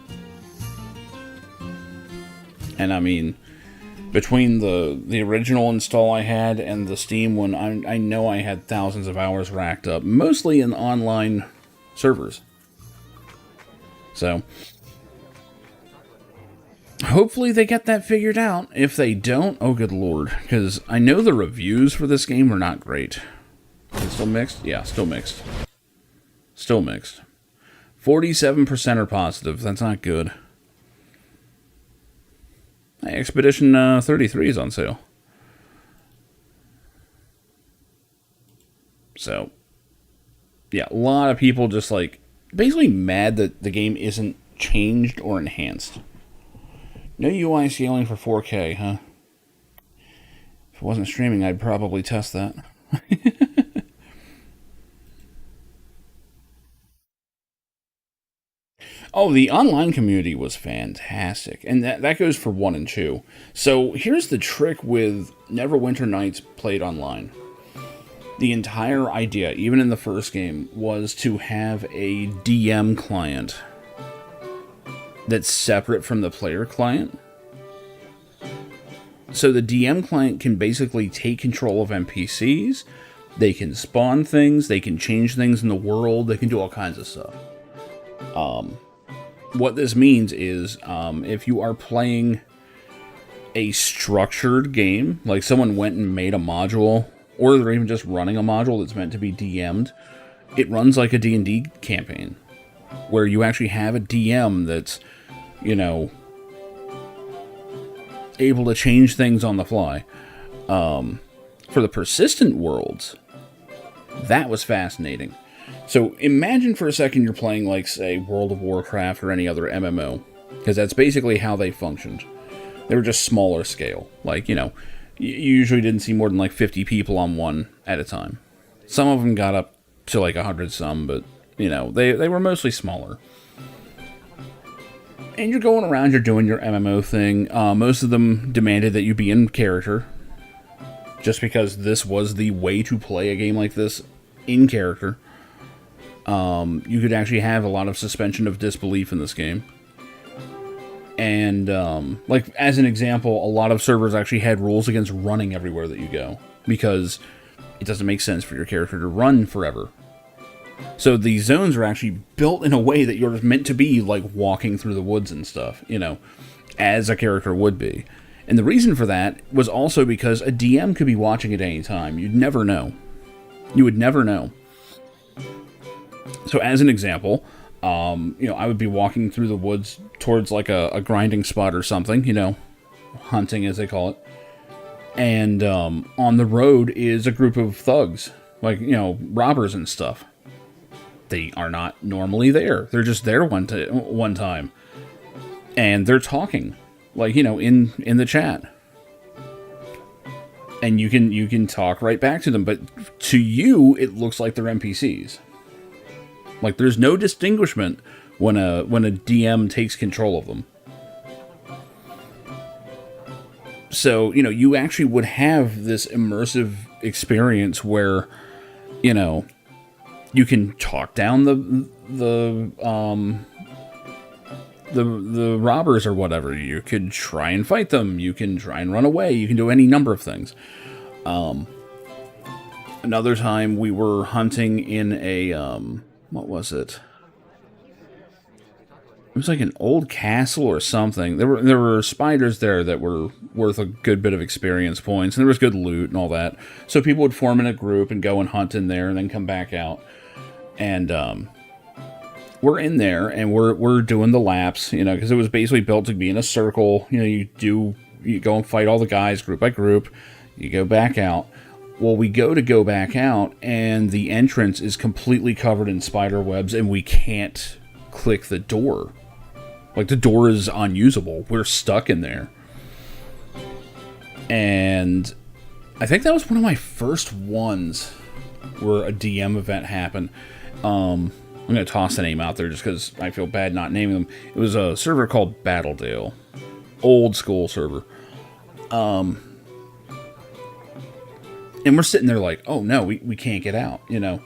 And I mean, between the original install I had and the Steam one, I know I had thousands of hours racked up, mostly in online servers. So, hopefully they get that figured out. If they don't, oh good lord, because I know the reviews for this game were not great. Is it still mixed? Yeah, still mixed. Still mixed. 47% are positive. That's not good. Hey, Expedition 33 is on sale. So, yeah, a lot of people just like basically mad that the game isn't changed or enhanced. No UI scaling for 4K, huh? If it wasn't streaming, I'd probably test that. Oh, the online community was fantastic, and that goes for 1 and 2. So here's the trick with Neverwinter Nights played online. The entire idea, even in the first game, was to have a DM client that's separate from the player client. So the DM client can basically take control of NPCs, they can spawn things, they can change things in the world, they can do all kinds of stuff. What this means is, if you are playing a structured game, like someone went and made a module, or they're even just running a module that's meant to be DM'd, it runs like a D&D campaign, where you actually have a DM that's, you know, able to change things on the fly. For the persistent worlds, that was fascinating. So imagine for a second you're playing, like, say, World of Warcraft or any other MMO, because that's basically how they functioned. They were just smaller scale. Like, you know, you usually didn't see more than like 50 people on one at a time. Some of them got up to like 100 some, but, you know, they were mostly smaller. And you're going around, you're doing your MMO thing. Most of them demanded that you be in character, just because this was the way to play a game like this in character. You could actually have a lot of suspension of disbelief in this game. And, like, as an example, a lot of servers actually had rules against running everywhere that you go, because it doesn't make sense for your character to run forever. So the zones are actually built in a way that you're meant to be, like, walking through the woods and stuff, you know, as a character would be. And the reason for that was also because a DM could be watching at any time. You'd never know. You would never know. So as an example, you know, I would be walking through the woods towards like a grinding spot or something, you know, hunting as they call it. And on the road is a group of thugs, like, you know, robbers and stuff. They are not normally there. They're just there one time. And they're talking, like, you know, in the chat. And you can talk right back to them, but to you, it looks like they're NPCs. Like, there's no distinguishment when a DM takes control of them. So, you know, you actually would have this immersive experience where, you know, you can talk down the robbers or whatever. You could try and fight them. You can try and run away. You can do any number of things. Another time we were hunting in a, what was it? It was like an old castle or something. There were spiders there that were worth a good bit of experience points, and there was good loot and all that. So people would form in a group and go and hunt in there and then come back out. And we're in there and we're doing the laps, you know, because it was basically built to be in a circle. You know, you go and fight all the guys group by group. You go back out. Well, we go back out, and the entrance is completely covered in spider webs, and we can't click the door. Like, the door is unusable. We're stuck in there. And I think that was one of my first ones where a DM event happened. I'm going to toss the name out there just because I feel bad not naming them. It was a server called Battledale. Old school server. And we're sitting there like, oh no, we can't get out, you know.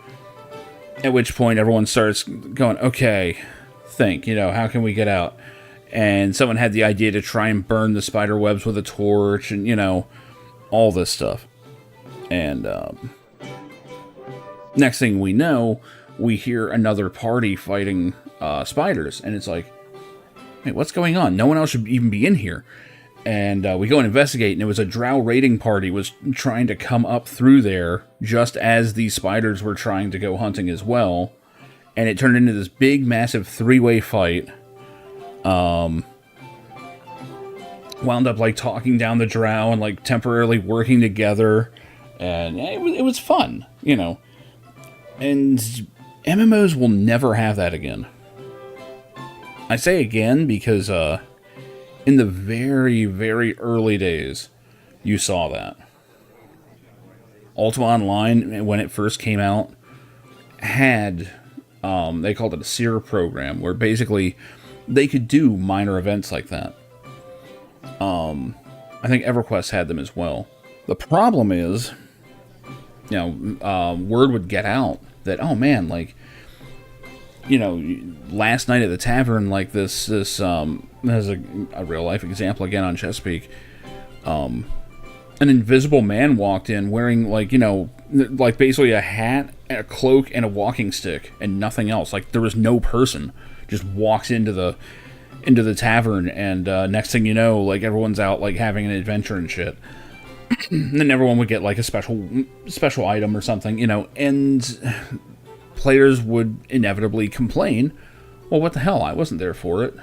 At which point everyone starts going, okay, think, how can we get out? And someone had the idea to try and burn the spider webs with a torch and, all this stuff. And next thing we know, we hear another party fighting spiders. And it's like, hey, what's going on? No one else should even be in here. And we go and investigate, and it was a drow raiding party was trying to come up through there just as these spiders were trying to go hunting as well. And it turned into this big, massive three-way fight. Wound up, like, talking down the drow and, like, temporarily working together. And it was fun, And MMOs will never have that again. I say again because, in the very, very early days, you saw that. Ultima Online, when it first came out, had, they called it a SEER program, where basically they could do minor events like that. I think EverQuest had them as well. The problem is, word would get out that, oh man, like, last night at the tavern, like this there's a real life example again on Chesapeake. An invisible man walked in wearing like basically a hat, a cloak, and a walking stick, and nothing else. Like there was no person. Just walks into the tavern, and next thing you know, like everyone's out like having an adventure and shit. And then everyone would get like a special item or something, and players would inevitably complain, well, what the hell, I wasn't there for it.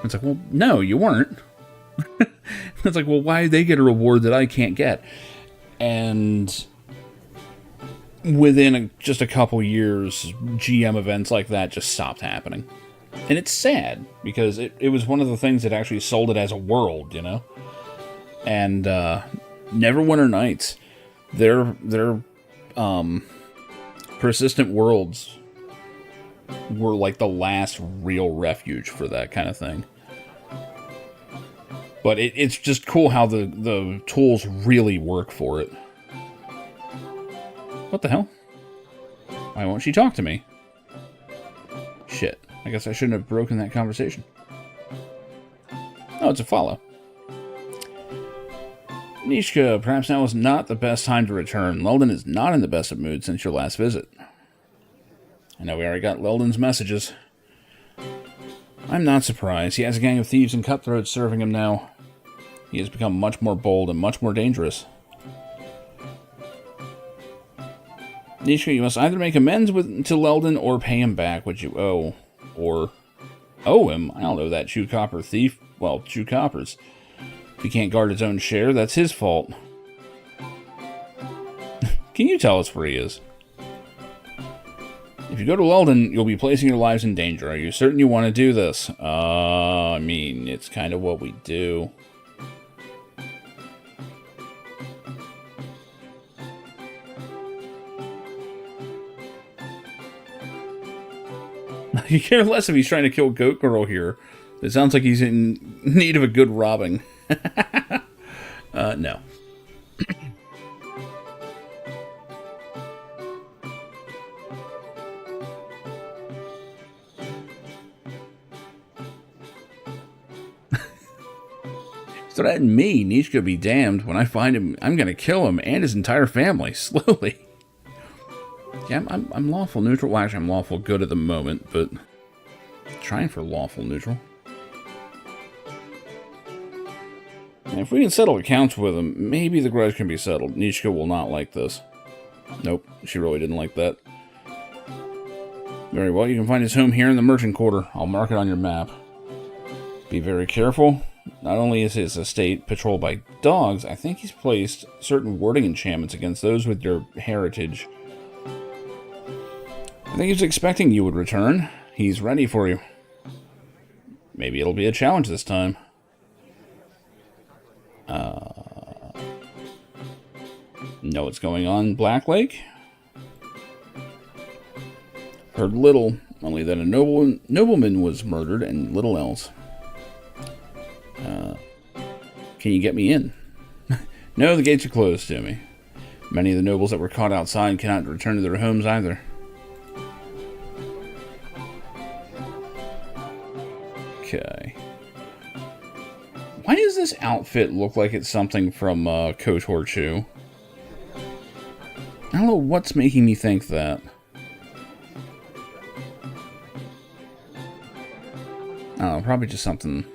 It's like, well, no, you weren't. It's like, well, why did they get a reward that I can't get? And within just a couple years, GM events like that just stopped happening. And it's sad, because it was one of the things that actually sold it as a world, And Neverwinter Nights, their persistent worlds were like the last real refuge for that kind of thing. But it's just cool how the tools really work for it. What the hell? Why won't she talk to me? Shit. I guess I shouldn't have broken that conversation. Oh, it's a follow. Nishka, perhaps now is not the best time to return. Leldon is not in the best of mood since your last visit. I know we already got Leldon's messages. I'm not surprised. He has a gang of thieves and cutthroats serving him now. He has become much more bold and much more dangerous. Nishka, you must either make amends to Leldon or pay him back what you owe. Or owe him? I don't know that chew copper thief. Well, chew coppers. If he can't guard his own share, that's his fault. Can you tell us where he is? If you go to Leldon, you'll be placing your lives in danger. Are you certain you want to do this? I mean, it's kind of what we do. You care less if he's trying to kill Goat Girl here. It sounds like he's in need of a good robbing. No. Threaten me, Nishka be damned. When I find him, I'm gonna kill him and his entire family, slowly. Yeah, I'm lawful neutral. Well, actually, I'm lawful good at the moment, but trying for lawful neutral. And if we can settle accounts with him, maybe the grudge can be settled. Nishka will not like this. Nope, she really didn't like that. Very well, you can find his home here in the Merchant Quarter. I'll mark it on your map. Be very careful. Not only is his estate patrolled by dogs, I think he's placed certain warding enchantments against those with your heritage. I think he's expecting you would return. He's ready for you. Maybe it'll be a challenge this time. Know what's going on, Black Lake? Heard little, only that a nobleman was murdered and little else. Can you get me in? No, the gates are closed to me. Many of the nobles that were caught outside cannot return to their homes either. Okay. Why does this outfit look like it's something from KOTOR 2? I don't know what's making me think that. I don't know, probably just something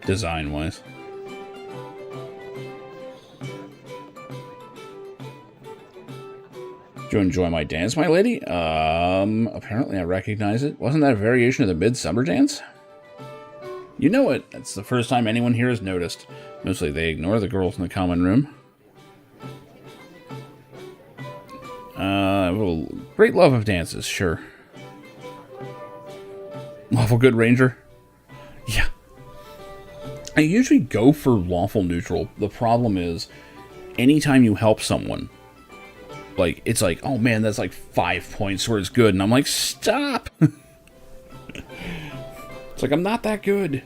design-wise. Do you enjoy my dance, my lady? Apparently I recognize it. Wasn't that a variation of the Midsummer Dance? You know it. That's the first time anyone here has noticed. Mostly they ignore the girls in the common room. Well, great love of dances, sure. Lawful good ranger? Yeah. I usually go for lawful neutral. The problem is, anytime you help someone, like, it's like, oh man, that's like 5 points where it's good. And I'm like, stop! It's like, I'm not that good.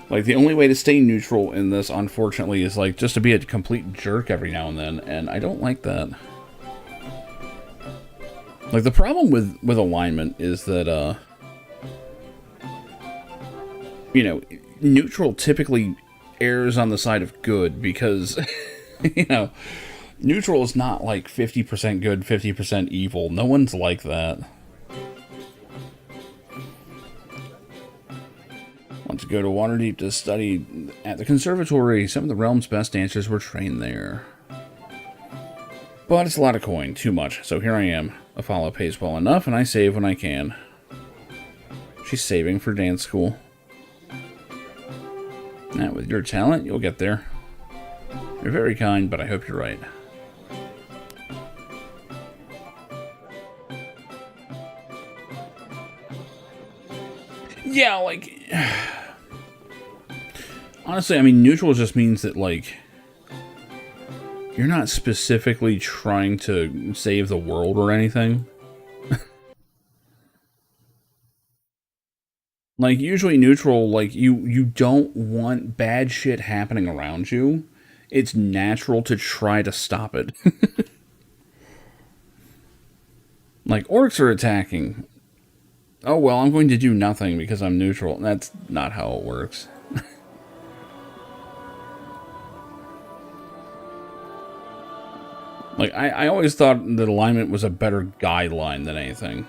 Like, the only way to stay neutral in this, unfortunately, is like, just to be a complete jerk every now and then. And I don't like that. Like, the problem with alignment is that, you know, neutral typically errs on the side of good because, you know, neutral is not like 50% good, 50% evil. No one's like that. Want to go to Waterdeep to study at the conservatory. Some of the realm's best dancers were trained there. But it's a lot of coin, too much. So here I am. A follow pays well enough, and I save when I can. She's saving for dance school. Now, with your talent, you'll get there. You're very kind, but I hope you're right. Yeah, like... Honestly, I mean, neutral just means that, like... You're not specifically trying to save the world or anything. Like, usually neutral, like, you don't want bad shit happening around you. It's natural to try to stop it. Like, orcs are attacking. Oh, well, I'm going to do nothing because I'm neutral. That's not how it works. Like, I always thought that alignment was a better guideline than anything.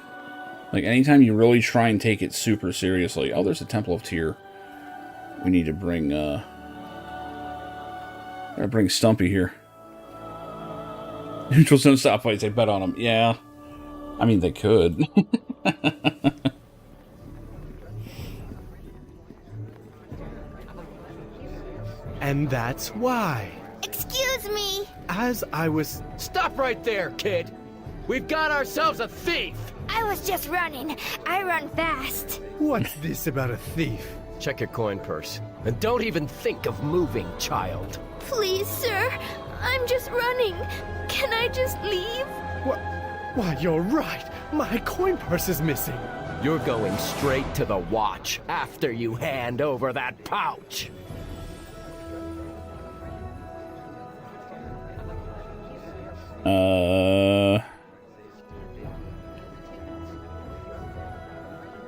Like, anytime you really try and take it super seriously... Oh, there's a Temple of Tyr. We need to bring, gotta bring Stumpy here. Neutrals don't stop fights, they bet on them. Yeah. I mean, they could. And that's why. Excuse me. As I was... Stop right there, kid. We've got ourselves a thief. I was just running. I run fast. What's this about a thief? Check your coin purse. And don't even think of moving, child. Please, sir. I'm just running. Can I just leave? Why, you're right. My coin purse is missing. You're going straight to the watch after you hand over that pouch.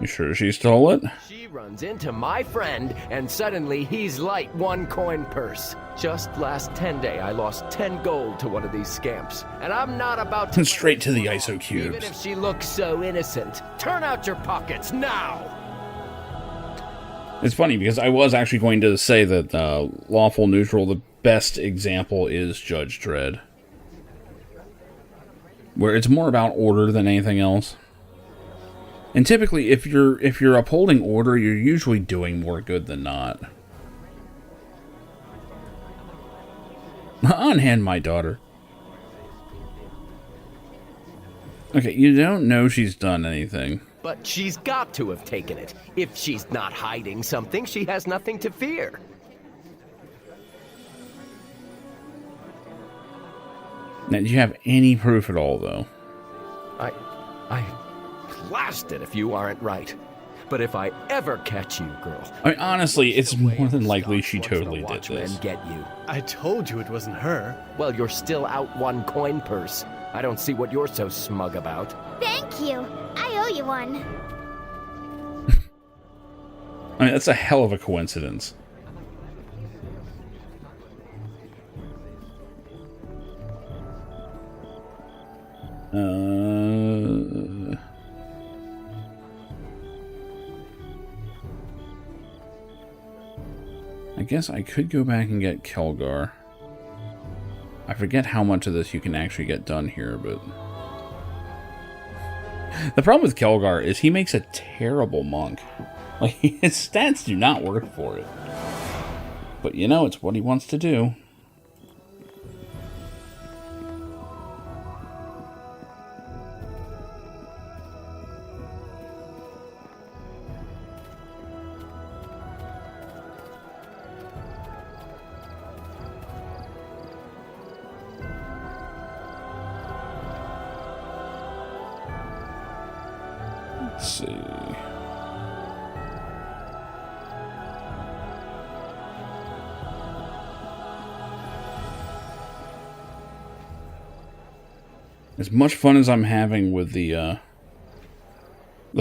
You sure she stole it? She runs into my friend, and suddenly he's light 1 coin purse. Just last 10 day, I lost 10 gold to one of these scamps, and I'm not about to... Straight to the ISO cubes. Even if she looks so innocent. Turn out your pockets now! It's funny, because I was actually going to say that lawful neutral, the best example is Judge Dredd. Where it's more about order than anything else. And typically, if you're upholding order, you're usually doing more good than not. Unhand my daughter. Okay, you don't know she's done anything. But she's got to have taken it. If she's not hiding something, she has nothing to fear. Now, do you have any proof at all, though? I blast it if you aren't right. But if I ever catch you, girl... I mean, honestly, it's more than likely she totally did this. Get you. I told you it wasn't her. Well, you're still out 1 coin purse. I don't see what you're so smug about. Thank you. I owe you one. I mean, that's a hell of a coincidence. I guess I could go back and get Kelgar. I forget how much of this you can actually get done here, but... The problem with Kelgar is he makes a terrible monk. Like, his stats do not work for it. But, you know, it's what he wants to do. Let's see. As much fun as I'm having with the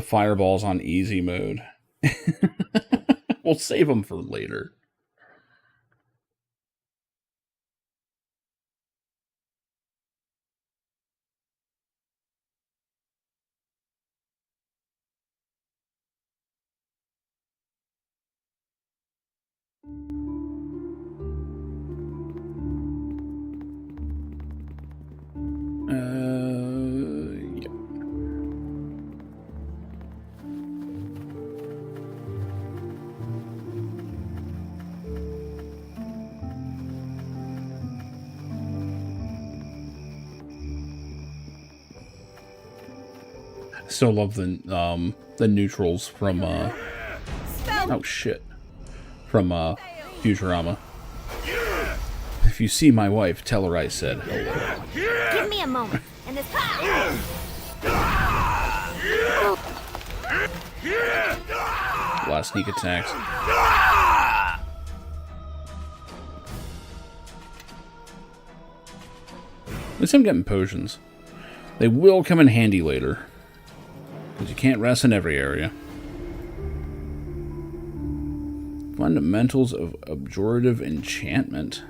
fireballs on easy mode, we'll save them for later. Yep. Still love the neutrals from oh shit, from Futurama. If you see my wife, tell her I said hello. Give me a moment, and this... A lot of sneak attacks. At least I'm getting potions. They will come in handy later, because you can't rest in every area. Fundamentals of Abjurative Enchantment.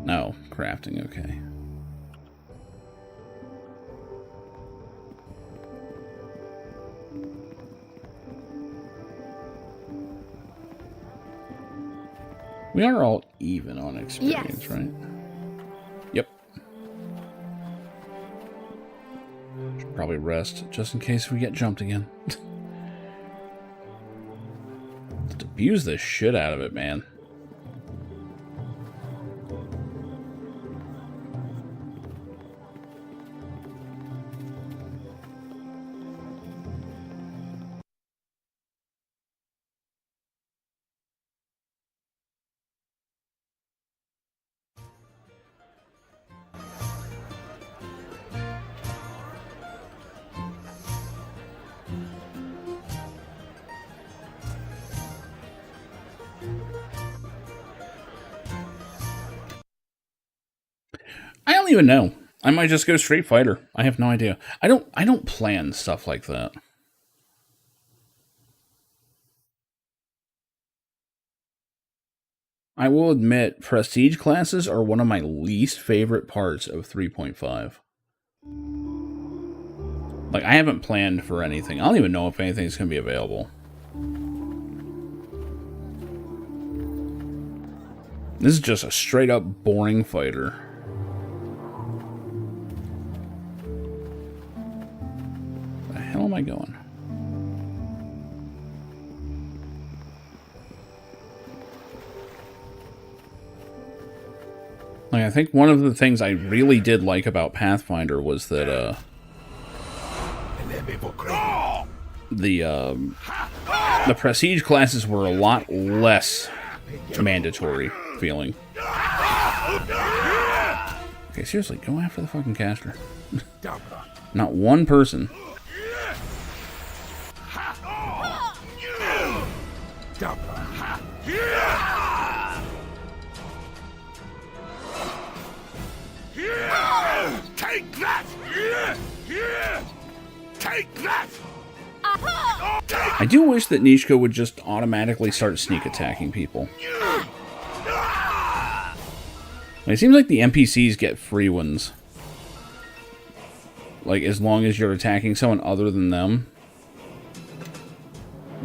No, crafting, okay. We are all even on experience, yes. Right? Yep. Should probably rest, just in case we get jumped again. Let's abuse the shit out of it, man. I don't even know. I might just go straight fighter. I have no idea. I don't plan stuff like that. I will admit, prestige classes are one of my least favorite parts of 3.5. Like, I haven't planned for anything. I don't even know if anything's going to be available. This is just a straight up boring fighter. Where the hell am I going? Like, I think one of the things I really did like about Pathfinder was that, the prestige classes were a lot less mandatory feeling. Okay, seriously, go after the fucking caster. Not one person. Take that! I do wish that Nishko would just automatically start sneak attacking people. It seems like the NPCs get free ones. Like, as long as you're attacking someone other than them.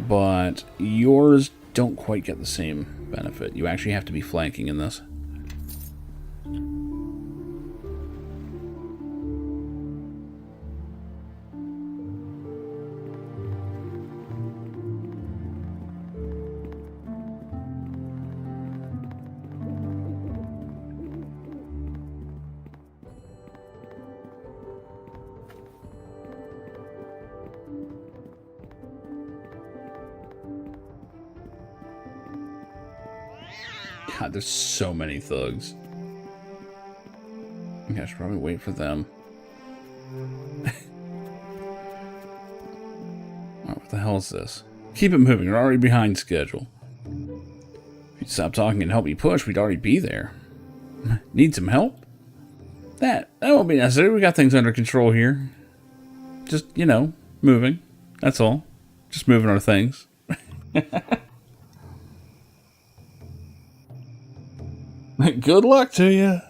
But yours don't quite get the same benefit. You actually have to be flanking in this. God, there's so many thugs. Okay, I should probably wait for them. Oh, what the hell is this? Keep it moving, we're already behind schedule. If you'd stop talking and help me push, we'd already be there. Need some help? That won't be necessary, we got things under control here. Just, you know, moving. That's all. Just moving our things. Good luck to you.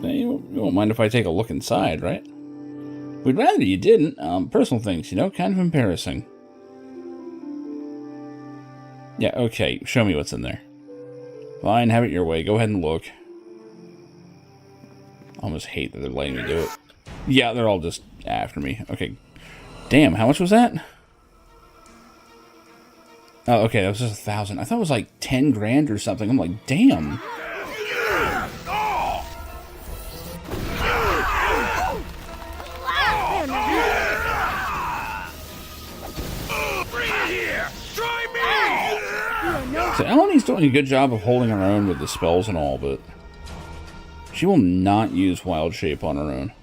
You won't mind if I take a look inside, right? We'd rather you didn't. Personal things, you know, kind of embarrassing. Yeah, okay, show me what's in there. Fine, have it your way. Go ahead and look. I almost hate that they're letting me do it. Yeah, they're all just after me. Okay. Damn, how much was that? Oh, okay, that was just 1,000. I thought it was like 10 grand or something. I'm like, damn. So Eleny's doing a good job of holding her own with the spells and all, but she will not use Wild Shape on her own.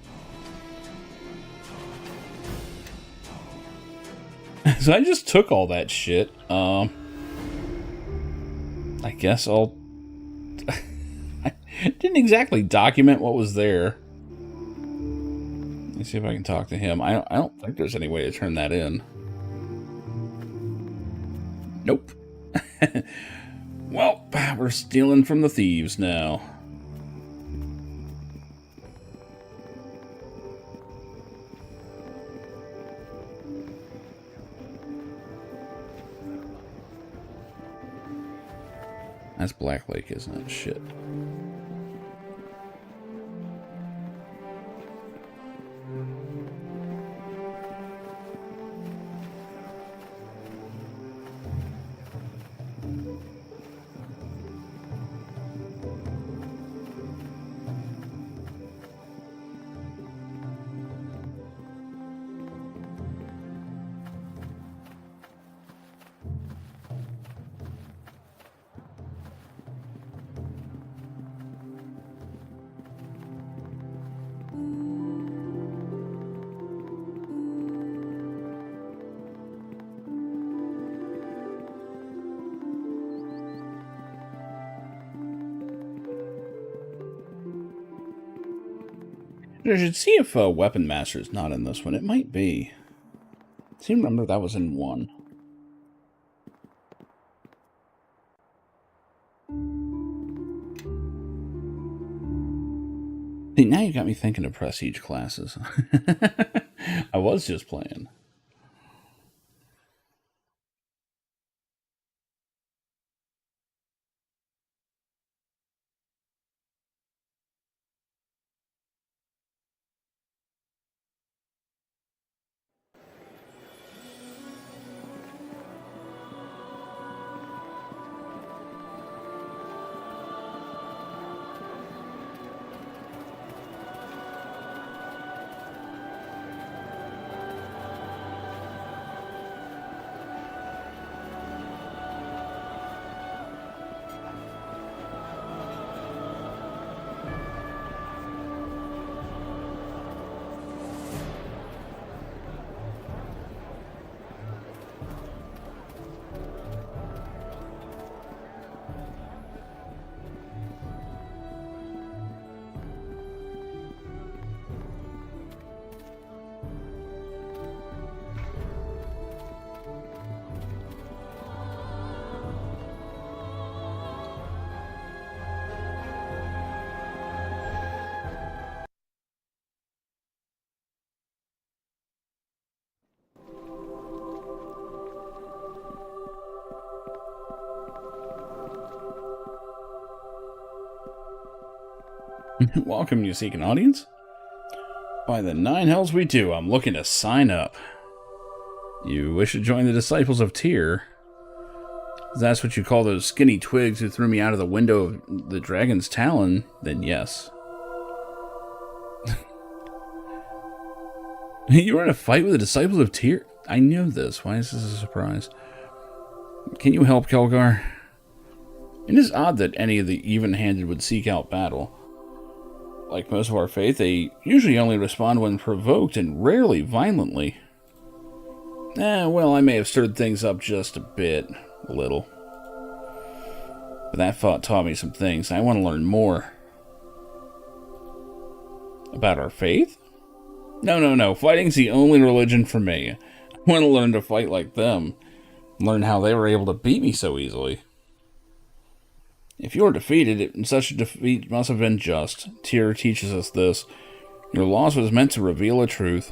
So I just took all that shit. I guess I'll... I didn't exactly document what was there. Let me see if I can talk to him. I don't think there's any way to turn that in. Nope. Well, we're stealing from the thieves now. That's Black Lake, isn't it? Shit. I should see if Weapon Master's not in this one. It might be. I seem to remember that was in 1. See, now you got me thinking of prestige classes. I was just playing. Welcome, you seek an audience? By the 9 hells we do, I'm looking to sign up. You wish to join the Disciples of Tyr? If that's what you call those skinny twigs who threw me out of the window of the Dragon's Talon, then yes. You were in a fight with the Disciples of Tyr? I knew this. Why is this a surprise? Can you help, Kelgar? It is odd that any of the even-handed would seek out battle. Like most of our faith, they usually only respond when provoked and rarely violently. Well, I may have stirred things up just a bit. A little. But that fight taught me some things. I want to learn more. About our faith? No. Fighting's the only religion for me. I want to learn to fight like them. Learn how they were able to beat me so easily. If you are defeated, such a defeat must have been just. Tyr teaches us this. Your loss was meant to reveal a truth.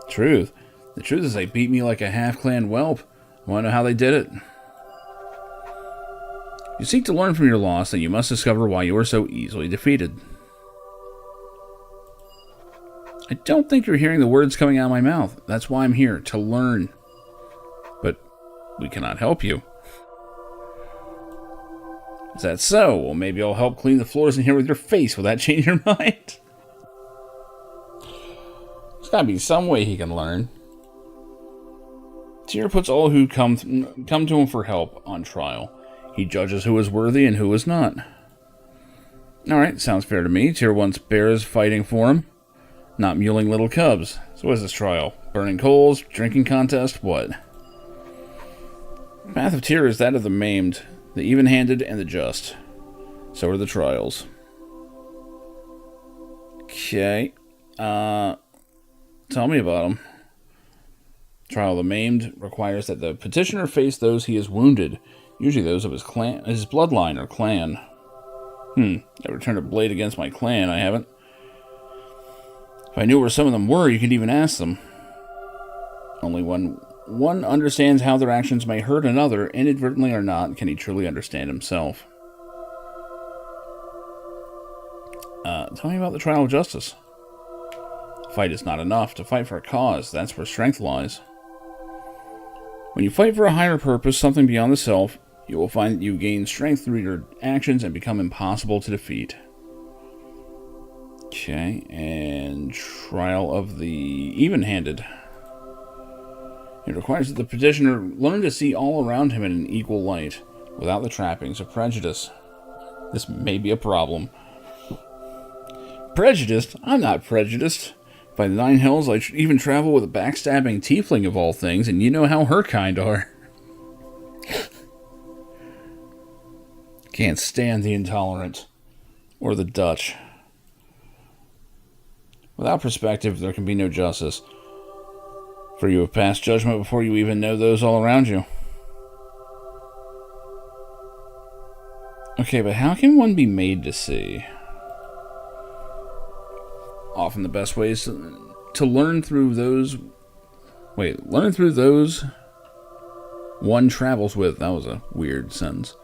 Truth? The truth is they beat me like a half-clan whelp. I want to know how they did it. You seek to learn from your loss, then you must discover why you were so easily defeated. I don't think you're hearing the words coming out of my mouth. That's why I'm here, to learn. But we cannot help you. Is that so? Well, maybe I'll help clean the floors in here with your face. Will that change your mind? There's gotta be some way he can learn. Tyr puts all who come to him for help on trial. He judges who is worthy and who is not. Alright, sounds fair to me. Tyr wants bears fighting for him, not muling little cubs. So what is this trial? Burning coals? Drinking contest? What? The path of Tyr is that of the maimed, the even-handed, and the just. So are the trials. Okay. Tell me about them. Trial of the maimed requires that the petitioner face those he has wounded, usually those of his clan, his bloodline or clan. Never turned a blade against my clan, I haven't. If I knew where some of them were, you could even ask them. Only when one understands how their actions may hurt another, inadvertently or not, can he truly understand himself. Tell me about the trial of justice. Fight is not enough. To fight for a cause, that's where strength lies. When you fight for a higher purpose, something beyond the self, you will find that you gain strength through your actions and become impossible to defeat. Okay, and trial of the even-handed. It requires that the petitioner learn to see all around him in an equal light, without the trappings of prejudice. This may be a problem. Prejudiced? I'm not prejudiced. By the 9 hells, I should even travel with a backstabbing tiefling of all things, and you know how her kind are. Can't stand the intolerant. Or the Dutch. Without perspective, there can be no justice. For you have passed judgment before you even know those all around you. Okay, but how can one be made to see? Often the best way is to learn through those... learn through those one travels with. That was a weird sentence.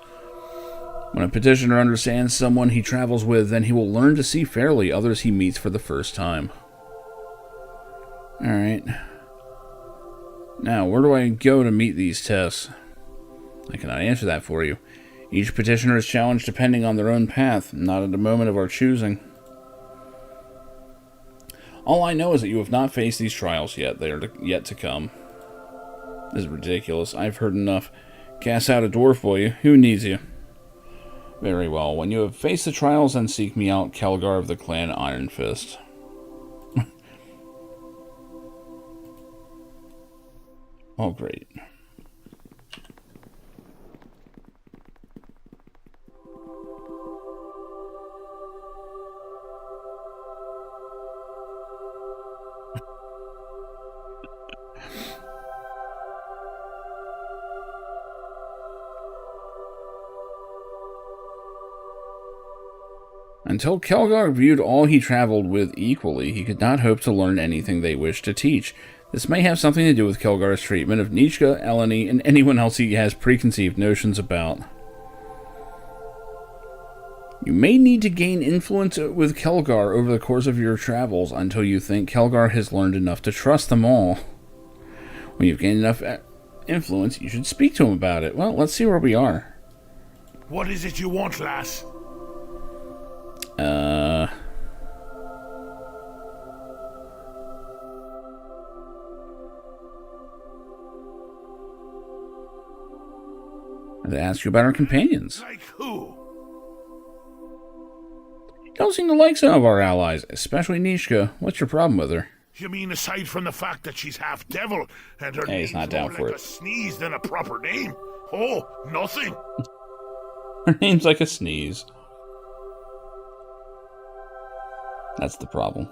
When a petitioner understands someone he travels with, then he will learn to see fairly others he meets for the first time. Alright. Now, where do I go to meet these tests? I cannot answer that for you. Each petitioner is challenged depending on their own path, not at a moment of our choosing. All I know is that you have not faced these trials yet. They are yet to come. This is ridiculous. I've heard enough. Cast out a dwarf for you. Who needs you? Very well. When you have faced the trials, then seek me out, Kelgar of the clan Iron Fist. Oh, great. Until Kelgar viewed all he traveled with equally, he could not hope to learn anything they wished to teach. This may have something to do with Kelgar's treatment of Nietzsche, Eleni, and anyone else he has preconceived notions about. You may need to gain influence with Kelgar over the course of your travels until you think Kelgar has learned enough to trust them all. When you've gained enough influence, you should speak to him about it. Well, let's see where we are. What is it you want, lass? To ask you about our companions. Like who? You don't seem to like some of our allies, especially Nishka. What's your problem with her? You mean aside from the fact that she's half devil and her Hey, he's name's not down more for like it. a sneeze than a proper name? Oh, nothing. Her name's like a sneeze. That's the problem.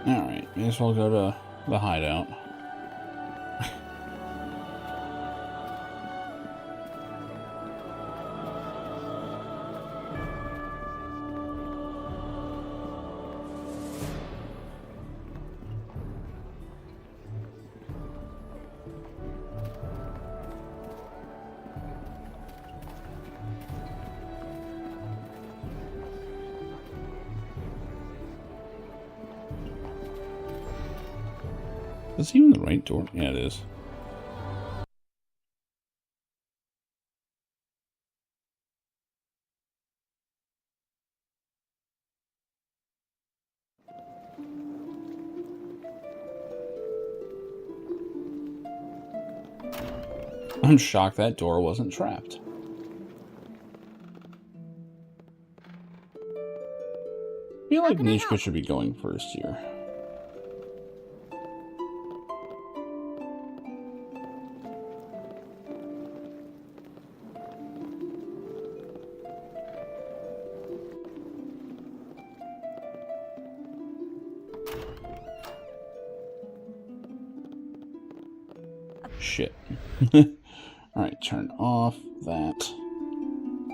Alright, may as well go to the hideout. Is this even the right door? Yeah, it is. I'm shocked that door wasn't trapped. I feel like Nishka should be going first here. Shit. Alright, turn off that.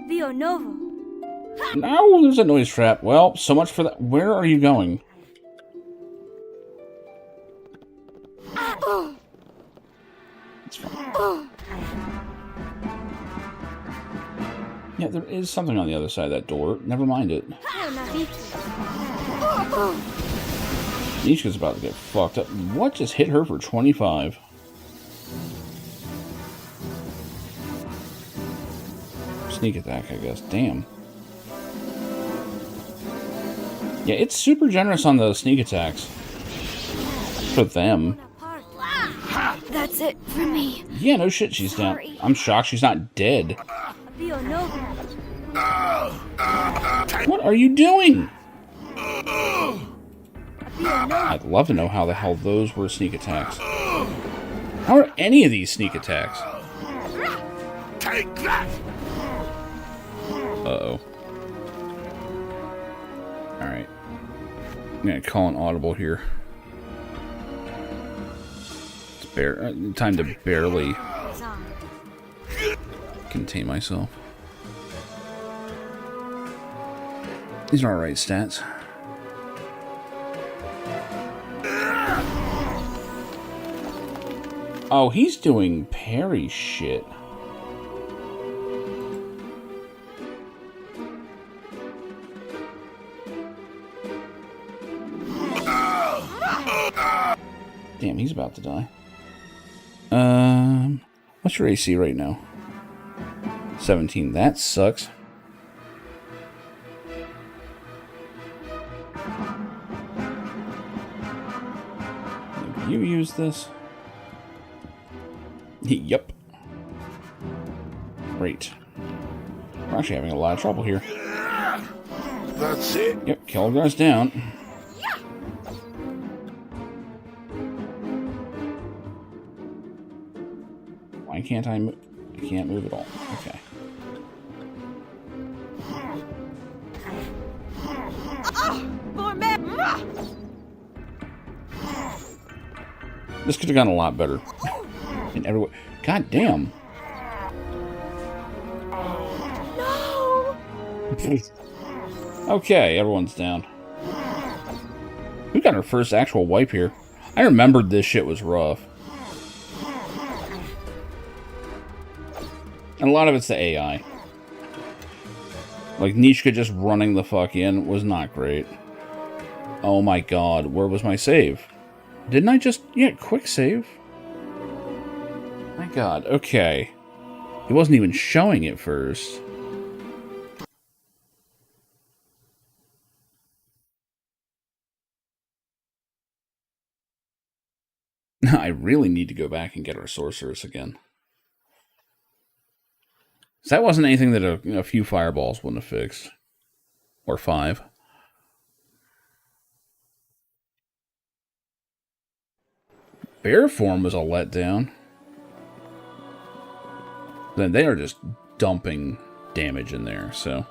Vio Novo. No, there's a noise trap. Well, so much for that. Where are you going? It's fine. Yeah, there is something on the other side of that door. Never mind it. Nishka's about to get fucked up. What just hit her for 25? Sneak attack, I guess. Damn. Yeah, it's super generous on the sneak attacks. For them. That's it for me. Yeah, no shit, she's down. I'm shocked she's not dead. What are you doing? I'd love to know how the hell those were sneak attacks. How are any of these sneak attacks? Take that! Uh-oh. Alright. I'm gonna call an audible here. It's time to barely contain myself. These are alright stats. Oh, he's doing parry shit. Damn, he's about to die. What's your AC right now? 17. That sucks. You use this? Yep. Great. We're actually having a lot of trouble here. That's it. Yep, Kelgar's down. Why can't I move? I can't move at all. Okay. This could have gone a lot better. And everyone... God damn. No! Okay, everyone's down. We got our first actual wipe here. I remembered this shit was rough. And a lot of it's the AI. Like, Nishka just running the fuck in was not great. Oh my god, where was my save? Didn't I just... Yeah, quick save? My god, okay. It wasn't even showing it first. I really need to go back and get our sorceress again. So that wasn't anything that a few fireballs wouldn't have fixed. Or 5. Bear form was a letdown. Then they are just dumping damage in there, so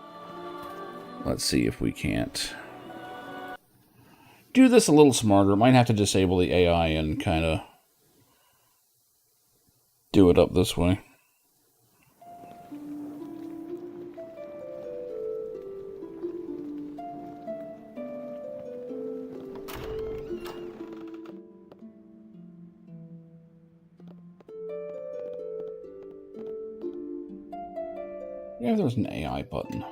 let's see if we can't do this a little smarter. Might have to disable the AI and kind of do it up this way. Yeah, there's an AI button.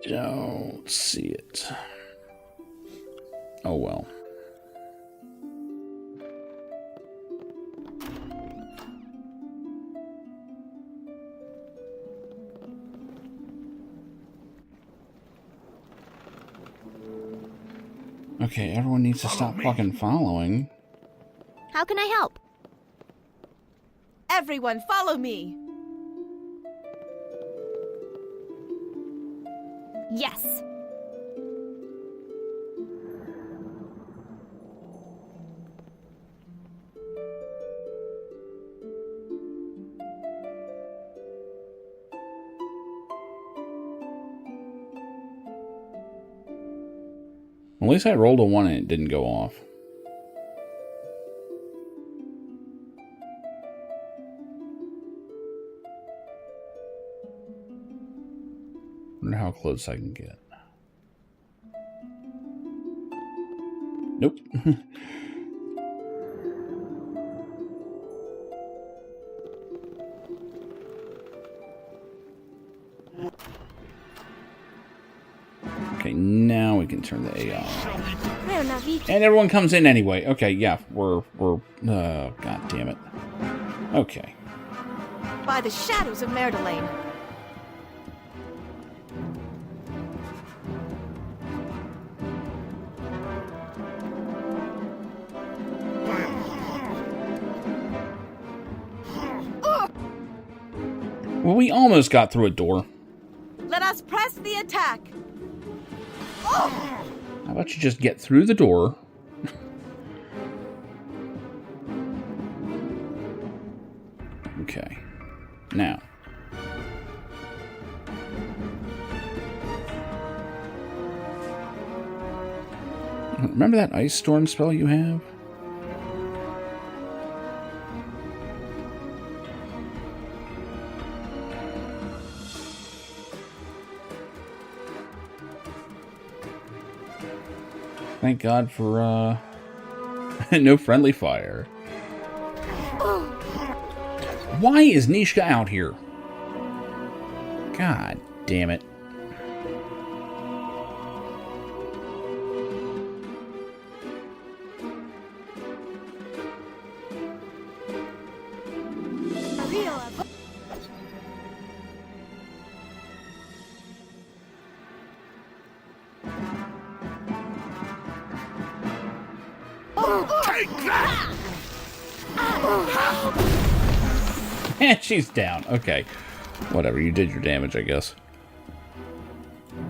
Don't see it. Oh well. Okay, everyone needs to stop fucking following. How can I help? Everyone, follow me! Yes. At least I rolled a 1 and it didn't go off. Wonder how close I can get. Nope. Okay, now we can turn the AI on. And everyone comes in anyway. Okay, yeah, we're god damn it. Okay. By the shadows of Merdelaine. Well, we almost got through a door. Let us press the attack. How about you just get through the door? Okay. Now. Remember that ice storm spell you have? Thank God for, no friendly fire. Why is Nishka out here? God damn it. Take that! She's down. Okay. Whatever, you did your damage, I guess.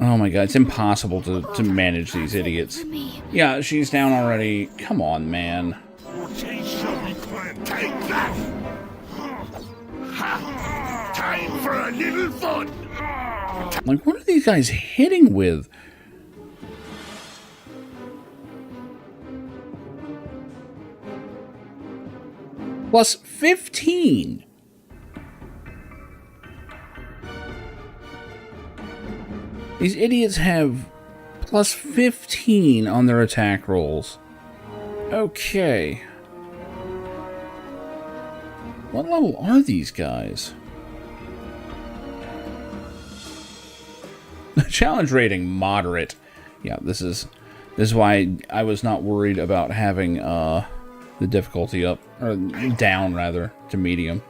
Oh my god, it's impossible to manage these idiots. Yeah, she's down already. Come on, man. Take that! Time for a little fun! Like, what are these guys hitting with? Plus 15. These idiots have plus 15 on their attack rolls. Okay. What level are these guys? Challenge rating moderate. Yeah, this is why I was not worried about having the difficulty up or down rather to medium.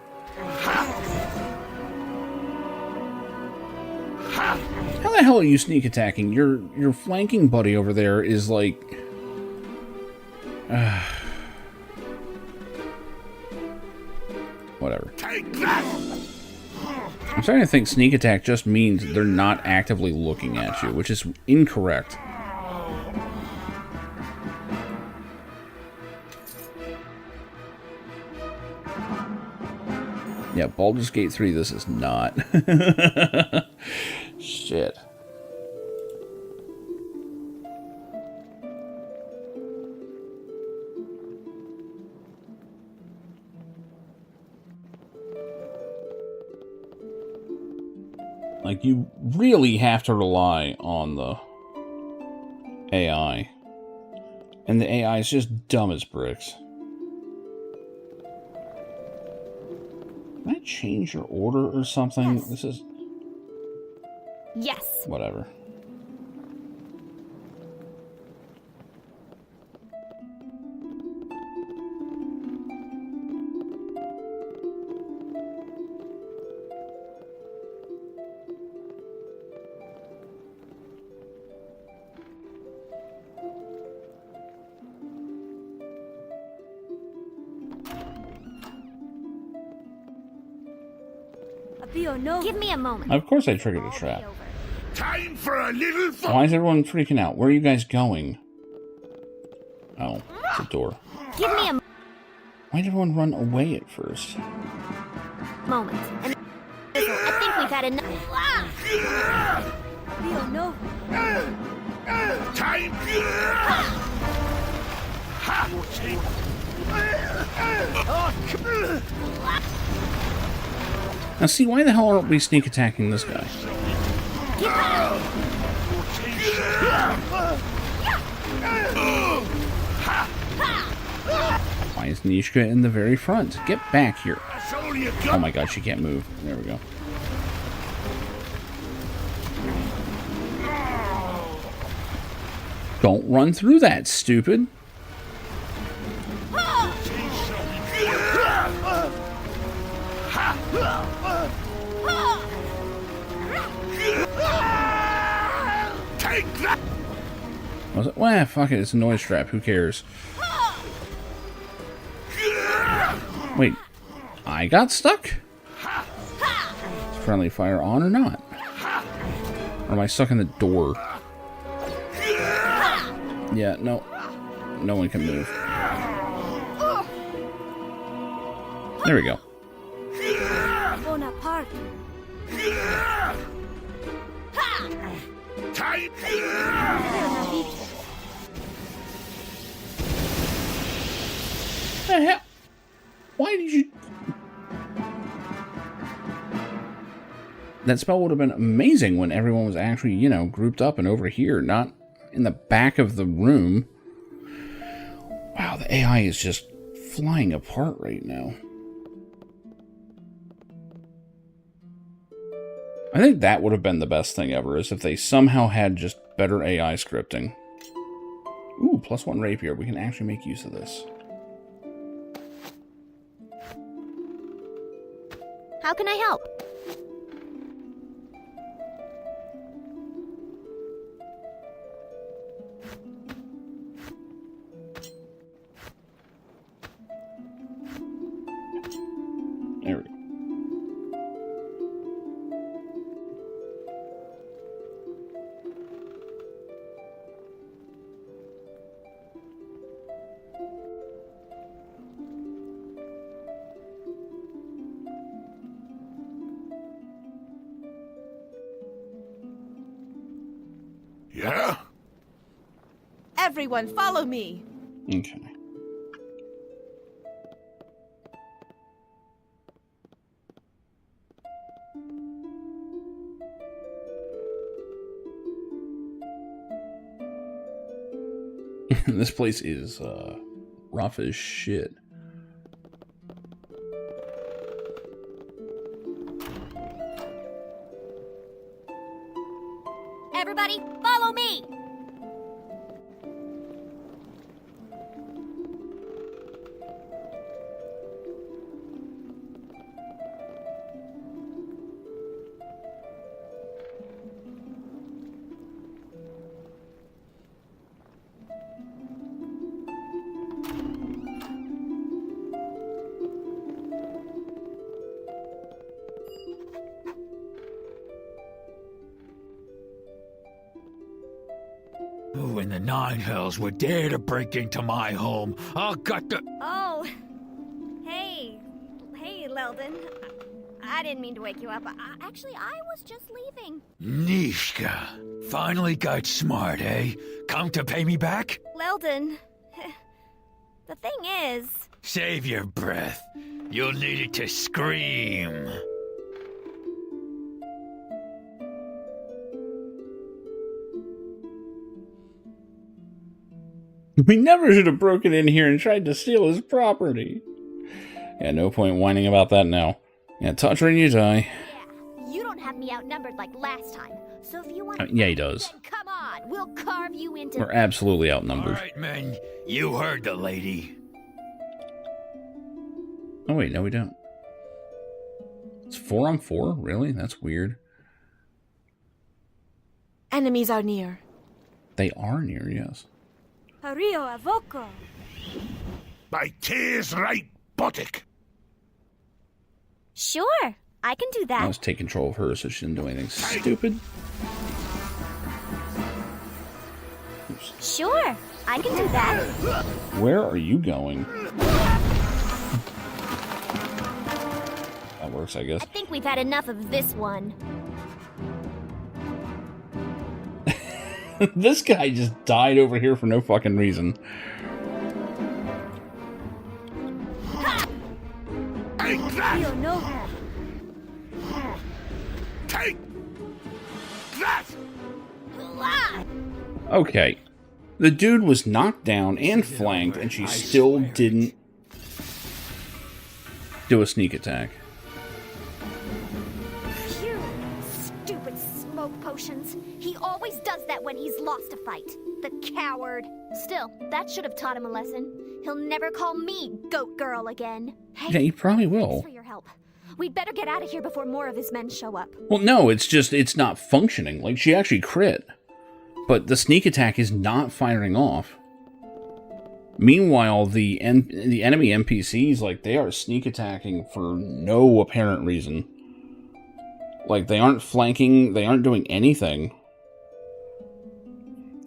How the hell are you sneak attacking? Your flanking buddy over there is like whatever. I'm starting to think sneak attack just means they're not actively looking at you, which is incorrect. Yeah, Baldur's Gate 3, this is not. Shit. Like, you really have to rely on the AI. And the AI is just dumb as bricks. Can I change your order or something? Yes. This is... Yes. Whatever. Give me a moment. Of course I triggered a trap. Time for a little fun! Why is everyone freaking out? Where are you guys going? Oh, it's a door. Give me a Why did everyone run away at first? moment. And I think we've had enough. No. Time! Now see, why the hell aren't we sneak attacking this guy? Why is Nishka in the very front? Get back here. Oh my god, she can't move. There we go. Don't run through that, stupid. Take that! Was it? Well, fuck it, it's a noise trap. Who cares? Wait, I got stuck? Is friendly fire on or not? Or am I stuck in the door? Yeah, no. No one can move. There we go. Bonaparte. Time! The hell? Why did you... That spell would have been amazing when everyone was actually, you know, grouped up and over here, not in the back of the room. Wow, the AI is just flying apart right now. I think that would have been the best thing ever, is if they somehow had just better AI scripting. Ooh, +1 rapier. We can actually make use of this. How can I help? There we go. Everyone, follow me! Okay. This place is rough as shit. Everybody, follow me! Who in the nine hells would dare to break into my home? I'll cut the... Oh, hey, Leldon. I didn't mean to wake you up. Actually, I was just leaving. Nishka. Finally got smart, eh? Come to pay me back? Leldon, the thing is... Save your breath. You'll need it to scream. We never should have broken in here and tried to steal his property. Yeah, no point whining about that now. Yeah, touch her and you die. Yeah, you don't have me outnumbered like last time. So if you want Yeah, he does. then come on, we'll carve you into... We're absolutely outnumbered. All right, men. You heard the lady. Oh, wait, no, we don't. It's 4-on-4? Really? That's weird. Enemies are near. They are near, yes. Rio Avoco. By tears right buttock. Sure, I can do I that. was take control of her so she didn't do anything stupid. Oops. Sure, I can do that. Where are you going? That works, I guess. I think we've had enough of this one. This guy just died over here for no fucking reason. Take that! You know. Take that! Okay. The dude was knocked down and flanked, and she still didn't do a sneak attack. Phew, stupid smoke potions. He always does that when he's lost a fight. The coward. Still, that should have taught him a lesson. He'll never call me Goat Girl again. Hey, Yeah, he probably will. thanks for your help. We'd better get out of here before more of his men show up. Well, no, it's just, it's not functioning. Like, she actually crit. But the sneak attack is not firing off. Meanwhile, the enemy NPCs, like, they are sneak attacking for no apparent reason. Like, they aren't flanking, they aren't doing anything.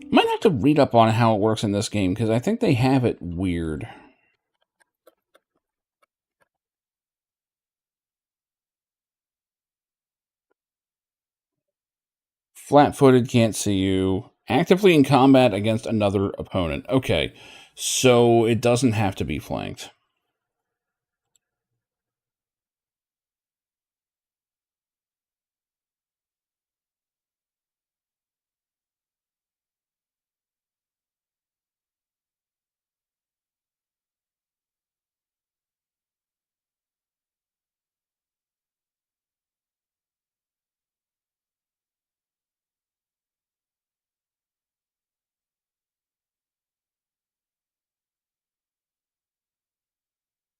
Might have to read up on how it works in this game, because I think they have it weird. Flat-footed, can't see you. Actively in combat against another opponent. Okay, so it doesn't have to be flanked.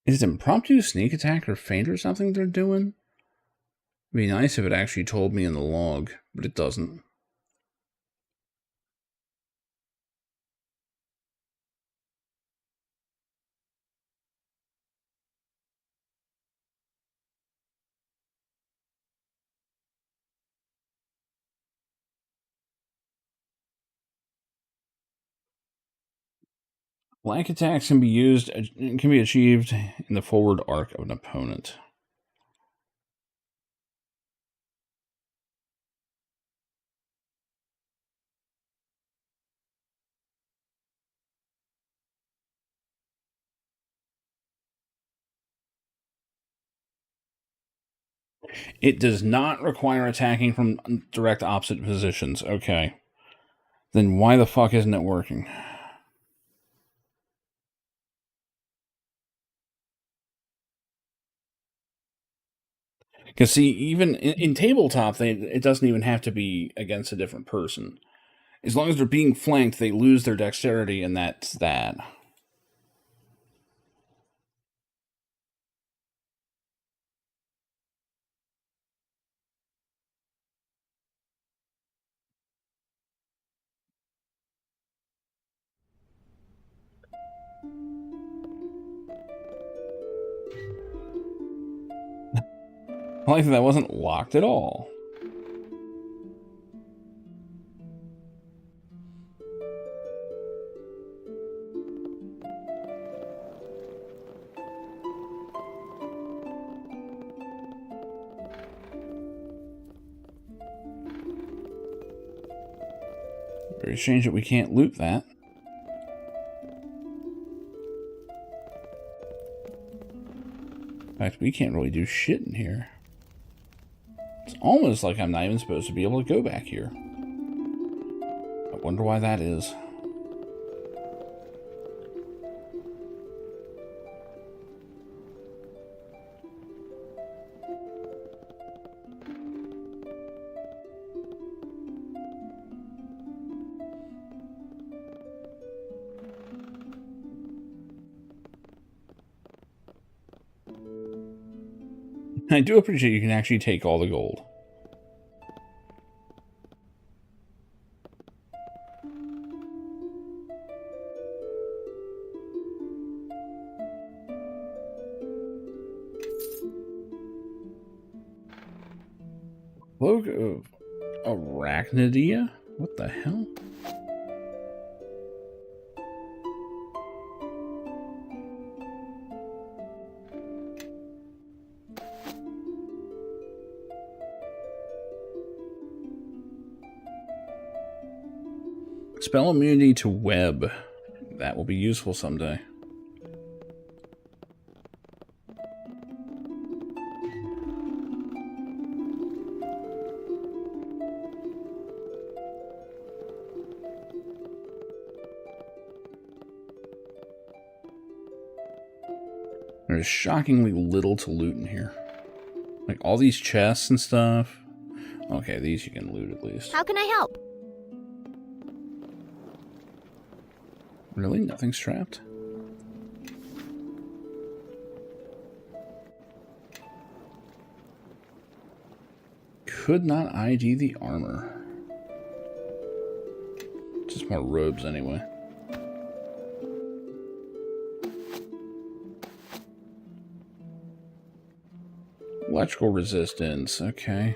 Is it impromptu sneak attack or feint or something they're doing? It'd be nice if it actually told me in the log, but it doesn't. Flank attacks can be achieved in the forward arc of an opponent. It does not require attacking from direct opposite positions. Okay. Then why the fuck isn't it working? Because, see, even in tabletop, it doesn't even have to be against a different person. As long as they're being flanked, they lose their dexterity, and that's that. I like that wasn't locked at all. Very strange that we can't loot that. In fact, we can't really do shit in here. It's almost like I'm not even supposed to be able to go back here. I wonder why that is. I do appreciate you can actually take all the gold. Cloak of Arachnidia? What the hell? Spell immunity to web. That will be useful someday. There's shockingly little to loot in here. Like all these chests and stuff. Okay, these you can loot at least. How can I help? Really? Nothing's trapped? Could not ID the armor. Just more robes anyway. Electrical resistance, okay.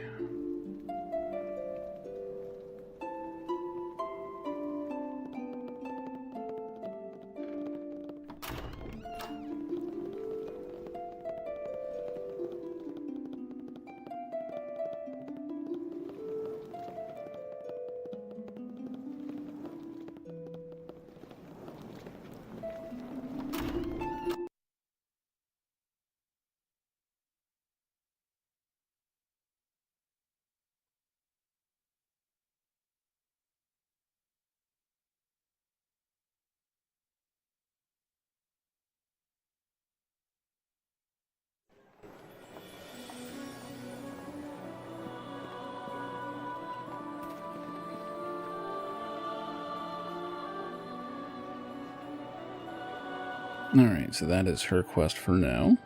Alright, so that is her quest for now.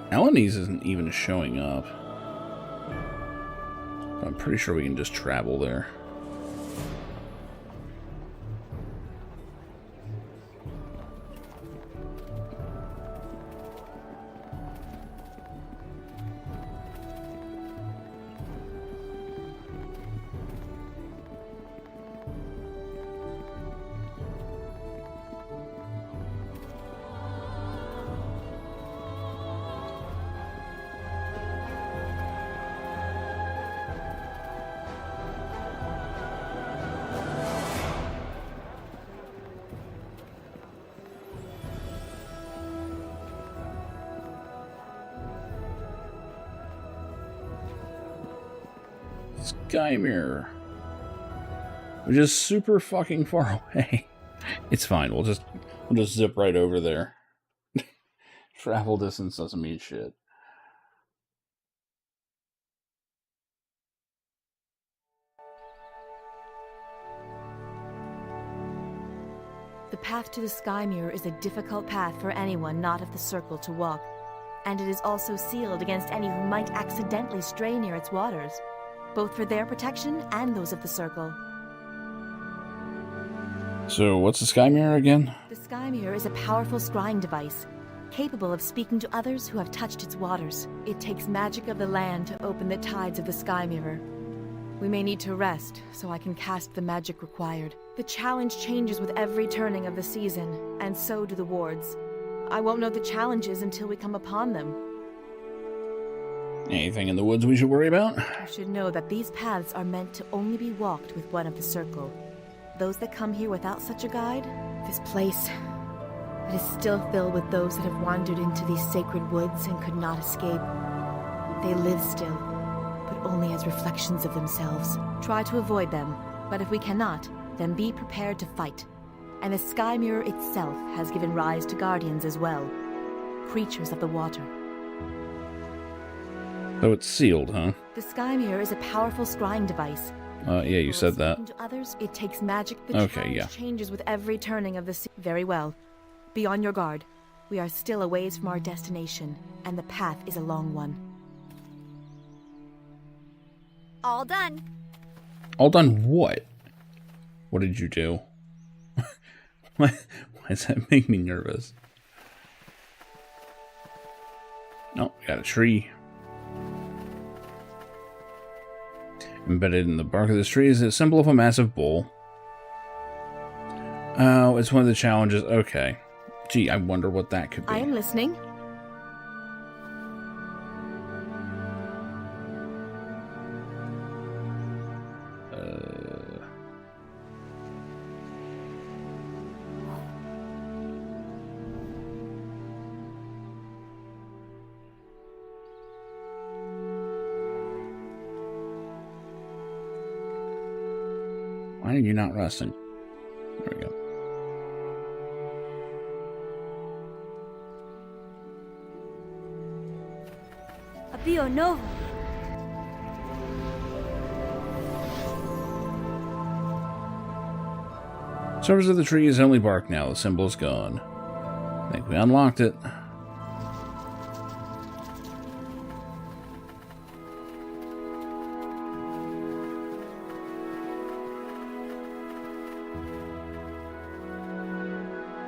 Elenese isn't even showing up. I'm pretty sure we can just travel there. sky mirror, which is super fucking far away. It's fine. We'll just zip right over there. Travel distance doesn't mean shit. The path to the Sky Mirror is a difficult path for anyone not of the Circle to walk, and it is also sealed against any who might accidentally stray near its waters, both for their protection and those of the Circle. So, what's the Sky Mirror again? The Sky Mirror is a powerful scrying device, capable of speaking to others who have touched its waters. It takes magic of the land to open the tides of the Sky Mirror. We may need to rest, so I can cast the magic required. The challenge changes with every turning of the season, and so do the wards. I won't know the challenges until we come upon them. Anything in the woods we should worry about? You should know that these paths are meant to only be walked with one of the Circle. Those that come here without such a guide, this place, it is still filled with those that have wandered into these sacred woods and could not escape. They live still, but only as reflections of themselves. Try to avoid them, but if we cannot, then be prepared to fight. And the Sky Mirror itself has given rise to guardians as well, creatures of the water. So it's sealed, huh? The Sky Mirror is a powerful scrying device. Yeah, you said that. To others, it takes magic. The Okay, challenge yeah. changes with every turning of the sea. Very well. Be on your guard. We are still a ways from our destination, and the path is a long one. All done. All done what? What did you do? Why does that make me nervous? Oh, got a tree. Embedded in the bark of this tree is a symbol of a massive bull. Oh, it's one of the challenges. Okay. Gee, I wonder what that could be. I am listening. Why are you not resting? There we go. Abio Nova. Surface of the tree is only bark now. The symbol is gone. I think we unlocked it.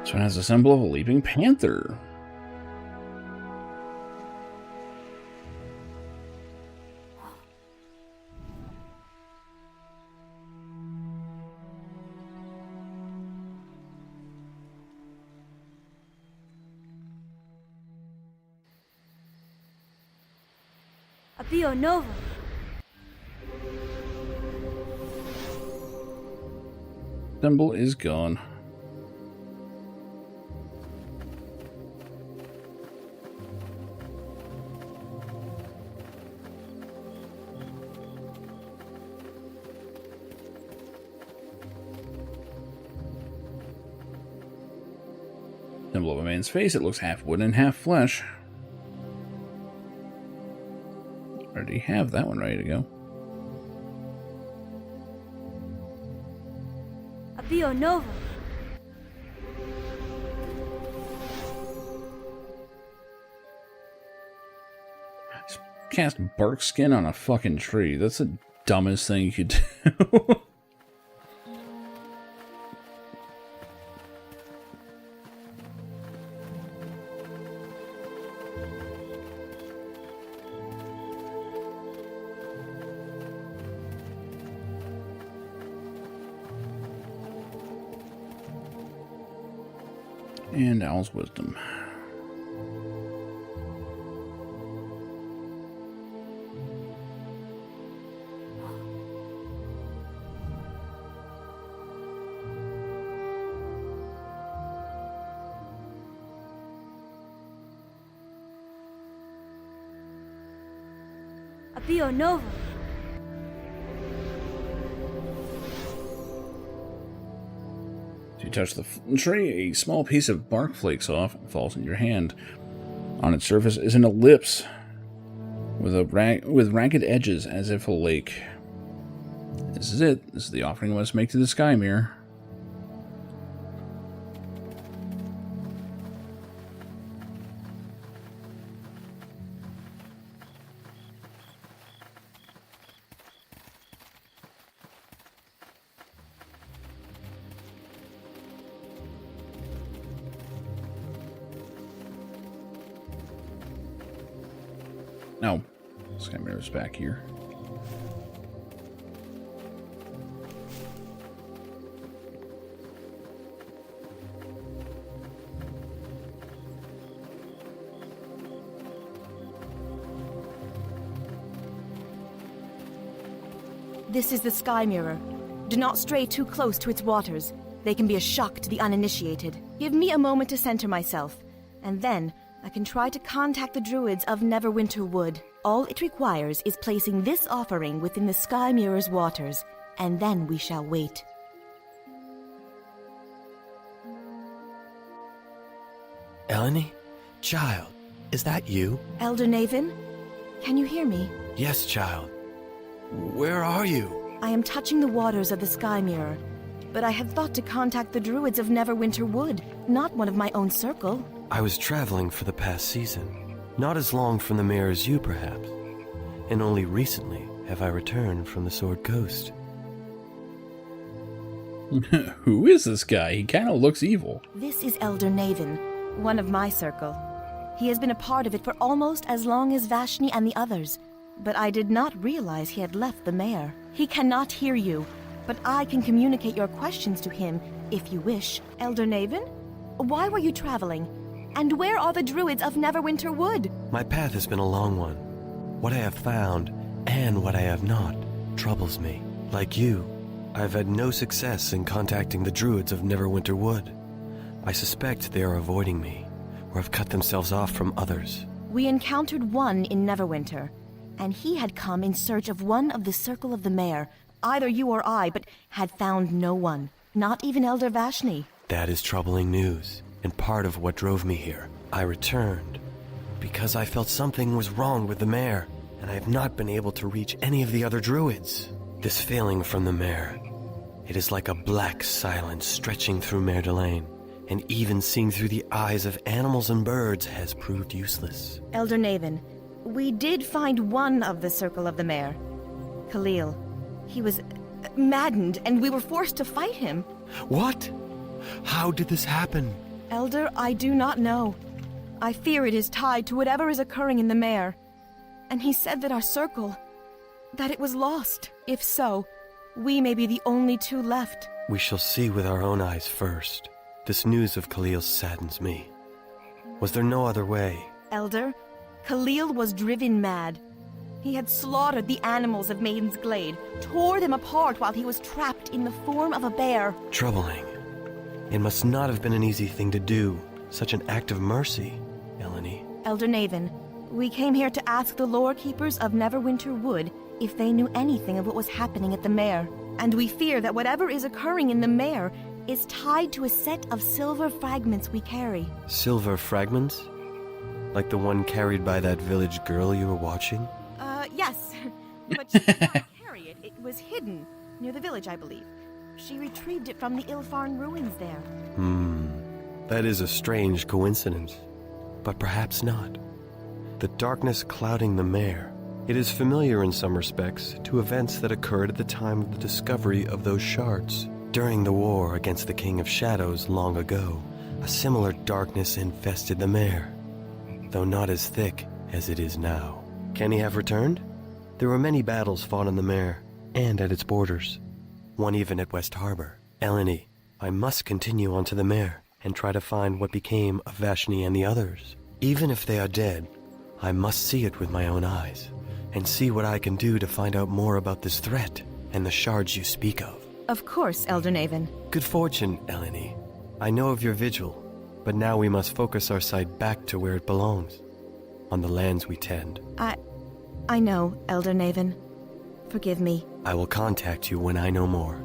This one has a symbol of a leaping panther. Abio Nova. Symbol is gone. Symbol of a man's face. It looks half wood and half flesh. Already have that one ready to go. Abio Nova. Just cast bark skin on a fucking tree. That's the dumbest thing you could do. And Owl's Wisdom. Abio Nova. If you touch the tree, a small piece of bark flakes off and falls in your hand. On its surface is an ellipse with ragged edges as if a lake. This is it. This is the offering we must make to the Sky Mirror. No, Sky Mirror's back here. This is the Sky Mirror. Do not stray too close to its waters. They can be a shock to the uninitiated. Give me a moment to center myself, and then I can try to contact the druids of Neverwinter Wood. All it requires is placing this offering within the Sky Mirror's waters, and then we shall wait. Eleni? Child, is that you? Elder Navin? Can you hear me? Yes, child. Where are you? I am touching the waters of the Sky Mirror, but I had thought to contact the druids of Neverwinter Wood, not one of my own circle. I was traveling for the past season. Not as long from the mirror as you, perhaps. And only recently have I returned from the Sword Coast. Who is this guy? He kind of looks evil. This is Elder Navin, one of my circle. He has been a part of it for almost as long as Vashni and the others, but I did not realize he had left the mayor. He cannot hear you, but I can communicate your questions to him if you wish. Elder Navin, why were you traveling? And where are the druids of Neverwinter Wood? My path has been a long one. What I have found, and what I have not, troubles me. Like you, I've had no success in contacting the druids of Neverwinter Wood. I suspect they are avoiding me, or have cut themselves off from others. We encountered one in Neverwinter, and he had come in search of one of the Circle of the Mayor, either you or I, but had found no one, not even Elder Vashni. That is troubling news, and part of what drove me here. I returned because I felt something was wrong with the mayor, and I have not been able to reach any of the other druids. This failing from the mayor, it is like a black silence stretching through Mer Delane, and even seeing through the eyes of animals and birds has proved useless. Elder Navin, we did find one of the Circle of the Mayor, Khalil. He was maddened, and we were forced to fight him. What? How did this happen? Elder, I do not know. I fear it is tied to whatever is occurring in the Mayor. And he said that our circle, that it was lost. If so, we may be the only two left. We shall see with our own eyes first. This news of Khalil saddens me. Was there no other way? Elder, Khalil was driven mad. He had slaughtered the animals of Maiden's Glade, tore them apart while he was trapped in the form of a bear. Troubling. It must not have been an easy thing to do. Such an act of mercy, Eleni. Elder Navin, we came here to ask the lore keepers of Neverwinter Wood if they knew anything of what was happening at the Mayor. And we fear that whatever is occurring in the Mayor is tied to a set of silver fragments we carry. Silver fragments? Like the one carried by that village girl you were watching? Yes. But she did not carry it. It was hidden near the village, I believe. She retrieved it from the Ilfarn ruins there. That is a strange coincidence. But perhaps not. The darkness clouding the mare. It is familiar in some respects to events that occurred at the time of the discovery of those shards. During the war against the King of Shadows long ago, a similar darkness infested the mare, though not as thick as it is now. Can he have returned? There were many battles fought on the mare, and at its borders. One even at West Harbor. Eleni, I must continue on to the mare, and try to find what became of Vashni and the others. Even if they are dead, I must see it with my own eyes, and see what I can do to find out more about this threat, and the shards you speak of. Of course, Elder Navin. Good fortune, Eleni. I know of your vigil, but now we must focus our sight back to where it belongs, on the lands we tend. I know, Elder Navin. Forgive me. I will contact you when I know more.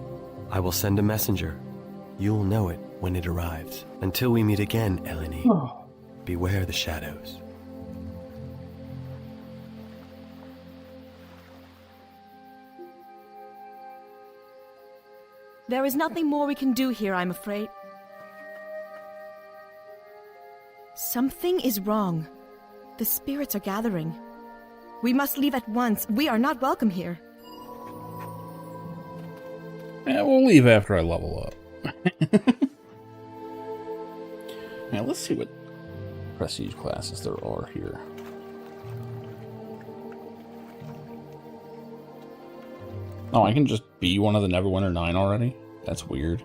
I will send a messenger. You'll know it when it arrives. Until we meet again, Eleni, beware the shadows. There is nothing more we can do here, I'm afraid. Something is wrong. The spirits are gathering. We must leave at once. We are not welcome here. Yeah, we'll leave after I level up. Now, let's see what prestige classes there are here. Oh, I can just be one of the Neverwinter 9 already? That's weird.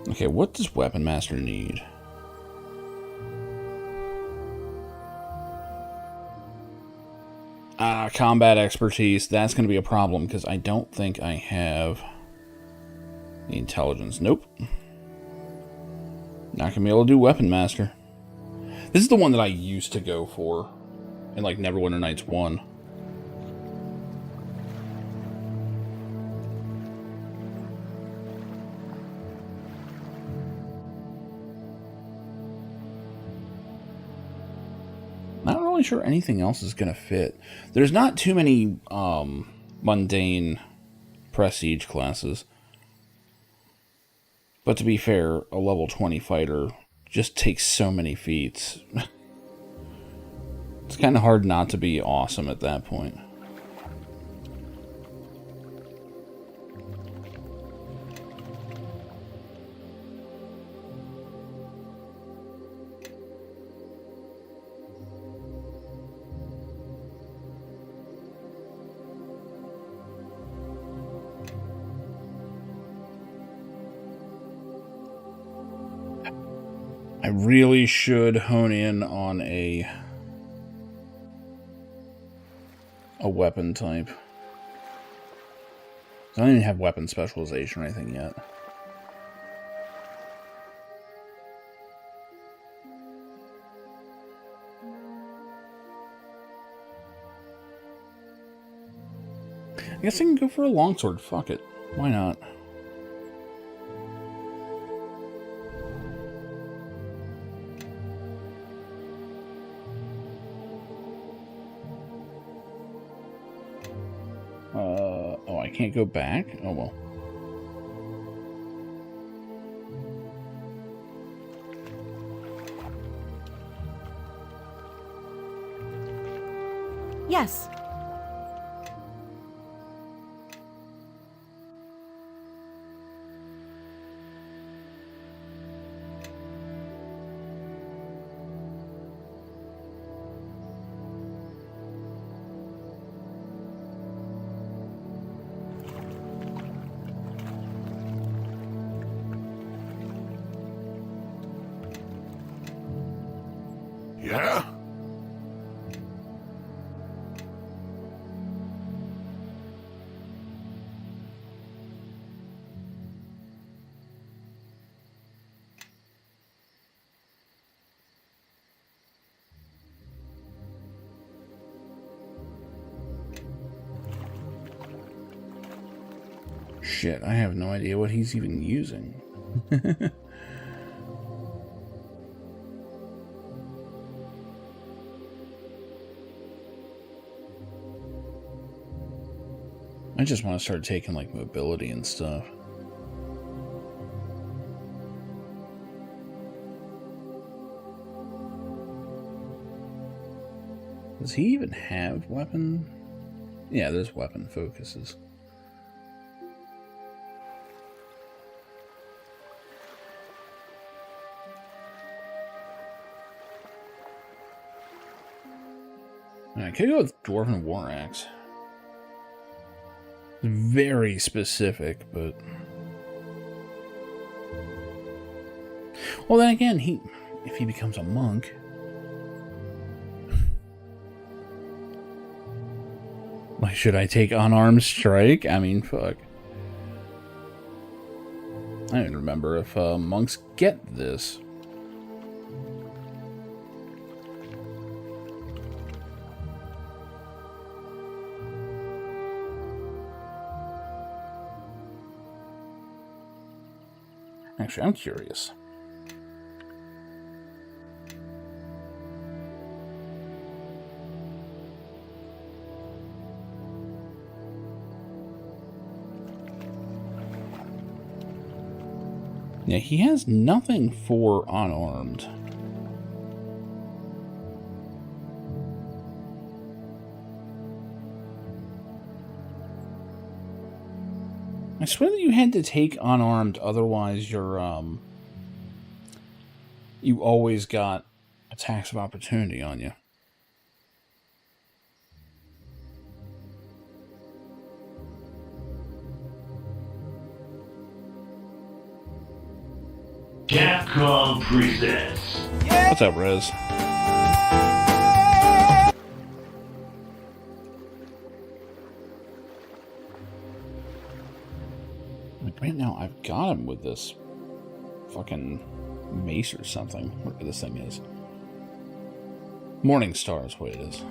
Okay, what does Weapon Master need? Combat expertise. That's going to be a problem because I don't think I have the intelligence. Nope. Not going to be able to do Weapon Master. This is the one that I used to go for in like Neverwinter Nights 1. Not really sure anything else is going to fit. There's not too many mundane prestige classes. But to be fair, a level 20 fighter just takes so many feats. It's kind of hard not to be awesome at that point. I really should hone in on a weapon type. I don't even have weapon specialization or anything yet. I guess I can go for a longsword. Fuck it. Why not? Oh, I can't go back? Oh, well. Yes. Yeah? Shit, I have no idea what he's even using. I just want to start taking, like, mobility and stuff. Does he even have weapon? Yeah, there's weapon focuses. I could go with Dwarven War Axe. Very specific, but... Well, then again, if he becomes a monk... Like, should I take Unarmed Strike? I mean, fuck. I don't even remember if monks get this. Actually, I'm curious. Yeah, he has nothing for unarmed. I swear that you had to take unarmed, otherwise you're, you always got attacks of opportunity on you. Capcom presents. What's up, Rez? Like, right now, I've got him with this fucking mace or something. Whatever this thing is. Morning Star is what it is.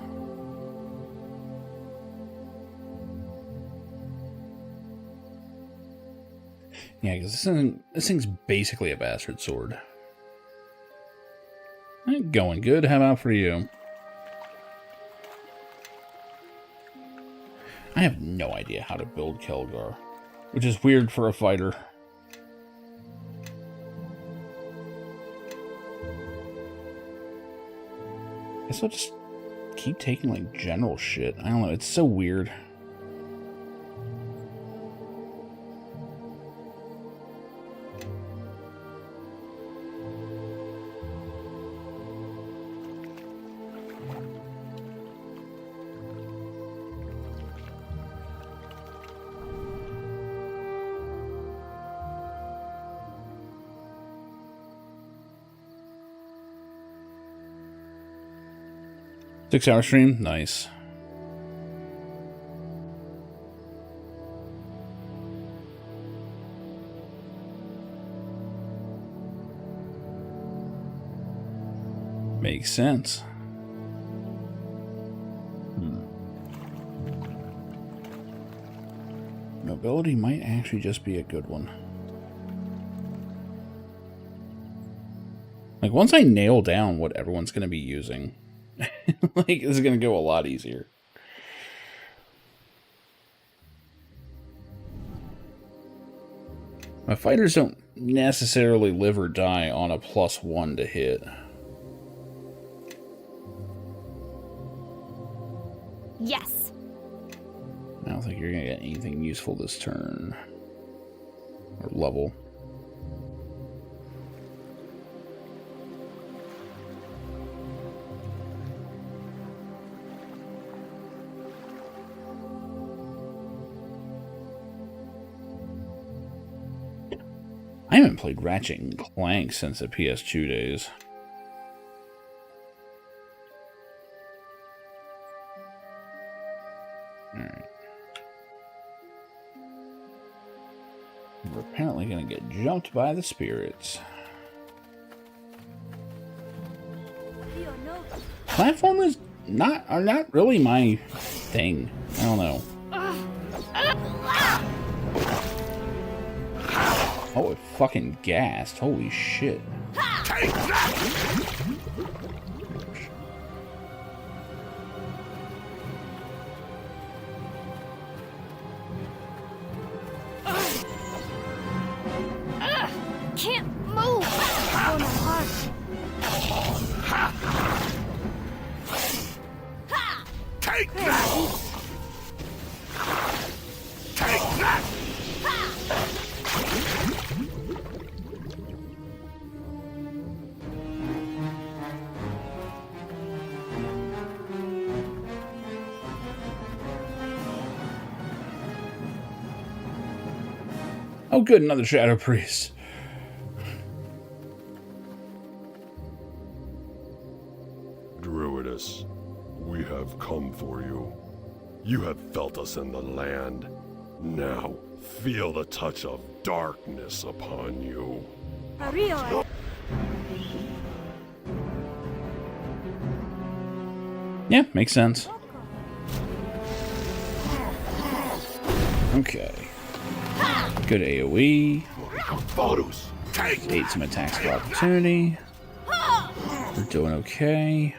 Yeah, because this thing's basically a bastard sword. Going good. How about for you? I have no idea how to build Kelgar, which is weird for a fighter. Guess I'll just keep taking like general shit. I don't know. It's so weird. Six-hour stream? Nice. Makes sense. Mobility might actually just be a good one. Like, once I nail down what everyone's going to be using, like, this is going to go a lot easier. My fighters don't necessarily live or die on a +1 to hit. Yes. I don't think you're going to get anything useful this turn. Or level. I haven't played Ratchet and Clank since the PS2 days. Alright. We're apparently going to get jumped by the spirits. Platformers are not really my thing. I don't know. Oh, it fucking gassed. Holy shit. Take that! Can't move. Oh, no, hard. Take that! Take that! Oh, good, another Shadow Priest. Druidus, we have come for you. You have felt us in the land. Now, feel the touch of darkness upon you. Yeah, makes sense. Okay. Good AoE. Photos. Ate some attacks of opportunity. We're doing okay.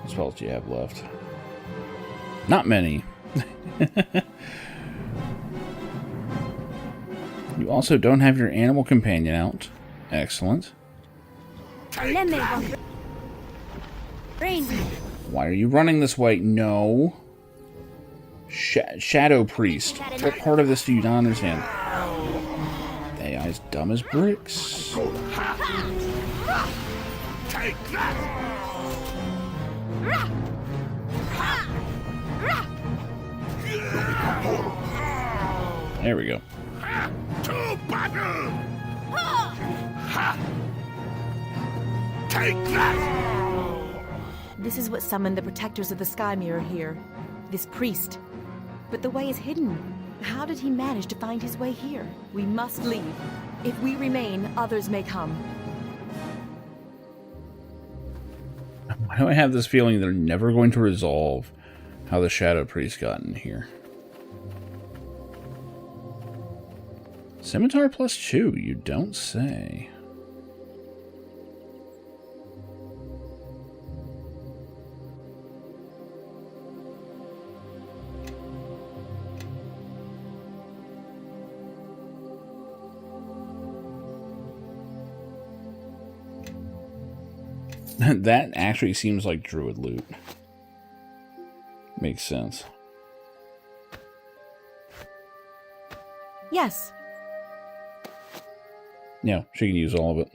What spells do you have left? Not many. You also don't have your animal companion out. Excellent. Why are you running this way? No. Shadow Priest. What part of this do you not understand? The AI's dumb as bricks. Take that! There we go. To battle! Take that! This is what summoned the protectors of the Sky Mirror here. This priest. But the way is hidden. How did he manage to find his way here? We must leave. If we remain, others may come. Why do I have this feeling they're never going to resolve how the Shadow Priest got in here? Scimitar +2, you don't say. That actually seems like druid loot. Makes sense. Yes. Yeah, she can use all of it.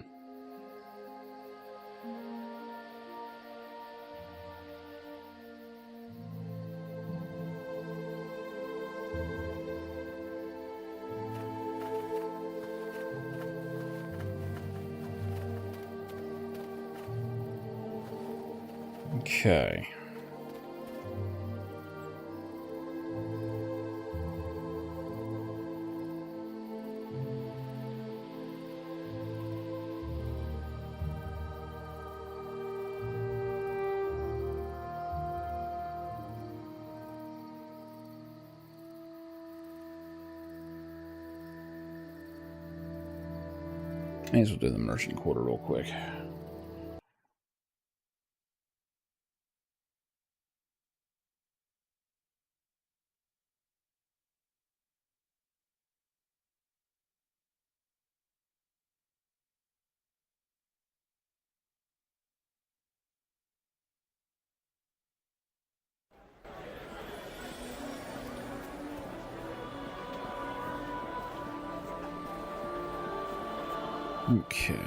Okay. May as well do the merchant quarter real quick. Okay.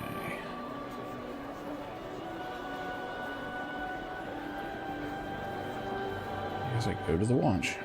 I guess I go to the watch.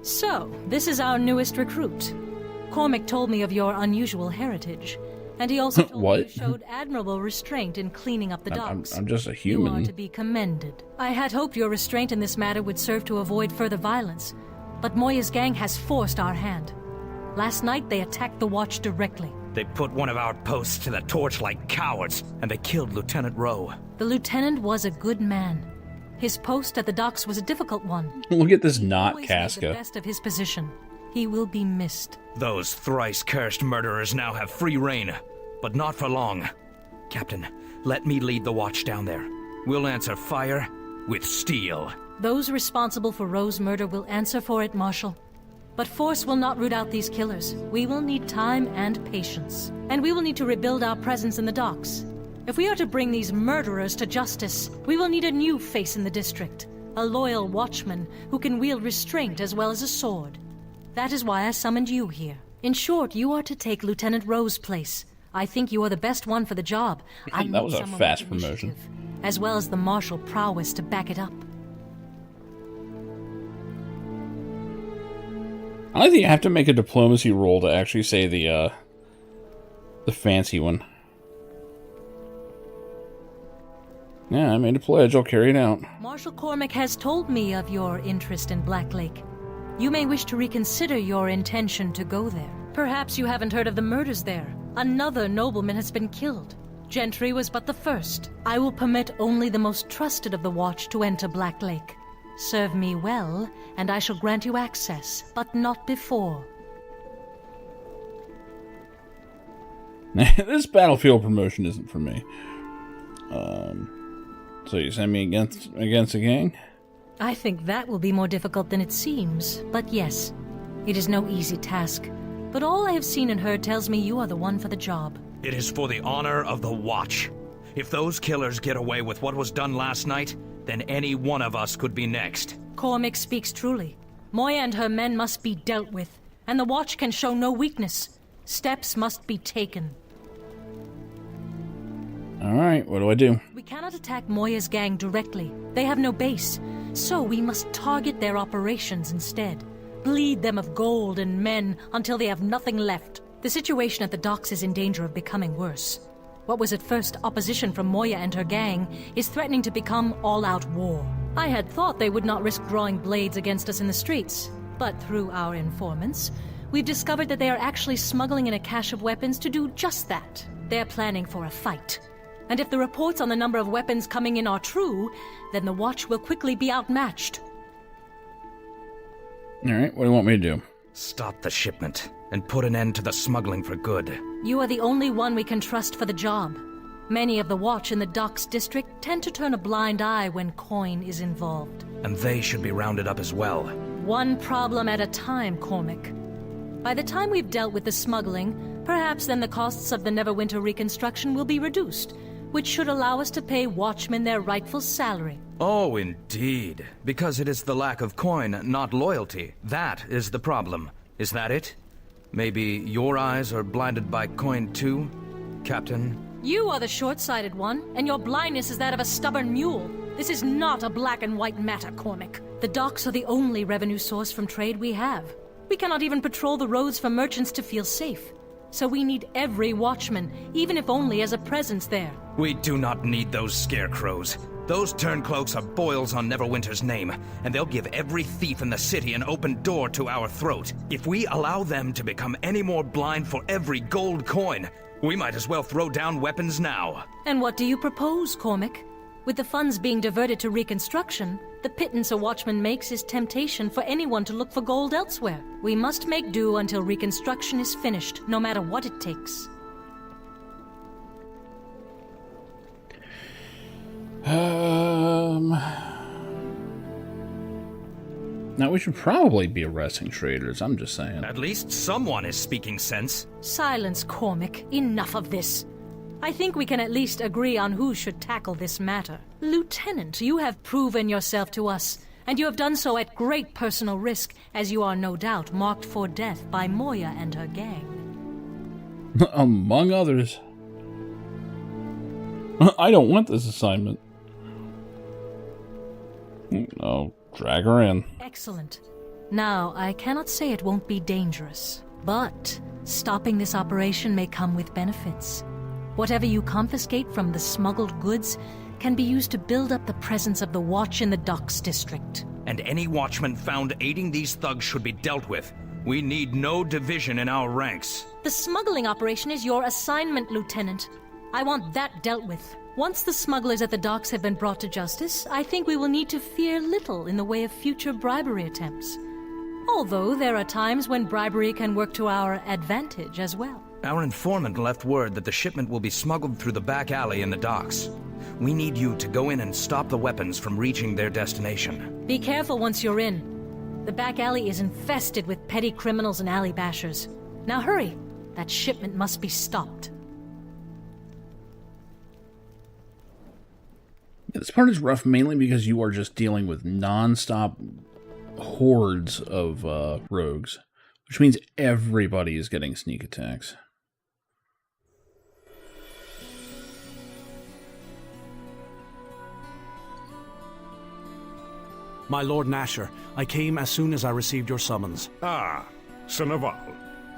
So, this is our newest recruit. Cormac told me of your unusual heritage, and he also told me you showed admirable restraint in cleaning up the docks. I'm just a human. You are to be commended. I had hoped your restraint in this matter would serve to avoid further violence, but Moya's gang has forced our hand. Last night, they attacked the watch directly. They put one of our posts to the torch like cowards, and they killed Lieutenant Rowe. The lieutenant was a good man. His post at the docks was a difficult one. Look at this knot, Made Casca. the best of his position. He will be missed. Those thrice-cursed murderers now have free reign, but not for long. Captain, let me lead the watch down there. We'll answer fire with steel. Those responsible for Rowe's murder will answer for it, Marshal. But force will not root out these killers. We will need time and patience. And we will need to rebuild our presence in the docks. If we are to bring these murderers to justice, we will need a new face in the district. A loyal watchman who can wield restraint as well as a sword. That is why I summoned you here. In short, you are to take Lieutenant Rowe's place. I think you are the best one for the job. That was a fast promotion. As well as the martial prowess to back it up. I think you have to make a diplomacy roll to actually say the fancy one. Yeah, I made a pledge. I'll carry it out. Marshal Cormac has told me of your interest in Black Lake. You may wish to reconsider your intention to go there. Perhaps you haven't heard of the murders there. Another nobleman has been killed. Gentry was but the first. I will permit only the most trusted of the Watch to enter Black Lake. Serve me well, and I shall grant you access, but not before. This battlefield promotion isn't for me. So you send me against a gang? I think that will be more difficult than it seems, but yes, it is no easy task. But all I have seen and heard tells me you are the one for the job. It is for the honor of the Watch. If those killers get away with what was done last night, then any one of us could be next. Cormac speaks truly. Moya and her men must be dealt with, and the Watch can show no weakness. Steps must be taken. Alright, what do I do? We cannot attack Moya's gang directly. They have no base, so we must target their operations instead. Bleed them of gold and men until they have nothing left. The situation at the docks is in danger of becoming worse. What was at first opposition from Moya and her gang is threatening to become all-out war. I had thought they would not risk drawing blades against us in the streets, but through our informants, we've discovered that they are actually smuggling in a cache of weapons to do just that. They're planning for a fight. And if the reports on the number of weapons coming in are true, then the Watch will quickly be outmatched. Alright, what do you want me to do? Stop the shipment, and put an end to the smuggling for good. You are the only one we can trust for the job. Many of the Watch in the Docks district tend to turn a blind eye when coin is involved. And they should be rounded up as well. One problem at a time, Cormac. By the time we've dealt with the smuggling, perhaps then the costs of the Neverwinter reconstruction will be reduced, which should allow us to pay watchmen their rightful salary. Oh, indeed. Because it is the lack of coin, not loyalty. That is the problem. Is that it? Maybe your eyes are blinded by coin too, Captain? You are the short-sighted one, and your blindness is that of a stubborn mule. This is not a black and white matter, Cormac. The docks are the only revenue source from trade we have. We cannot even patrol the roads for merchants to feel safe. So we need every watchman, even if only as a presence there. We do not need those scarecrows. Those turncloaks are boils on Neverwinter's name, and they'll give every thief in the city an open door to our throat. If we allow them to become any more blind for every gold coin, we might as well throw down weapons now. And what do you propose, Cormac? With the funds being diverted to reconstruction, the pittance a watchman makes is temptation for anyone to look for gold elsewhere. We must make do until reconstruction is finished, no matter what it takes. Now we should probably be arresting traders, I'm just saying. At least someone is speaking sense. Silence, Cormac. Enough of this. I think we can at least agree on who should tackle this matter. Lieutenant, you have proven yourself to us, and you have done so at great personal risk, as you are no doubt marked for death by Moya and her gang. Among others. I don't want this assignment. I'll drag her in. Excellent. Now, I cannot say it won't be dangerous, but stopping this operation may come with benefits. Whatever you confiscate from the smuggled goods can be used to build up the presence of the Watch in the Docks district. And any watchman found aiding these thugs should be dealt with. We need no division in our ranks. The smuggling operation is your assignment, Lieutenant. I want that dealt with. Once the smugglers at the docks have been brought to justice, I think we will need to fear little in the way of future bribery attempts. Although there are times when bribery can work to our advantage as well. Our informant left word that the shipment will be smuggled through the back alley in the docks. We need you to go in and stop the weapons from reaching their destination. Be careful once you're in. The back alley is infested with petty criminals and alley bashers. Now hurry! That shipment must be stopped. Yeah, this part is rough mainly because you are just dealing with non-stop hordes of rogues, which means everybody is getting sneak attacks. My Lord Nasher, I came as soon as I received your summons. Ah, Sir Naval,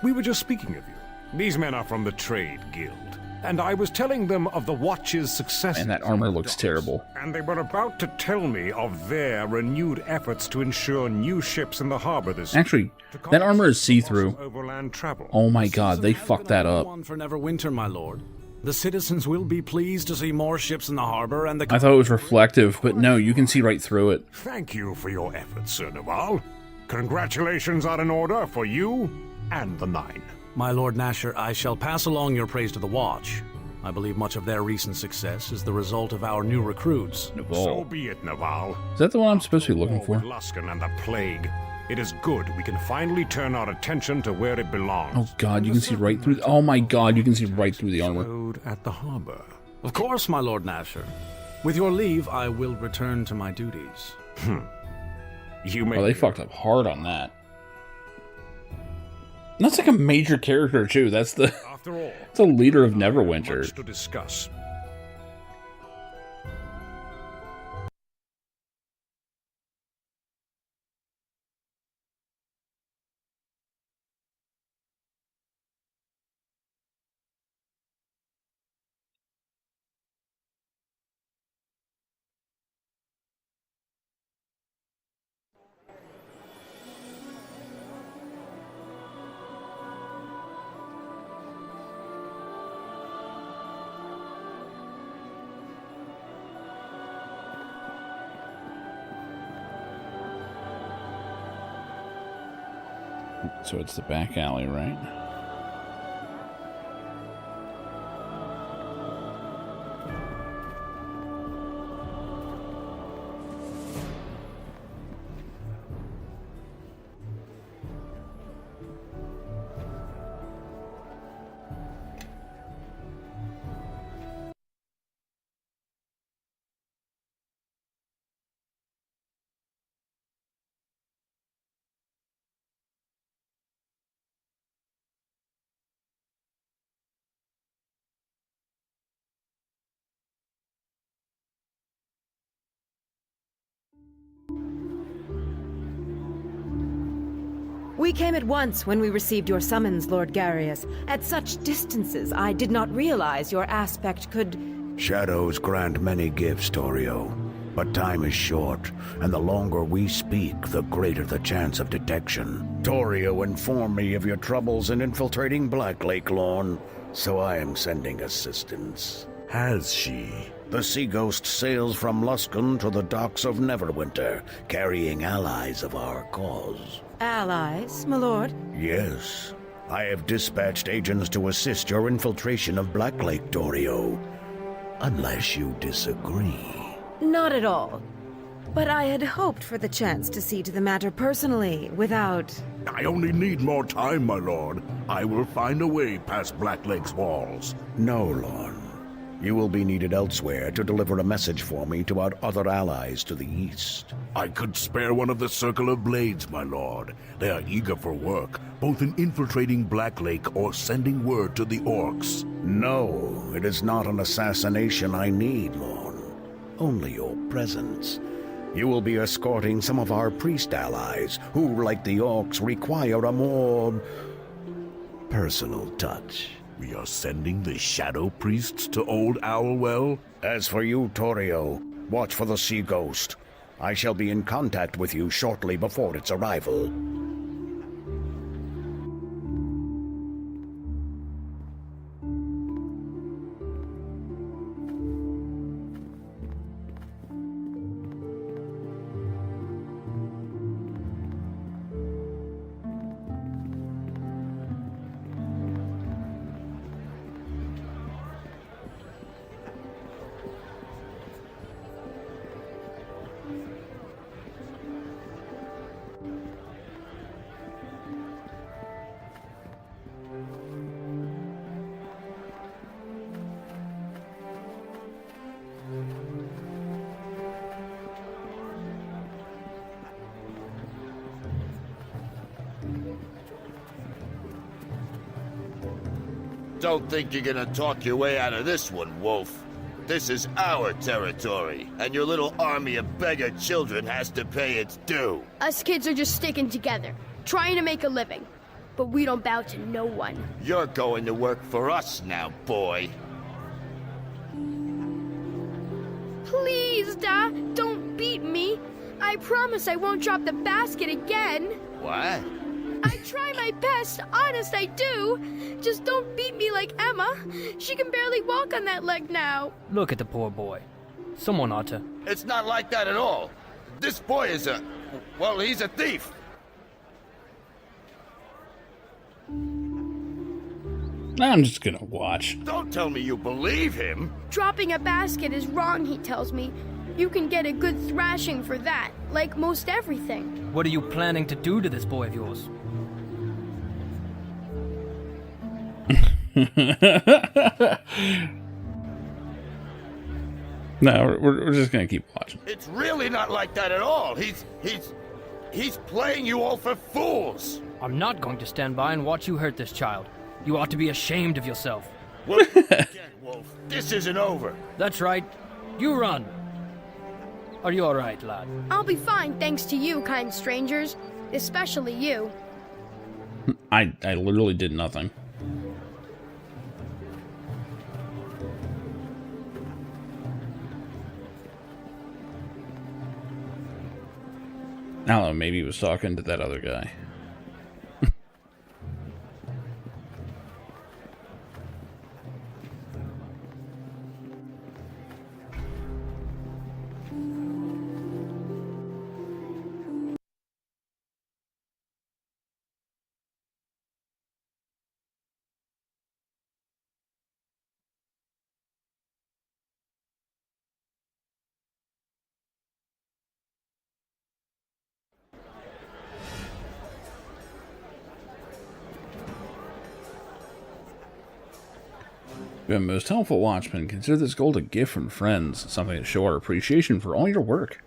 we were just speaking of you. These men are from the Trade Guild, and I was telling them of the Watch's success. And that armor looks terrible. And they were about to tell me of their renewed efforts to ensure new ships in the harbor this Actually, that armor is see-through. overland travel. Oh my god, they fucked that up. One for Neverwinter, my lord. The citizens will be pleased to see more ships in the harbor, and the... I thought it was reflective, but no, you can see right through it. Thank you for your efforts, Sir Naval. Congratulations are in order for you and the Nine. My Lord Nasher, I shall pass along your praise to the Watch. I believe much of their recent success is the result of our new recruits. So be it, Naval. Is that the one I'm supposed to be looking for? Luskan and the Plague. It is good we can finally turn our attention to where it belongs. Oh god, you can see right through... Oh my god, you can see right through the armor. At the harbor. Of course, my Lord Nasher. With your leave, I will return to my duties. You may... Oh, they fucked up hard on that. That's like a major character, too. That's the... After all, it's the leader of Neverwinter. much to discuss. So it's the back alley, right? We came at once when we received your summons, Lord Garius. At such distances, I did not realize your aspect could... Shadows grant many gifts, Torio. But time is short, and the longer we speak, the greater the chance of detection. Torio informed me of your troubles in infiltrating Black Lake Lawn, so I am sending assistance. Has she? The Sea Ghost sails from Luskan to the docks of Neverwinter, carrying allies of our cause. Allies, my lord? Yes. I have dispatched agents to assist your infiltration of Black Lake, Torio. Unless you disagree. Not at all. But I had hoped for the chance to see to the matter personally, without... I only need more time, my lord. I will find a way past Black Lake's walls. No, Lorne. You will be needed elsewhere to deliver a message for me to our other allies to the east. I could spare one of the Circle of Blades, my lord. They are eager for work, both in infiltrating Black Lake or sending word to the orcs. No, it is not an assassination I need, Lorne. Only your presence. You will be escorting some of our priest allies, who, like the orcs, require a more... personal touch. We are sending the Shadow Priests to Old Owlwell? As for you, Torio, watch for the Sea Ghost. I shall be in contact with you shortly before its arrival. Don't think you're gonna talk your way out of this one, Wolf. This is our territory, and your little army of beggar children has to pay its due. Us kids are just sticking together, trying to make a living. but we don't bow to no one. You're going to work for us now, boy. Please, Da, don't beat me. I promise I won't drop the basket again. What? I try my best, honest I do. Just don't beat me like Emma. She can barely walk on that leg now. Look at the poor boy. Someone ought to... It's not like that at all. This boy is well, he's a thief. I'm just gonna watch. Don't tell me you believe him. Dropping a basket is wrong, he tells me. You can get a good thrashing for that, like most everything. What are you planning to do to this boy of yours? No, we're just gonna keep watching. It's really not like that at all. He's playing you all for fools. I'm not going to stand by and watch you hurt this child. You ought to be ashamed of yourself. What? Again, Wolf. This isn't over. That's right. You run. Are you all right, lad? I'll be fine thanks to you, kind strangers. Especially you. I literally did nothing. I don't know, maybe he was talking to that other guy. You're the most helpful watchman. Consider this gold a gift from friends, something to show our appreciation for all your work.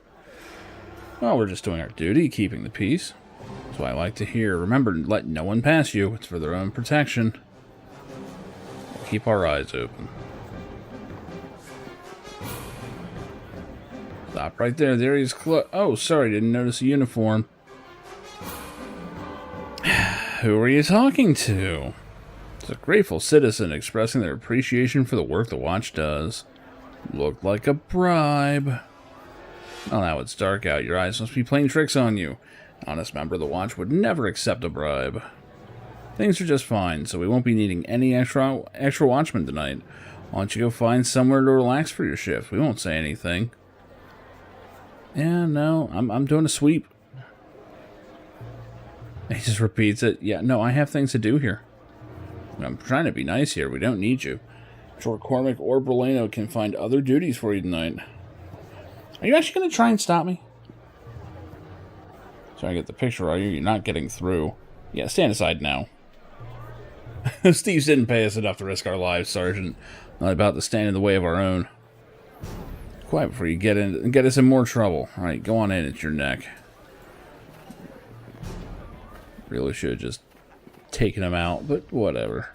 Well, we're just doing our duty, keeping the peace. That's what I like to hear. Remember, let no one pass you. It's for their own protection. We'll keep our eyes open. Stop right there. There he's oh, sorry, didn't notice a uniform. Who are you talking to? It's a grateful citizen expressing their appreciation for the work the watch does. Looked like a bribe. Well, now it's dark out. Your eyes must be playing tricks on you. An honest member of the watch would never accept a bribe. Things are just fine, so we won't be needing any extra watchmen tonight. Why don't you go find somewhere to relax for your shift? We won't say anything. Yeah, no, I'm doing a sweep. He just repeats it. Yeah, no, I have things to do here. I'm trying to be nice here. We don't need you. Sure, Cormac or Berlano can find other duties for you tonight. Are you actually going to try and stop me? So I get the picture, are you? You're not getting through. Yeah, stand aside now. Steve's didn't pay us enough to risk our lives, Sergeant. Not about to stand in the way of our own. Quiet before you get in and get us in more trouble. Alright, go on in. It's your neck. Really should have just taken him out, but whatever.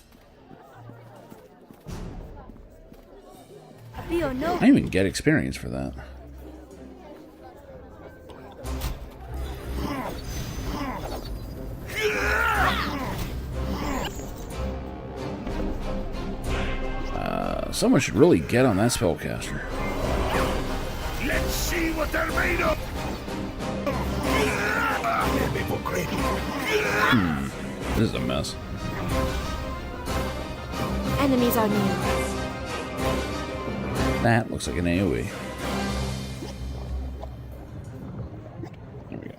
I didn't even get experience for that. Someone should really get on that spellcaster. Let's see what they're made of. This is a mess. Enemies are near. That looks like an AoE. There we go.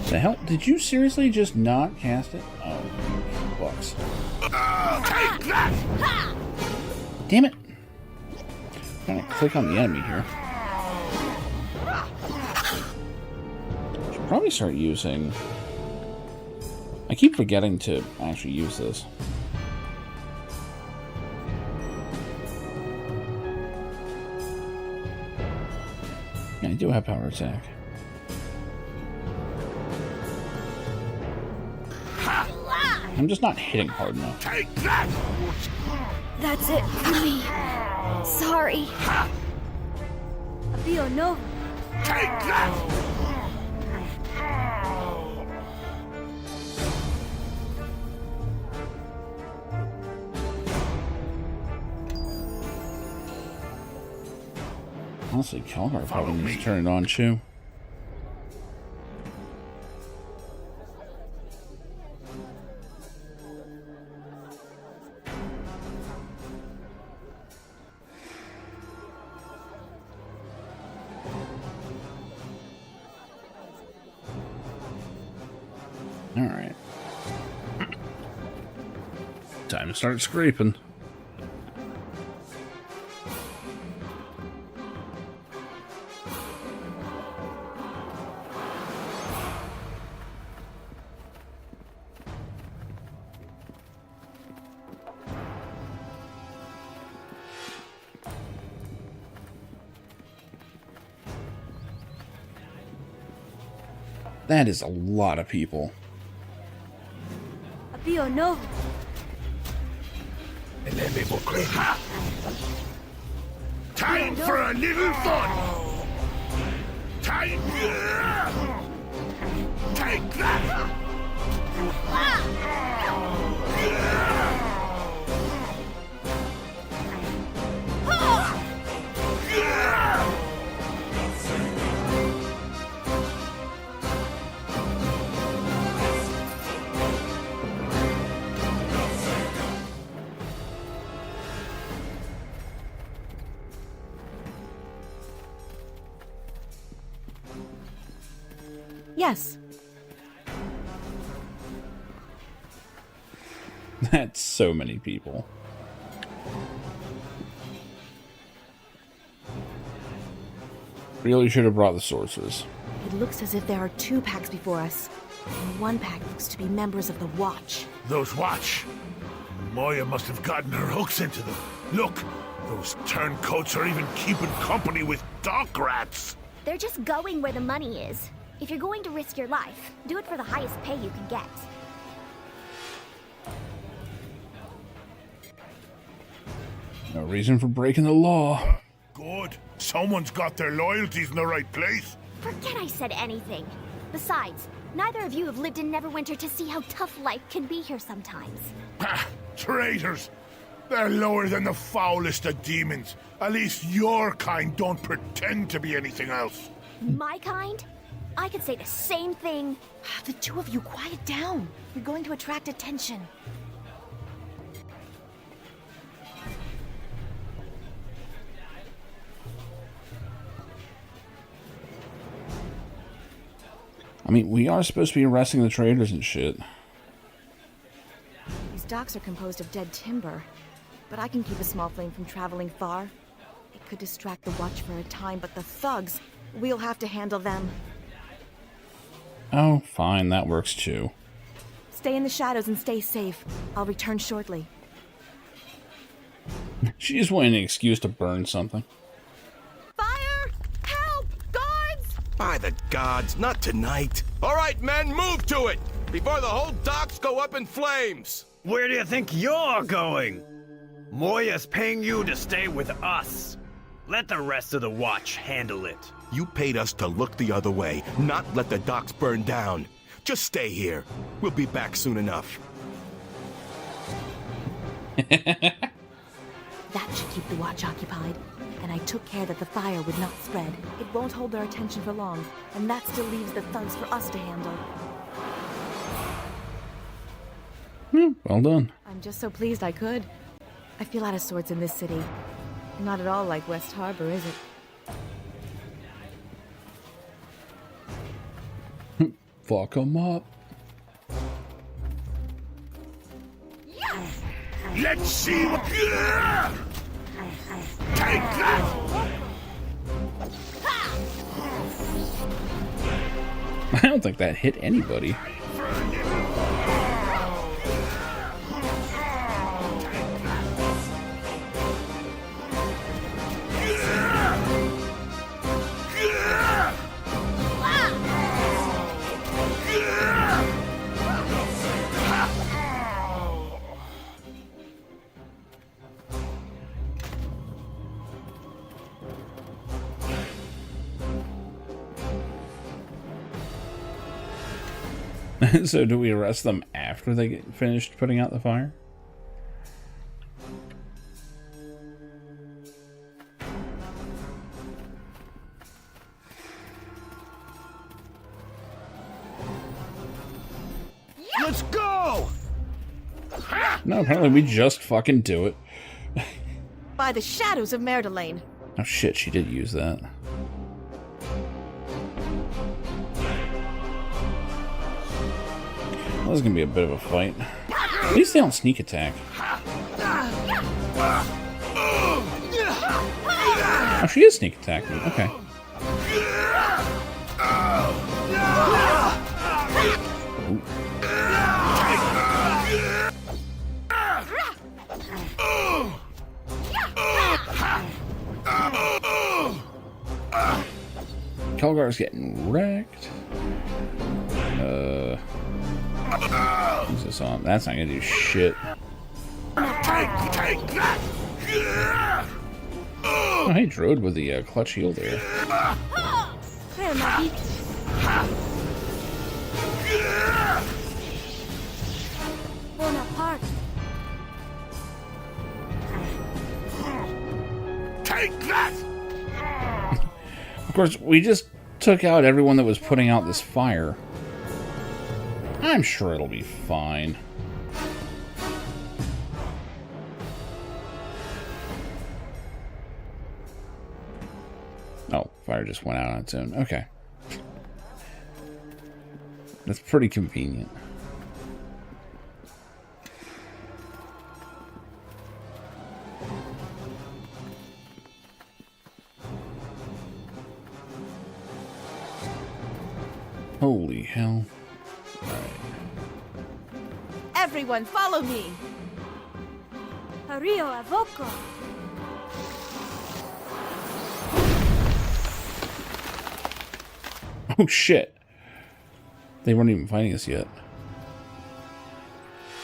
The hell? Did you seriously just not cast it? Oh, bucks. Damn it. I'm gonna click on the enemy here. Should probably start using... I keep forgetting to actually use this. Yeah, I do have power attack. I'm just not hitting hard enough. Take that! That's it for me. Sorry. Abio no. Take that! Honestly, Calgar probably needs to turn it on too. Alright. Time to start scraping. That is a lot of people. Abio no. Time for a little fun! Time! Take that! Yes. That's so many people. Really should have brought the sorceress. It looks as if there are 2 packs before us. And one pack looks to be members of the Watch. Those Watch. Moya must have gotten her hooks into them. Look, those turncoats are even keeping company with dock rats. They're just going where the money is. If you're going to risk your life, do it for the highest pay you can get. No reason for breaking the law. Good. Someone's got their loyalties in the right place. Forget I said anything. Besides, neither of you have lived in Neverwinter to see how tough life can be here sometimes. Ha! Traitors! They're lower than the foulest of demons. At least your kind don't pretend to be anything else. My kind? I could say the same thing. The 2 of you, quiet down. You're going to attract attention. I mean, we are supposed to be arresting the traders and shit. These docks are composed of dead timber, but I can keep a small flame from traveling far. It could distract the Watch for a time, but the thugs, we'll have to handle them. Oh, fine, that works too. Stay in the shadows and stay safe. I'll return shortly. She just wanted an excuse to burn something. Fire! Help! Guards! By the gods, not tonight. All right, men, move to it before the whole docks go up in flames. Where do you think you're going? Moya's paying you to stay with us. Let the rest of the Watch handle it. You paid us to look the other way, not let the docks burn down. Just stay here. We'll be back soon enough. That should keep the Watch occupied. And I took care that the fire would not spread. It won't hold their attention for long, and that still leaves the thugs for us to handle. Well done. I'm just so pleased I could. I feel out of sorts in this city. Not at all like West Harbor, is it? Fuck 'em up. Let's see what... Take that! I don't think that hit anybody. So do we arrest them after they get finished putting out the fire? Let's go! No, apparently we just fucking do it. By the shadows of Mare Delane. Oh shit, she did use that. Well, this is gonna be a bit of a fight. At least they don't sneak attack. Oh, she is sneak attacking. Okay. Ooh. Kelgar's getting wrecked. Who's this on? That's not gonna do shit. Oh, hey, Drode with the clutch heal there. Take that! Of course, we just took out everyone that was putting out this fire. I'm sure it'll be fine. Oh, fire just went out on its own. Okay. That's pretty convenient. Holy hell. Everyone, follow me! Rio Avoco. Oh shit. They weren't even fighting us yet.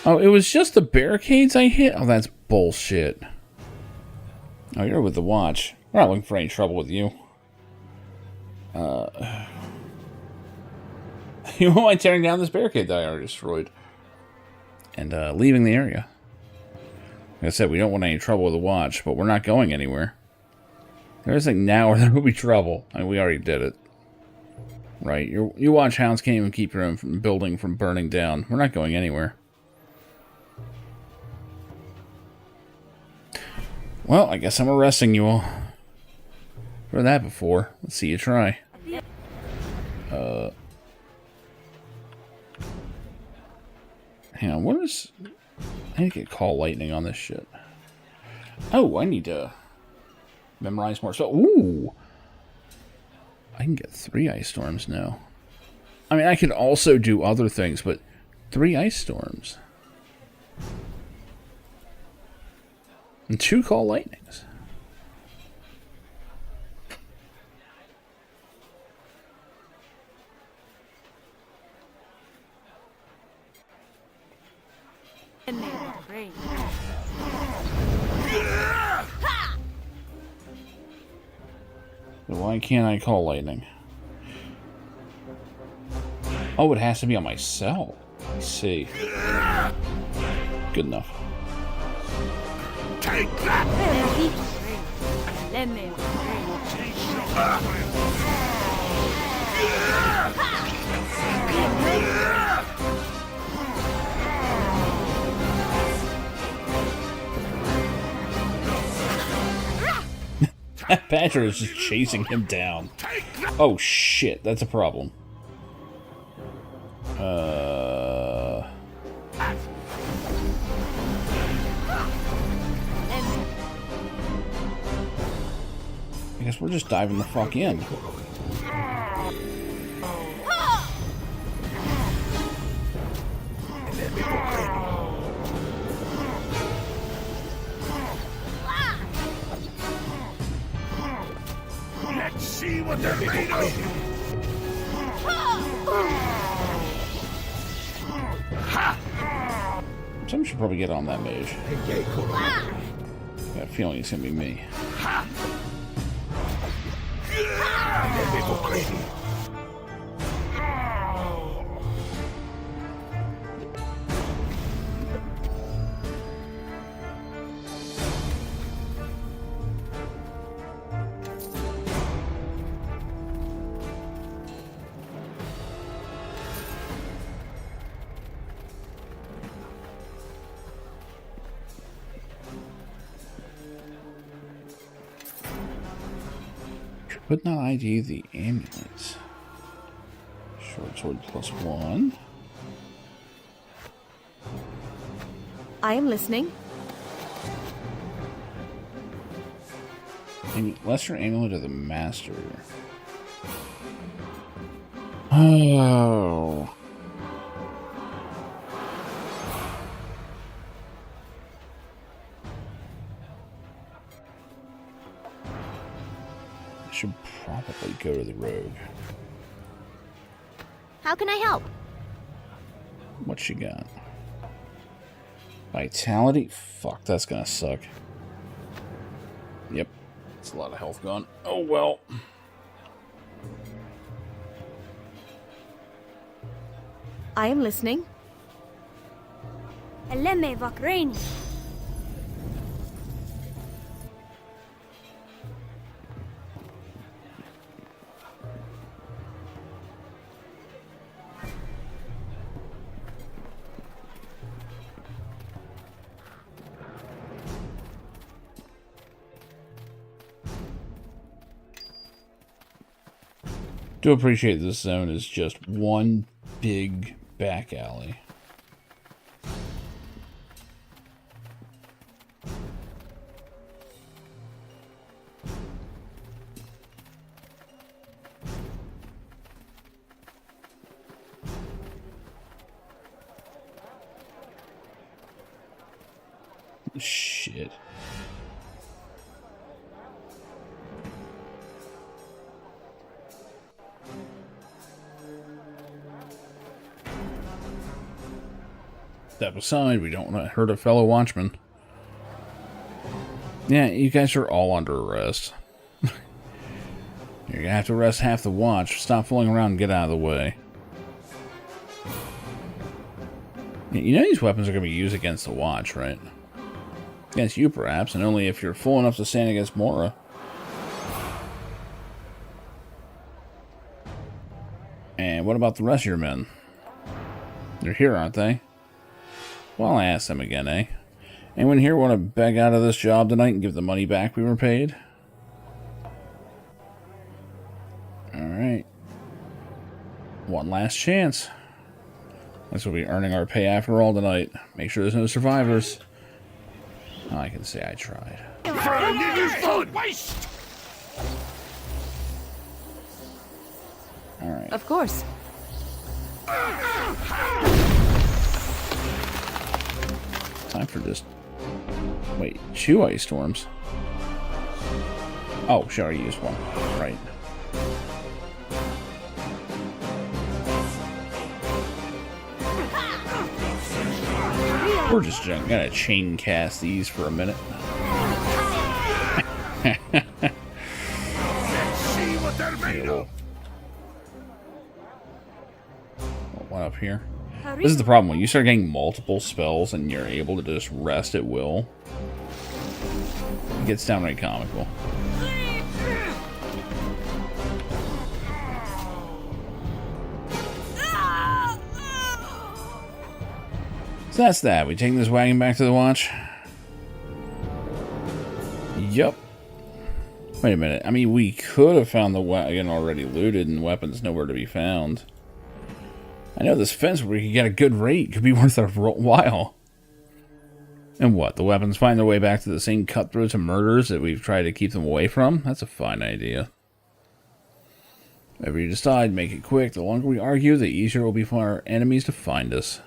Oh, it was just the barricades I hit? Oh, that's bullshit. Oh, you're with the watch. We're not looking for any trouble with you. You won't mind tearing down this barricade that I already destroyed. And leaving the area. Like I said, we don't want any trouble with the watch, but we're not going anywhere. There's like now or there will be trouble. I mean, we already did it. Right? You watch hounds can't even keep your own building from burning down. We're not going anywhere. Well, I guess I'm arresting you all. Heard that before. Let's see you try. Hang on, what is... I need to get call lightning on this shit. Oh, I need to memorize more. So, ooh! I can get 3 ice storms now. I mean, I could also do other things, but 3 ice storms. And 2 call lightnings. Why can't I call lightning? Oh, it has to be on my cell. I see. Good enough. Take that! Badger is just chasing him down. Oh shit, that's a problem. I guess we're just diving the fuck in. Let's see what they're made of! Someone should probably get on that mage. I got a feeling it's gonna be me. Could not ID the amulet. Short sword +1. I am listening. Lesser amulet of the master. Oh. I should probably go to the rogue. How can I help? What she got? Vitality? Fuck, that's gonna suck. Yep. It's a lot of health gone. Oh well. I am listening. Eleme Vakreni. Do appreciate this zone is just one big back alley. Shit. Step aside, we don't want to hurt a fellow watchman. Yeah, you guys are all under arrest. You're gonna have to arrest half the watch. Stop fooling around and get out of the way. You know these weapons are gonna be used against the watch, right? Against you, perhaps, and only if you're fool enough to stand against Mora. And what about the rest of your men? They're here, aren't they? Well, I asked them again, eh? Anyone here want to beg out of this job tonight and give the money back we were paid? Alright. One last chance. Guess we'll be earning our pay after all tonight. Make sure there's no survivors. Oh, I can say I tried. Alright. Of course. Time for just... Wait, 2 ice storms? Oh, she already used one. Right. We're just gonna chain cast these for a minute. See what they're made of. One up here. This is the problem. When you start getting multiple spells and you're able to just rest at will, it gets downright comical. So that's that. We taking this wagon back to the watch? Yup. Wait a minute. I mean, we could have found the wagon already looted and weapons nowhere to be found. I know this fence where we could get a good rate could be worth our while. And what? The weapons find their way back to the same cutthroats and murderers that we've tried to keep them away from? That's a fine idea. Whatever you decide, make it quick. The longer we argue, the easier it will be for our enemies to find us.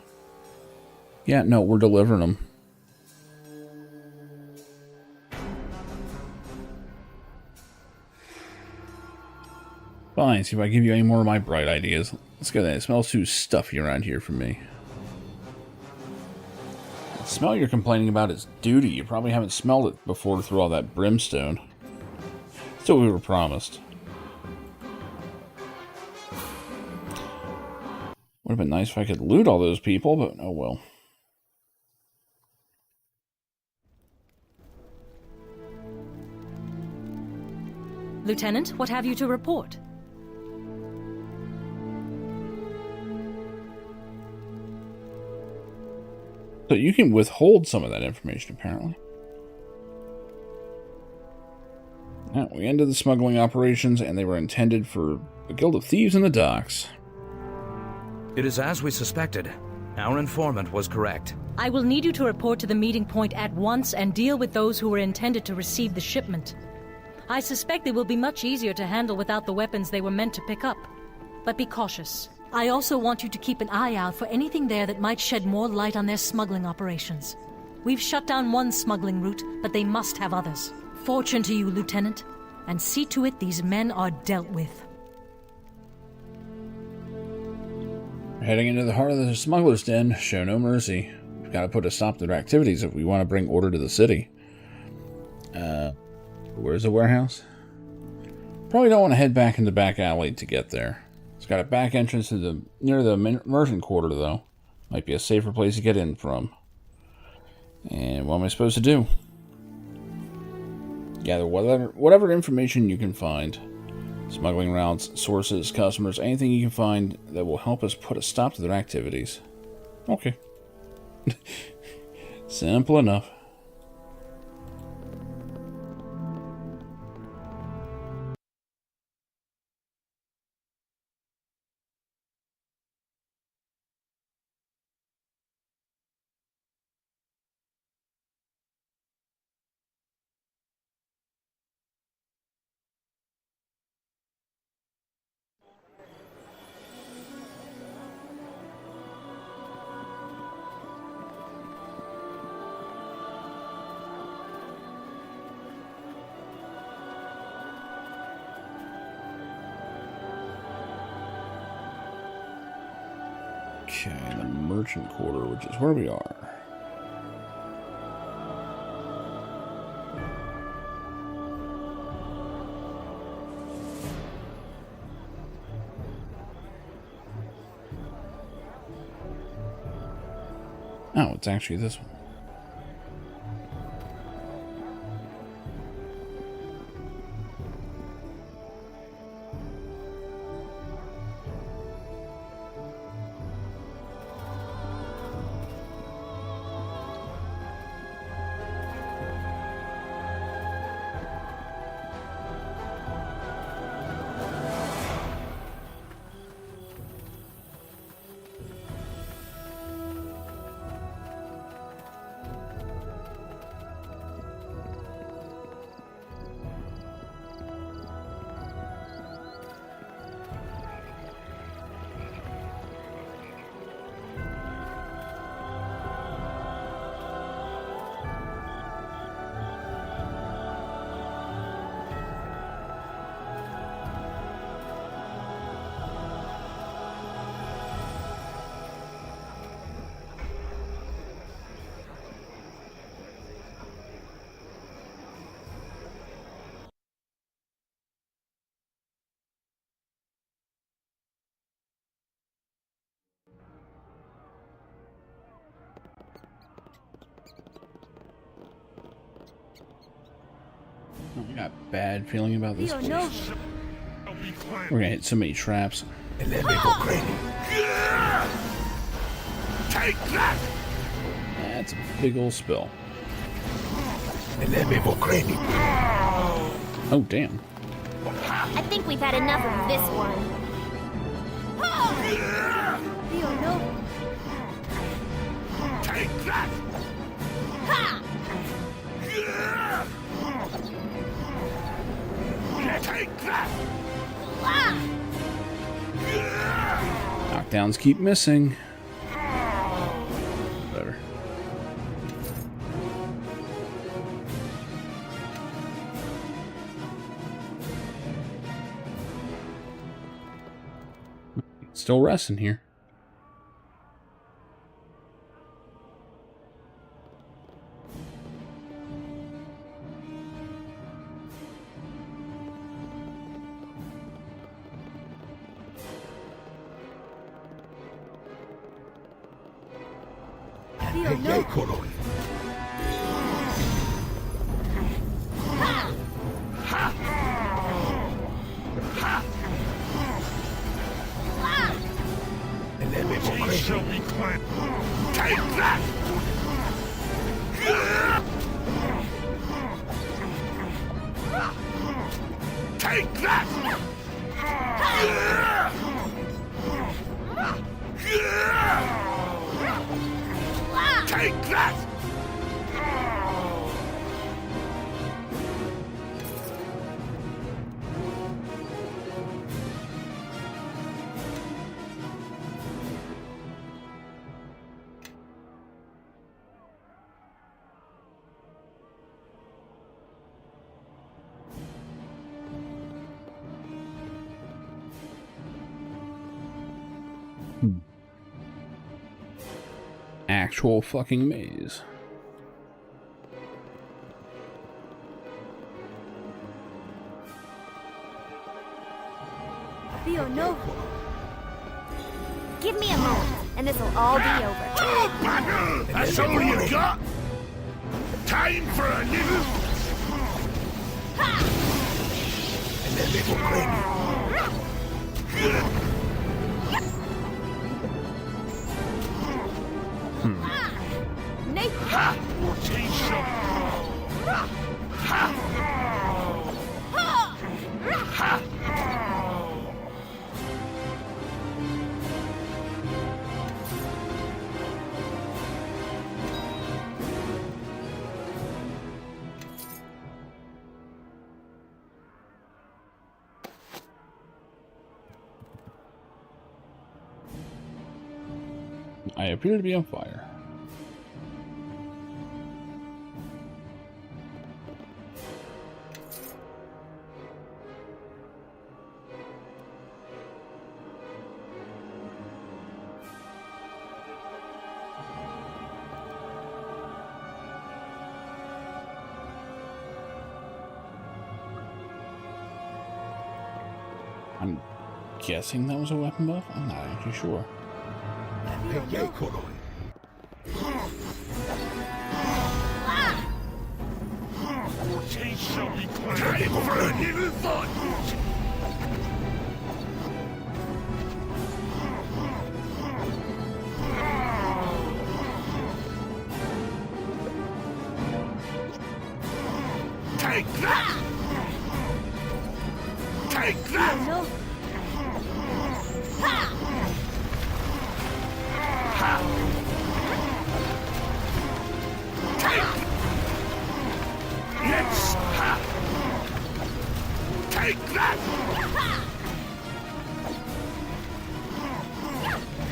Yeah, no, we're delivering them. Fine, see if I give you any more of my bright ideas. Let's go then. It smells too stuffy around here for me. The smell you're complaining about is duty. You probably haven't smelled it before through all that brimstone. Still, we were promised. Would have been nice if I could loot all those people, but oh well. Lieutenant, what have you to report? So you can withhold some of that information, apparently. Now, we ended the smuggling operations, and they were intended for a guild of thieves in the docks. It is as we suspected. Our informant was correct. I will need you to report to the meeting point at once and deal with those who were intended to receive the shipment. I suspect they will be much easier to handle without the weapons they were meant to pick up. But be cautious. I also want you to keep an eye out for anything there that might shed more light on their smuggling operations. We've shut down one smuggling route, but they must have others. Fortune to you, Lieutenant, and see to it these men are dealt with. Heading into the heart of the smuggler's den, show no mercy. We've got to put a stop to their activities if we want to bring order to the city. Where's the warehouse? Probably don't want to head back in the back alley to get there. It's got a back entrance to near the merchant quarter, though. Might be a safer place to get in from. And what am I supposed to do? Gather whatever information you can find. Smuggling routes, sources, customers, anything you can find that will help us put a stop to their activities. Okay. Simple enough. Okay, the merchant quarter, which is where we are. Oh, it's actually this one. I got a bad feeling about this place. We're gonna hit so many traps. Take that! That's a big old spill. Oh, damn. I think we've had enough of this one. Take that! Ha! Take that! Knockdowns keep missing. Whatever. Still resting here. actual fucking maze. Theo, no. Give me a moment, and this'll all be over. Oh, Battle! That's all you got? Time for a little... And a little Nathan! Ha! Rotation! Ha! Ha! I appear to be on fire. I'm guessing that was a weapon buff? I'm not actually sure. Time for a little fun! Take that! Take that! No. Ha! Take! Let's ha! Take that!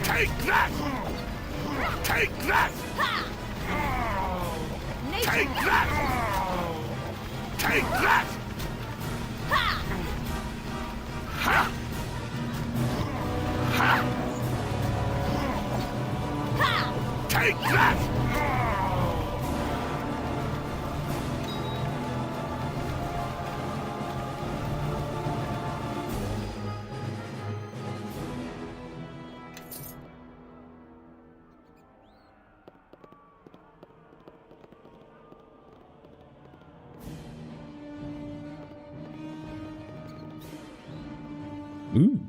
Take that! Take that! Take that! Take that! Ha! Ha! Take that! Ooh.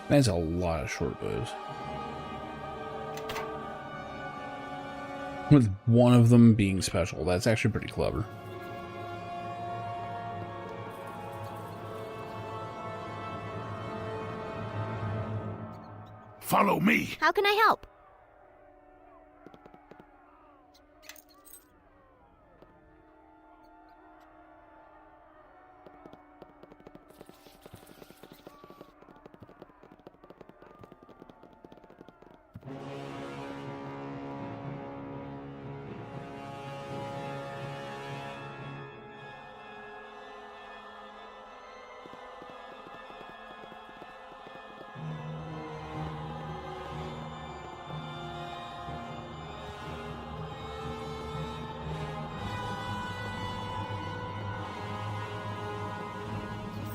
That's a lot of short bows. With one of them being special, that's actually pretty clever. Follow me. How can I help?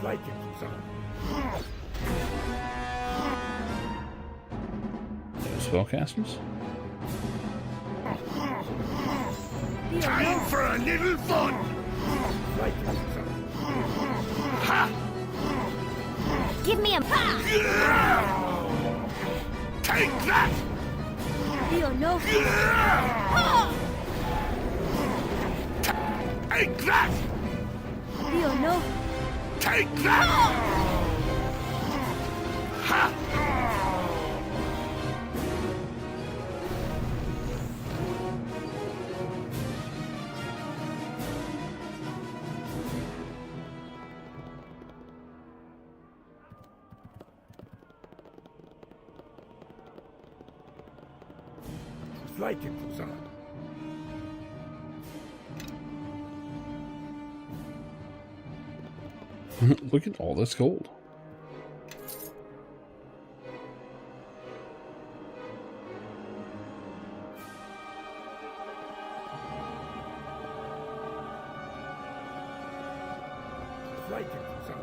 Like it, son. Spellcasters? Time for a little fun! Like it, son. Ha! Give me a... Take that! Theo, no. Take that! Theo, no. Take that! Ha! Like it, son. Look at all this gold.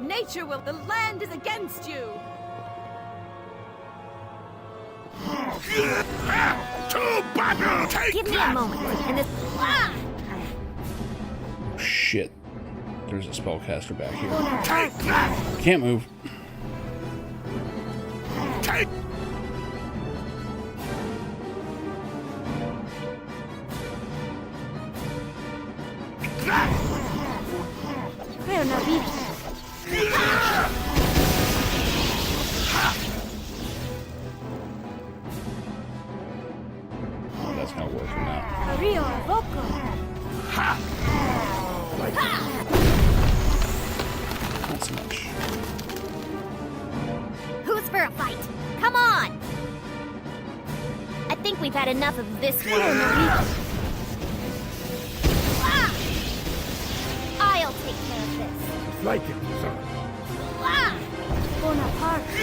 Nature will. The land is against you. To battle! Take Give me a moment, and this. Shit. There's a spellcaster back here. Take that! Can't move. Take. Creo no vi. Oh, that's not working now. Rio Voco. Not so much. Who's for a fight? Come on! I think we've had enough of this one. I'll take care of this. Like it, son. Bonaparte.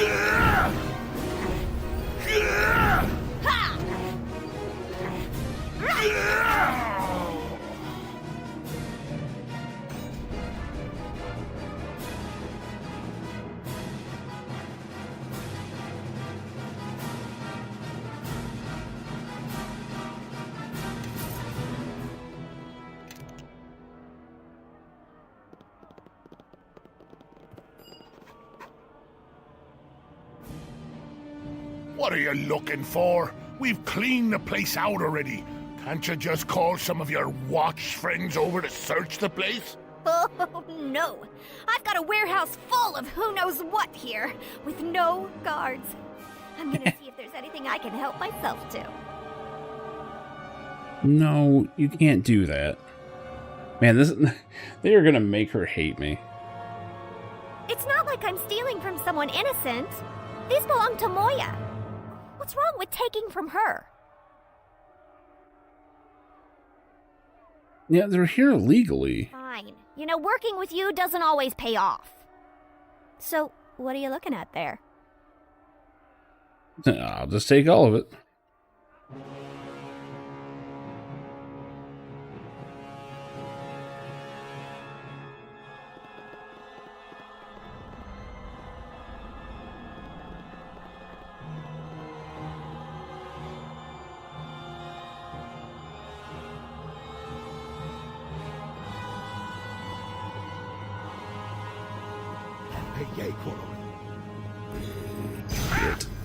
What are you looking for? We've cleaned the place out already. Can't you just call some of your watch friends over to search the place? Oh, no. I've got a warehouse full of who knows what here, with no guards. I'm gonna see if there's anything I can help myself to. No, you can't do that. Man, they are gonna make her hate me. It's not like I'm stealing from someone innocent. These belong to Moya. What's wrong with taking from her? Yeah, they're here legally. Fine. You know, working with you doesn't always pay off. So, what are you looking at there? I'll just take all of it.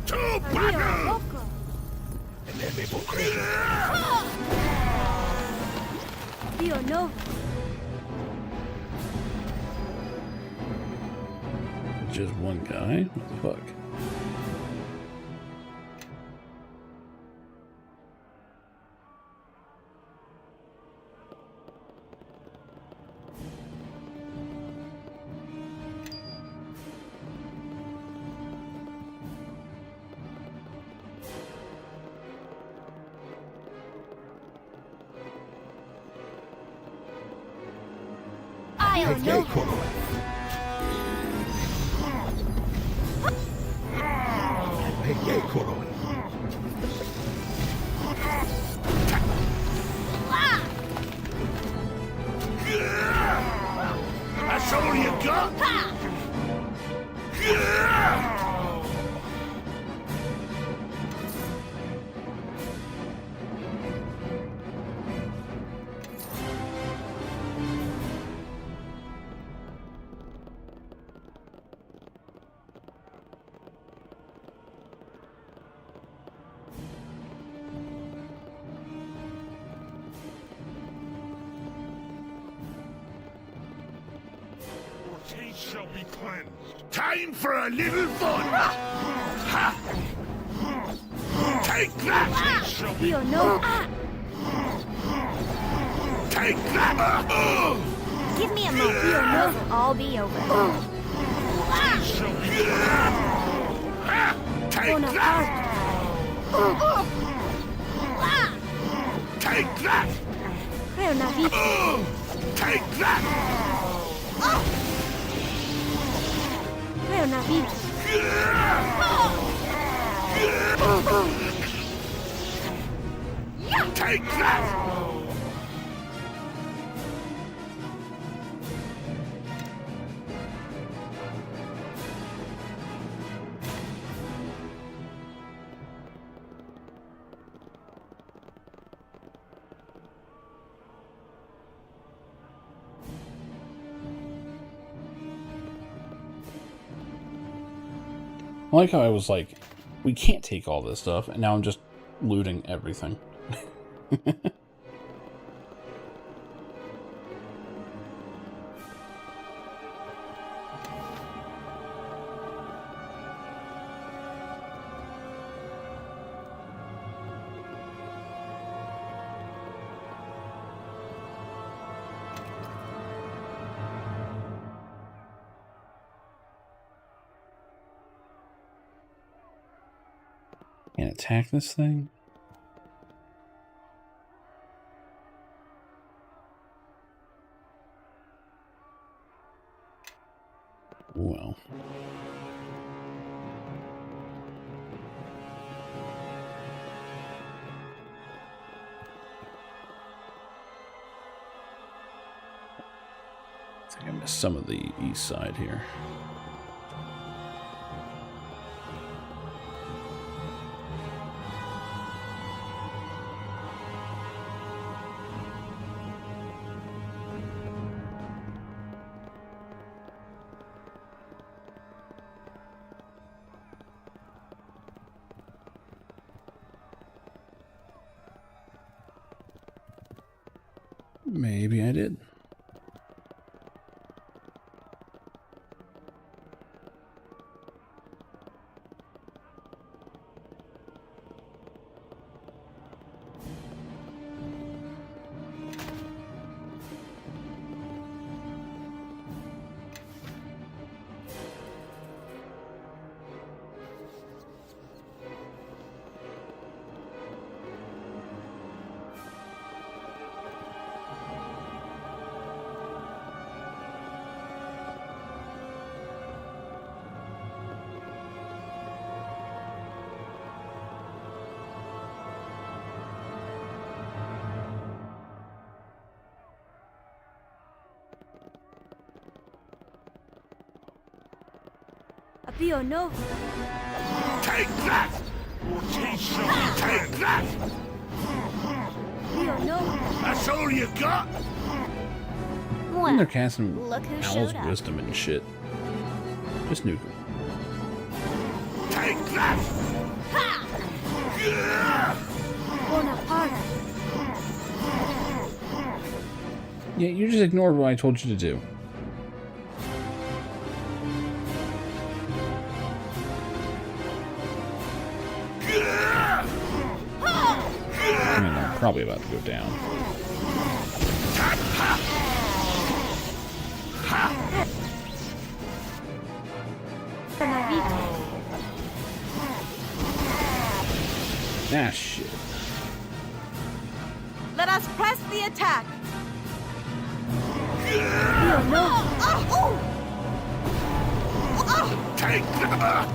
To battle! Dio no. Just one guy? What the fuck? I'll know. That's all you got? Taste shall be cleansed. Time for a little fun. Ha! Take that! Taste shall be Dio no. Take that! Give me a moment. Dio no. It'll all be over. Taste shall be Take that! Take that! Creo no vi. Take that! Take that! I like how I was like, we can't take all this stuff, and now I'm just looting everything. Can't attack this thing? Well. I think I missed some of the east side here. Maybe I did. Apio, no. Take that! Take that! Apio, no. That's all you got? And they're casting look who Owl's showed up. Wisdom and shit. Just nuke him. Take that! Bonaparte. Yeah, you just ignored what I told you to do. I mean, I'm probably about to go down. Ah, shit. Let us press the attack. Take that!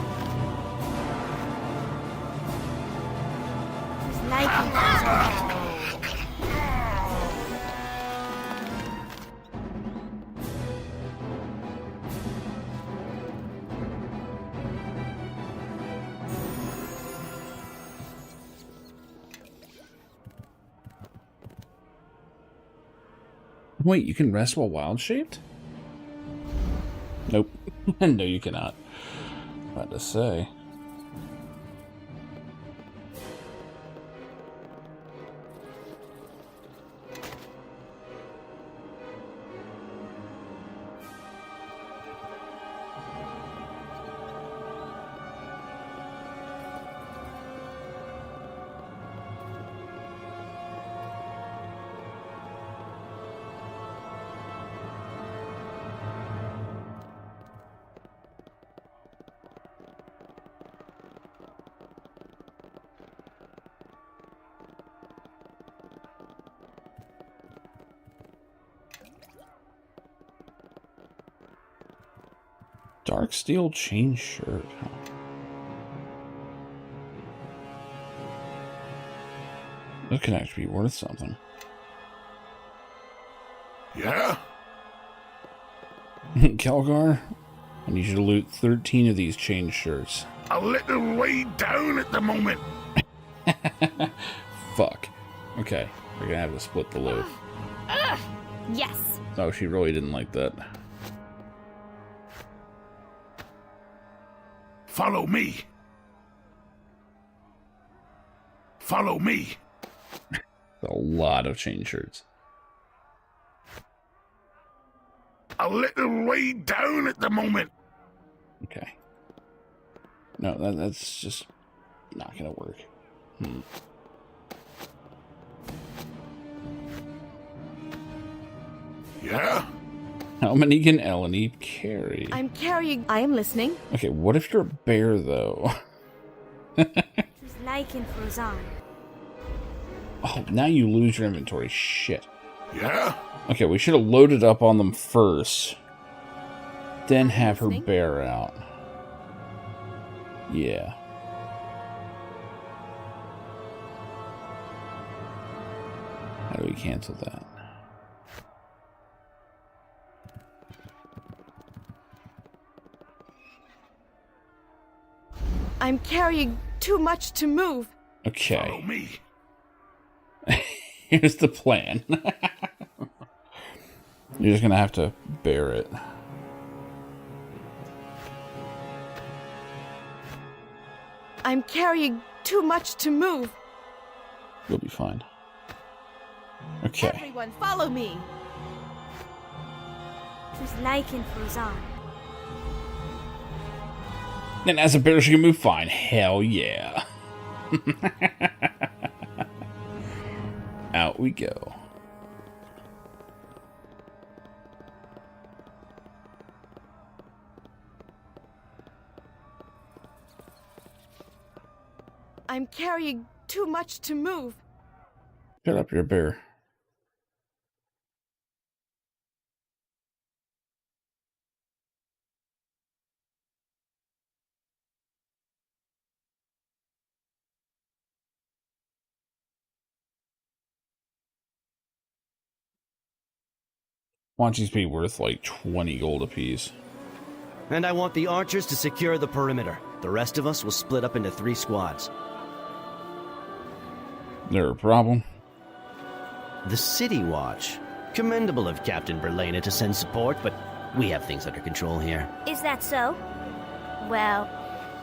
Wait, you can rest while wild-shaped? Nope. No, you cannot. About to say. Dark steel chain shirt. Huh? That could actually be worth something. Yeah? Kelgar, I need you to loot 13 of these chain shirts. A little way down at the moment. Fuck. Okay, we're gonna have to split the loot. Yes. Oh, she really didn't like that. Follow me. Follow me. A lot of chain shirts. A little way down at the moment. Okay. No, that's just not gonna work. Yeah? How many can Eleni carry? I'm carrying. I am listening. Okay, what if you're a bear, though? Oh, now you lose your inventory. Shit. Yeah? Okay, we should have loaded up on them first. Then have her bear out. Yeah. How do we cancel that? I'm carrying too much to move. Okay. Follow me. Here's the plan. You're just gonna have to bear it. I'm carrying too much to move. You'll be fine. Okay. Everyone, follow me. And as a bear, she can move fine. Hell yeah. Out we go. I'm carrying too much to move. Shut up, you're a bear. Want these to be worth like 20 gold apiece. And I want the archers to secure the perimeter. The rest of us will split up into 3 squads. There a problem? The City Watch. Commendable of Captain Berlena to send support, but we have things under control here. Is that so? Well,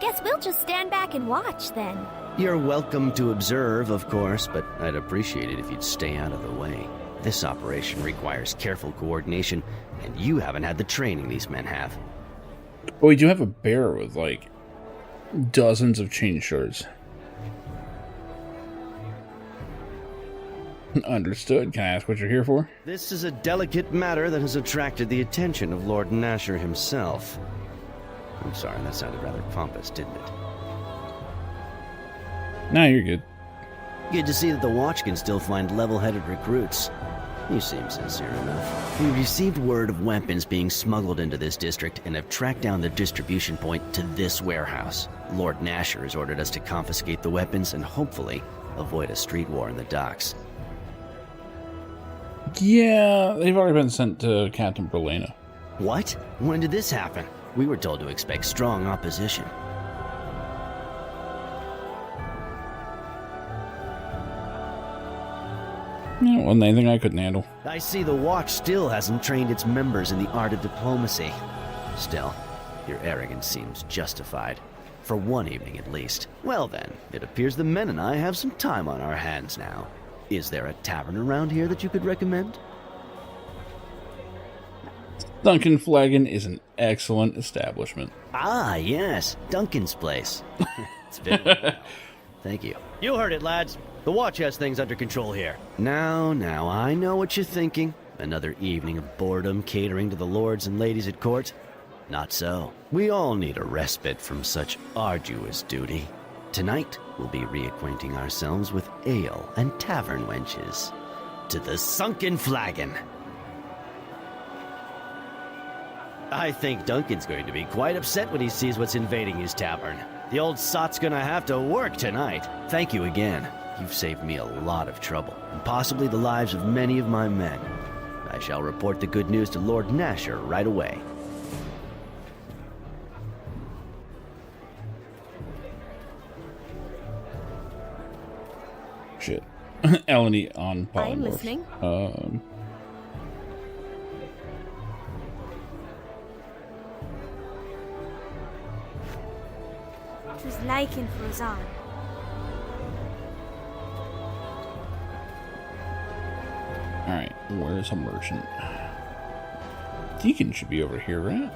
guess we'll just stand back and watch then. You're welcome to observe, of course, but I'd appreciate it if you'd stay out of the way. This operation requires careful coordination, and you haven't had the training these men have. But we do have a bear with, like, dozens of chain shirts. Understood. Can I ask what you're here for? This is a delicate matter that has attracted the attention of Lord Nasher himself. I'm sorry, that sounded rather pompous, didn't it? No, you're good. Good to see that the Watch can still find level-headed recruits. You seem sincere enough. We received word of weapons being smuggled into this district and have tracked down the distribution point to this warehouse. Lord Nasher has ordered us to confiscate the weapons and hopefully avoid a street war in the docks. Yeah, they've already been sent to Captain Berlena. What? When did this happen? We were told to expect strong opposition. No, wasn't anything I couldn't handle. I see the Watch still hasn't trained its members in the art of diplomacy. Still, your arrogance seems justified. For one evening at least. Well then, it appears the men and I have some time on our hands now. Is there a tavern around here that you could recommend? Duncan Flagon is an excellent establishment. Ah, yes. Duncan's place. It's very Thank you. You heard it, lads. The Watch has things under control here. Now, I know what you're thinking. Another evening of boredom catering to the lords and ladies at court? Not so. We all need a respite from such arduous duty. Tonight, we'll be reacquainting ourselves with ale and tavern wenches. To the Sunken Flagon! I think Duncan's going to be quite upset when he sees what's invading his tavern. The old sot's gonna have to work tonight. Thank you again. You've saved me a lot of trouble, and possibly the lives of many of my men. I shall report the good news to Lord Nasher right away. Shit. Eleni on polymorph. I am listening. Choose Lycan for Zahn. Alright, where's a merchant? Deacon should be over here, right?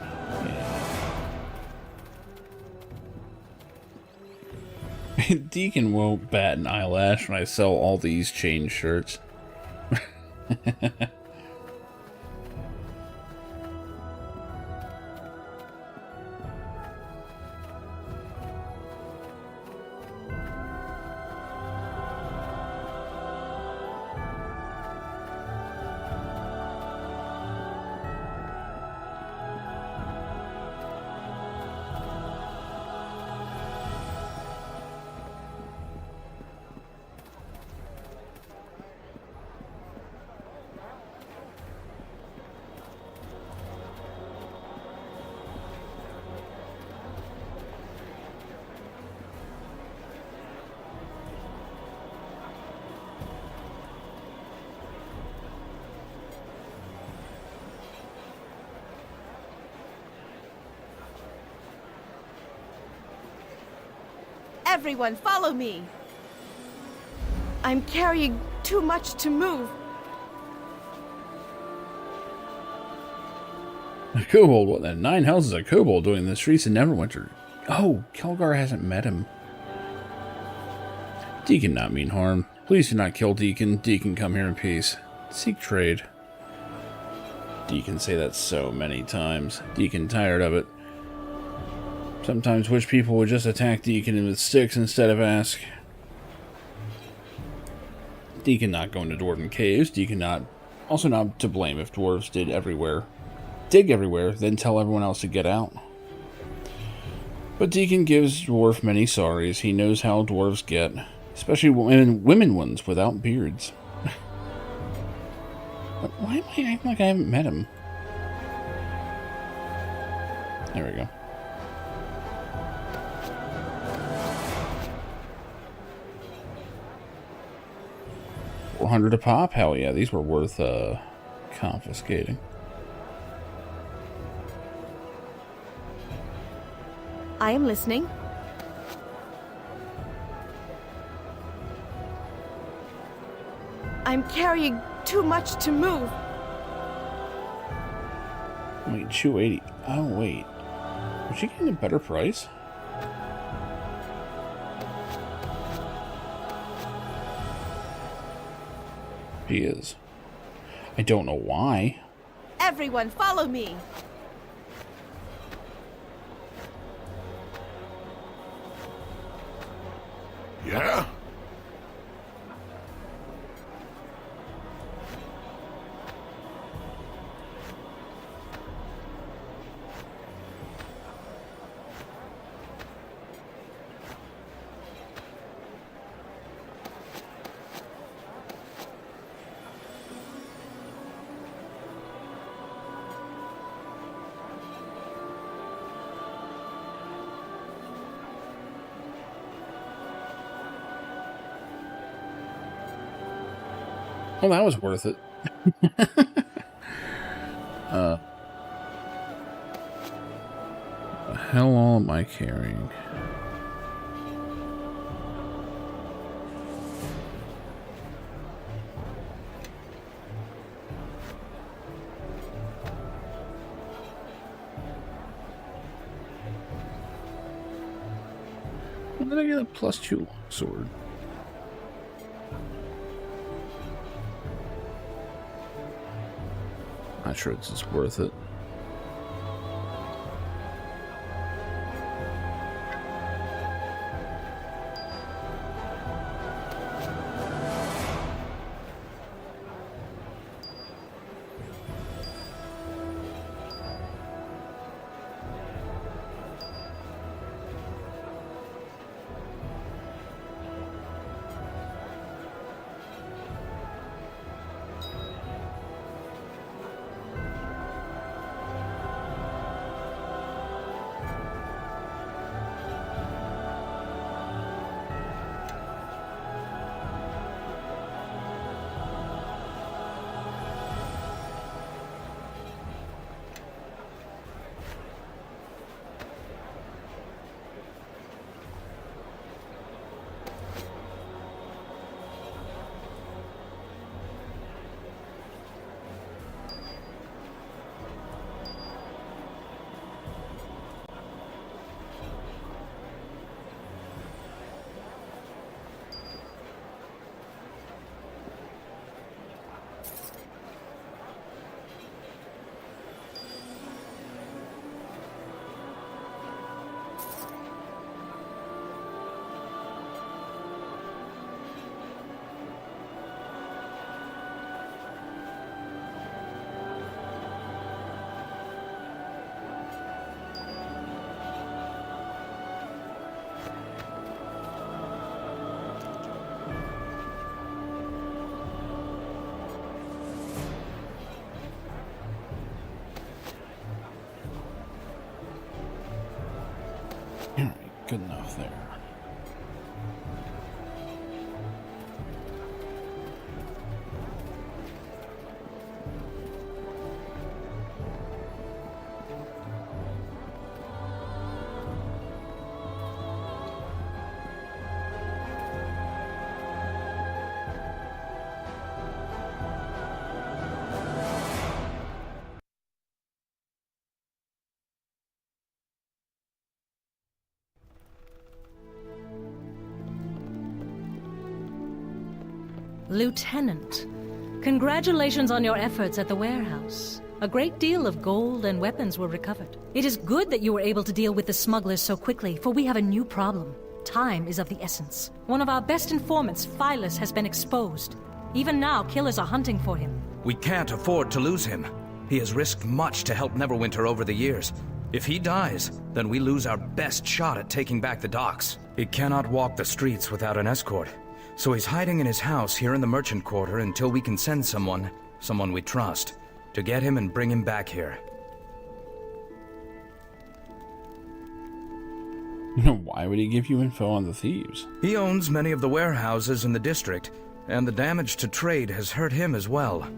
Yeah. Deacon won't bat an eyelash when I sell all these chain shirts. Everyone, follow me! I'm carrying too much to move. A kobold? What the nine hells is a kobold doing in the streets of Neverwinter? Oh, Kelgar hasn't met him. Deacon not mean harm. Please do not kill Deacon. Deacon come here in peace. Seek trade. Deacon say that so many times. Deacon tired of it. Sometimes wish people would just attack Deacon with sticks instead of ask. Deacon not going to Dwarven caves. Deacon not... Also not to blame if dwarves dig everywhere, then tell everyone else to get out. But Deacon gives dwarf many sorries. He knows how dwarves get. Especially women ones without beards. But why am I acting like I haven't met him? There we go. $400 a pop? Hell yeah, these were worth confiscating. I am listening. I'm carrying too much to move. Wait, 280. Oh, wait. Was she getting a better price? He is. I don't know why. Everyone, follow me! Yeah? Well, that was worth it. The hell all am I carrying? When did I get a +2 sword? Not sure it's just worth it. Alright, good enough there. Lieutenant, congratulations on your efforts at the warehouse. A great deal of gold and weapons were recovered. It is good that you were able to deal with the smugglers so quickly, for we have a new problem. Time is of the essence. One of our best informants, Phyllis, has been exposed. Even now, killers are hunting for him. We can't afford to lose him. He has risked much to help Neverwinter over the years. If he dies, then we lose our best shot at taking back the docks. He cannot walk the streets without an escort. So he's hiding in his house here in the merchant quarter until we can send someone we trust, to get him and bring him back here. Why would he give you info on the thieves? He owns many of the warehouses in the district, and the damage to trade has hurt him as well.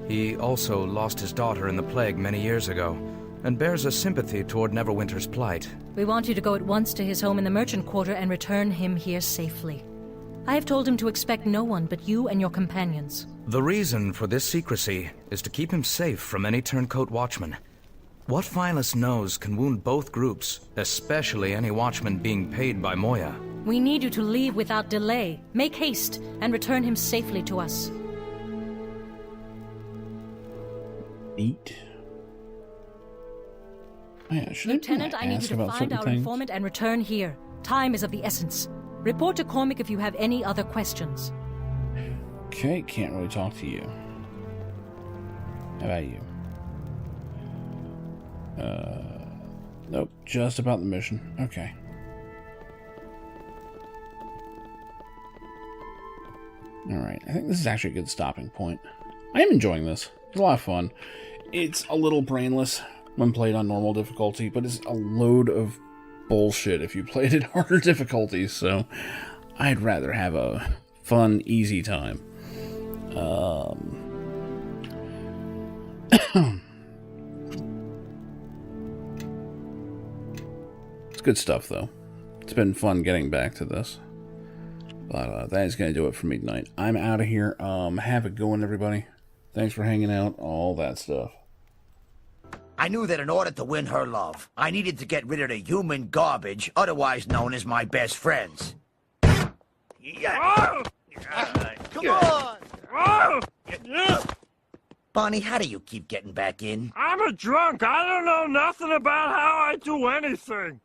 He also lost his daughter in the plague many years ago, and bears a sympathy toward Neverwinter's plight. We want you to go at once to his home in the merchant quarter and return him here safely. I have told him to expect no one but you and your companions. The reason for this secrecy is to keep him safe from any turncoat watchman. What Phyllis knows can wound both groups, especially any watchman being paid by Moya. We need you to leave without delay. Make haste and return him safely to us. Eat. Oh, yeah, Lieutenant, I need you to find our informant and return here. Time is of the essence. Report to Cormac if you have any other questions. Okay, can't really talk to you. How about you? Nope, just about the mission. Okay. Alright, I think this is actually a good stopping point. I am enjoying this. It's a lot of fun. It's a little brainless when played on normal difficulty, but it's a load of bullshit if you played at harder difficulties, so I'd rather have a fun, easy time. It's good stuff, though. It's been fun getting back to this. But that is going to do it for me tonight. I'm out of here. Have a good one, everybody. Thanks for hanging out, all that stuff. I knew that in order to win her love, I needed to get rid of the human garbage, otherwise known as my best friends. Come on! Bonnie, how do you keep getting back in? I'm a drunk. I don't know nothing about how I do anything.